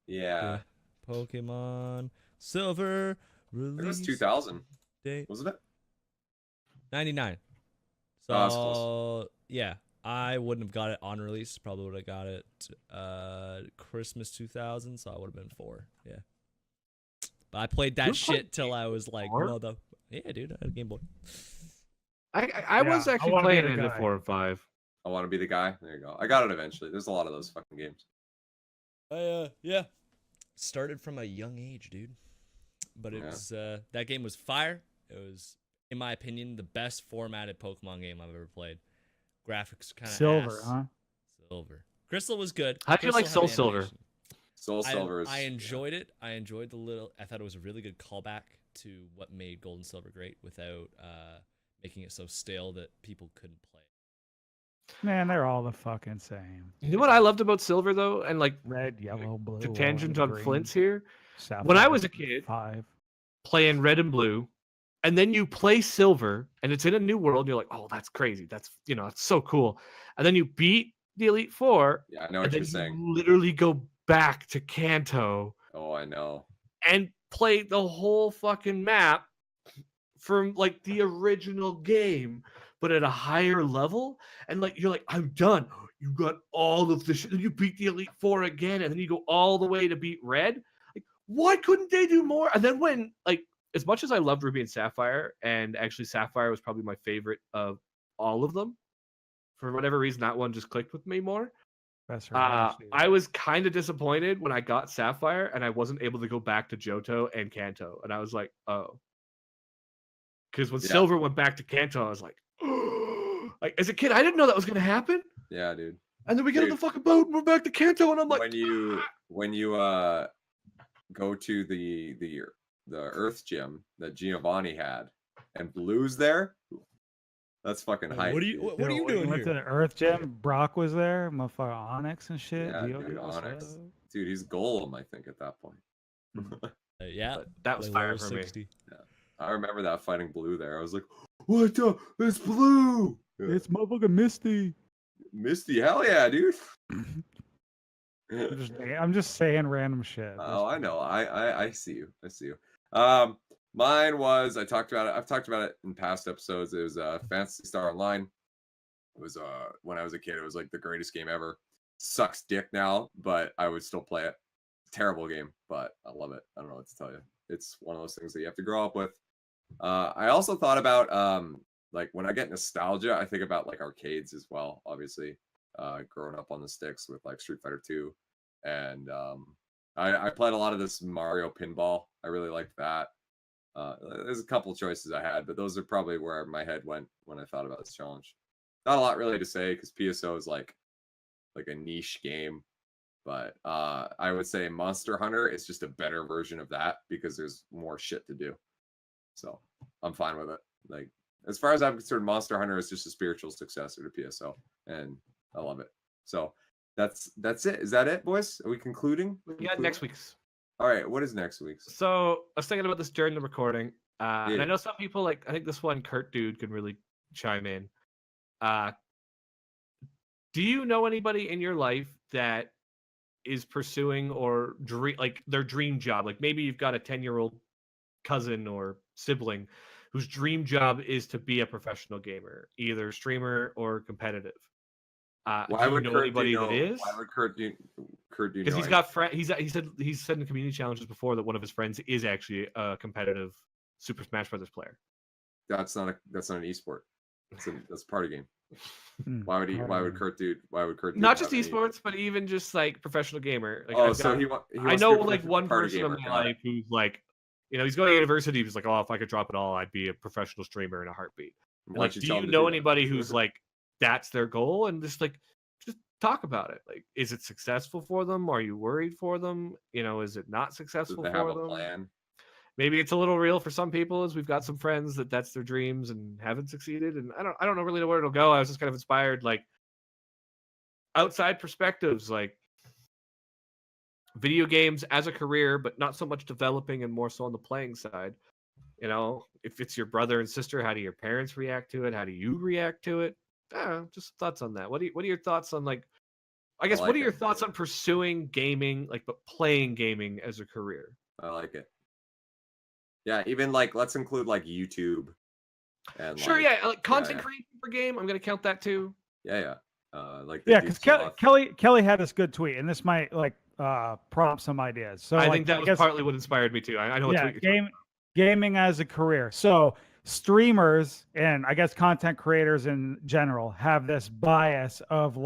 Yeah. Pokemon Silver It release was 2000, date wasn't it? 99. So Oh, that's close. yeah, I wouldn't have got it on release. Probably would have got it Christmas 2000. So I would have been 4. Yeah. But I played that You're shit playing till I was like, 4? mother. Yeah, dude, I had a Game Boy. I was Yeah, I actually wanna be playing the it in guy. 4 and 5. I want to be the guy. There you go. I got it eventually. There's a lot of those fucking games. Yeah. Started from a young age, dude. But it Yeah. was that game was fire. It was, in my opinion, the best formatted Pokemon game I've ever played. Graphics kind of Silver, huh? Silver. Crystal was good. How'd you like Crystal had Soul Silver? animation. Soul Silver is. I enjoyed it. I enjoyed the little. I thought it was a really good callback to what made Gold and Silver great, without making it so stale that people couldn't play it. Man, they're all the fucking same. You know what I loved about Silver though, and like Red, yellow, blue. to tangent orange, on green, Flint's here, sapphire, when I was a kid- 5. playing Red and Blue, and then you play Silver, and it's in a new world, and you're like, oh, that's crazy. That's it's so cool. And then you beat the Elite Four, Yeah, I know and what then you're saying. you literally go back to Kanto Oh, I know. and play the whole fucking map from like the original game, but at a higher level. And like you're like, I'm done. You got all of the shit. Then you beat the Elite Four again, and then you go all the way to beat Red. Like, why couldn't they do more? And then when like as much as I loved Ruby and Sapphire, and actually Sapphire was probably my favorite of all of them. For whatever reason, that one just clicked with me more. That's right. I was kind of disappointed when I got Sapphire and I wasn't able to go back to Johto and Kanto. And I was like, oh. Because when Yeah. Silver went back to Kanto, I was like, like as a kid, I didn't know that was going to happen. Yeah, dude. And then we get on Dude. the fucking boat and we're back to Kanto. And I'm like, when you go to the Earth gym that Giovanni had, and Blue's there, that's fucking hype. What are you? dude. What are you When doing went to here? the Earth Gym. Brock was there. Motherfucker Onyx and shit. Yeah, Dio dude, was Onyx. there. Dude, he's Golem, I think, at that point. Yeah, that was like fire level for me. 60. I remember that fighting Blue there. I was like, what the? It's Blue! Yeah. It's motherfucking Misty. Misty, hell yeah, dude. I'm just saying random shit. Oh, I know. I see you. I see you. Mine was, I've talked about it in past episodes. It was Phantasy Star Online. It was when I was a kid, it was like the greatest game ever. Sucks dick now, but I would still play it. Terrible game, but I love it. I don't know what to tell you. It's one of those things that you have to grow up with. I also thought about like when I get nostalgia, I think about like arcades as well, obviously. growing up on the sticks with like Street Fighter 2, and I played a lot of this Mario Pinball. I really liked that. There's a couple choices I had, but those are probably where my head went when I thought about this challenge. Not a lot really to say because PSO is like a niche game, but I would say Monster Hunter is just a better version of that because there's more shit to do. So I'm fine with it. Like as far as I'm concerned, Monster Hunter is just a spiritual successor to PSO, and I love it. So that's it. Is that it, boys? Are we concluding? We got next week's. All right. What is next week's? So I was thinking about this during the recording, and Yeah. I know some people like. I think this one Kurt dude can really chime in. Do you know anybody in your life that is pursuing or their dream job? Like maybe you've got a 10-year-old cousin or sibling whose dream job is to be a professional gamer, either streamer or competitive. Why would know anybody that is? Why would Kurt do? Because he's got friends. He's said in community challenges before that one of his friends is actually a competitive Super Smash Brothers player. That's not an esport. That's a party game. Why would Kurt do? Not just esports, but even just like professional gamer. Like, I know like one person in my life who's like, he's going to university. He's like, oh, if I could drop it all, I'd be a professional streamer in a heartbeat. Like, do you know anybody who's like, that's their goal? And just talk about it. Like, is it successful for them? Are you worried for them? Is it not successful for them? Plan? Maybe it's a little real for some people, as we've got some friends that's their dreams and haven't succeeded. And I don't really know where it'll go. I was just kind of inspired, like outside perspectives, like video games as a career, but not so much developing and more so on the playing side. If it's your brother and sister, how do your parents react to it? How do you react to it? Just thoughts on that. What are your thoughts on what are your thoughts on pursuing gaming, but playing gaming as a career? I like it. Yeah, even let's include YouTube. And sure, like content creation for game. I'm gonna count that too. Yeah. Because Kelly had this good tweet, and this might prompt some ideas. So I think that was partly what inspired me too. I know what tweet you're gaming as a career. So streamers and I guess content creators in general have this bias of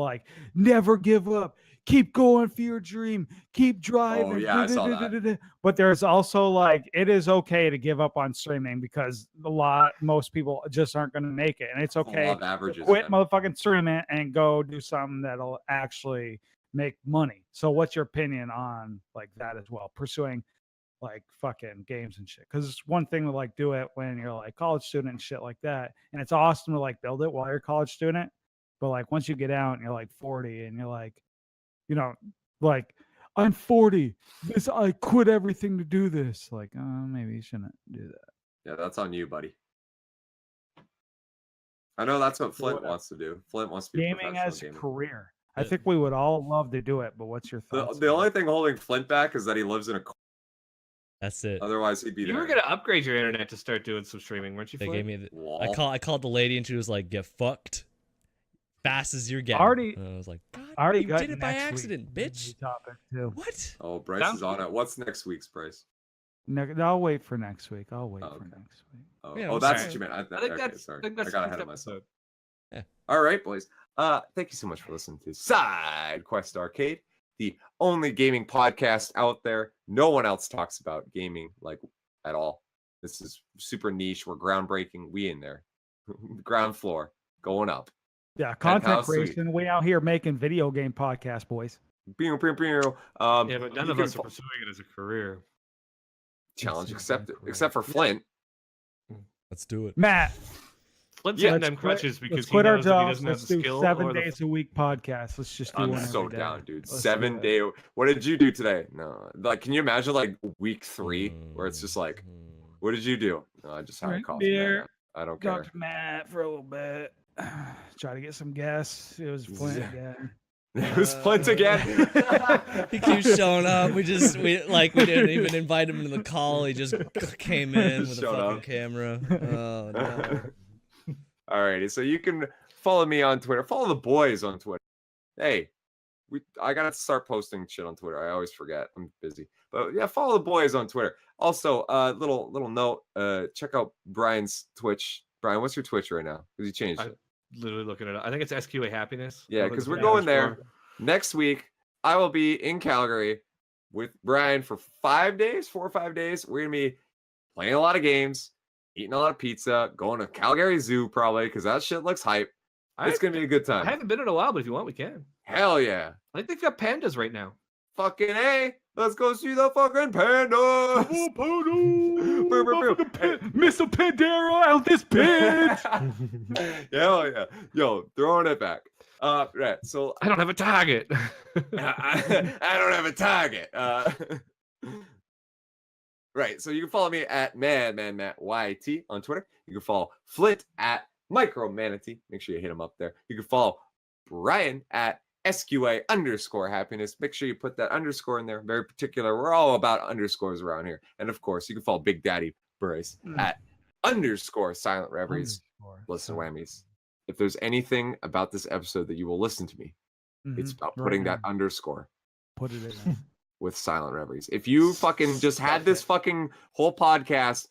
never give up, keep going for your dream, keep driving. Oh yeah, I saw that. But there's also it is okay to give up on streaming because most people just aren't going to make it, and it's okay to quit motherfucking streaming and go do something that'll actually make money. So what's your opinion on that as well, pursuing fucking games and shit? Because it's one thing to do it when you're college student and shit like that, and it's awesome to build it while you're a college student, but once you get out and you're 40 and you're I'm 40, I quit everything to do this, maybe you shouldn't do that. Yeah, that's on you, buddy. I know that's what Flint wants to do. Flint wants to be gaming as a career. I think we would all love to do it, but what's your thoughts? The only thing holding Flint back is that he lives in a. That's it. Otherwise, he'd be there. You were gonna upgrade your internet to start doing some streaming, weren't you? They Flint? gave me I called the lady and she was like, "Get fucked, fast as you're getting." And I was like, "God, you did it by accident, bitch." Topic too. What? Oh, Bryce is on it. What's next week's Bryce? I'll wait for next week. For next week. Oh, Yeah, that's what you meant. I think I got ahead of myself. Yeah. All right, boys. Thank you so much for listening to Side Quest Arcade, the only gaming podcast out there. No one else talks about gaming at all. This is super niche. We're groundbreaking. We in there, ground floor, going up. Yeah, content creation. We out here making video game podcasts, boys. Yeah, but none of us are pursuing it as a career. Challenge accepted, except for Flint. Let's do it, Matt. Flint's getting them crutches because he quit our knows that he jobs. doesn't have Let's the do skill. 7 days a week podcast. Let's just do I'm one so every down, day. dude. Let's 7 day. What did you do today? No, can you imagine week 3 where it's just what did you do? No, I just had a coffee. Beer. I don't care. Talked to Matt for a little bit. Try to get some gas. It was Flint again. It was Flint again. He keeps showing up. We didn't even invite him to the call. He just came in with a fucking camera. Oh no. Alrighty, so you can follow me on Twitter. Follow the boys on Twitter. Hey, I gotta start posting shit on Twitter. I always forget. I'm busy. But yeah, follow the boys on Twitter. Also, little note, check out Brian's Twitch. Brian, what's your Twitch right now? Because he changed it. literally looking it up. I think it's SQA Happiness. Yeah, Nothing because but we're the going there underscore. next week. I will be in Calgary with Brian for 4 or 5 days. We're gonna be playing a lot of games, eating a lot of pizza, going to Calgary Zoo probably because that shit looks hype. It's gonna be a good I time. haven't been in a while, but if you want, we can. Hell yeah. I think they've got pandas right now. Fucking A. Let's go see the fucking pandas. Brr, brr, brr. Mr. Pandera out this bitch. Hell yeah. Yo, throwing it back. Right. So I don't have a target. I don't have a target. Right. So you can follow me at MadManMattYT on Twitter. You can follow Flint at MicroManatee. Make sure you hit him up there. You can follow Brian at SQA_happiness. Make sure you put that underscore in there. Very particular. We're all about underscores around here. And of course, you can follow Big Daddy Bryce at _silent reveries. Listen, whammies. If there's anything about this episode that you will listen to me, it's about putting that underscore. Put it in. With silent reveries. If you fucking just had this fucking whole podcast,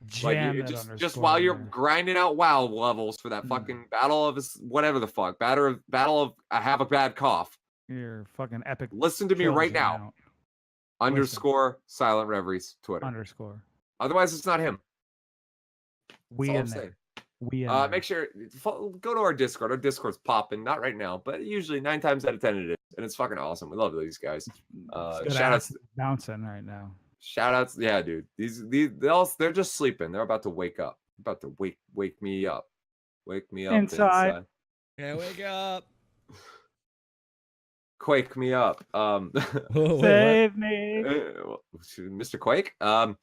Jam like that just underscore while in you're there. grinding out WoW levels for that fucking battle of whatever the fuck, battle of I have a bad cough. Your fucking epic. Listen to me kills right it now. out. _ silent reveries Twitter. Underscore. Otherwise, it's not him. We That's all in I'm there. saying. We in there. Make sure go to our Discord. Our Discord's popping, not right now, but usually 9 times out of 10 it is, and it's fucking awesome. We love these guys. Good Shout ass outs, bouncing right now. shout outs, yeah, dude. These they're just sleeping. They're about to wake up. About to wake me up. Wake me up Inside. Yeah, wake up. Quake me up. Wait, what? Save me. Mr. Quake. I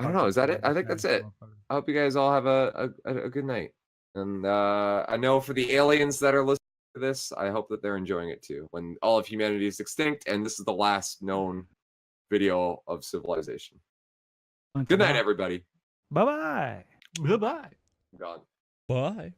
don't know. Is that it? I think that's it. I hope you guys all have a good night. And I know for the aliens that are listening to this, I hope that they're enjoying it too. When all of humanity is extinct, and this is the last known video of civilization. Good night, everybody. Bye bye. Goodbye. Gone. Bye.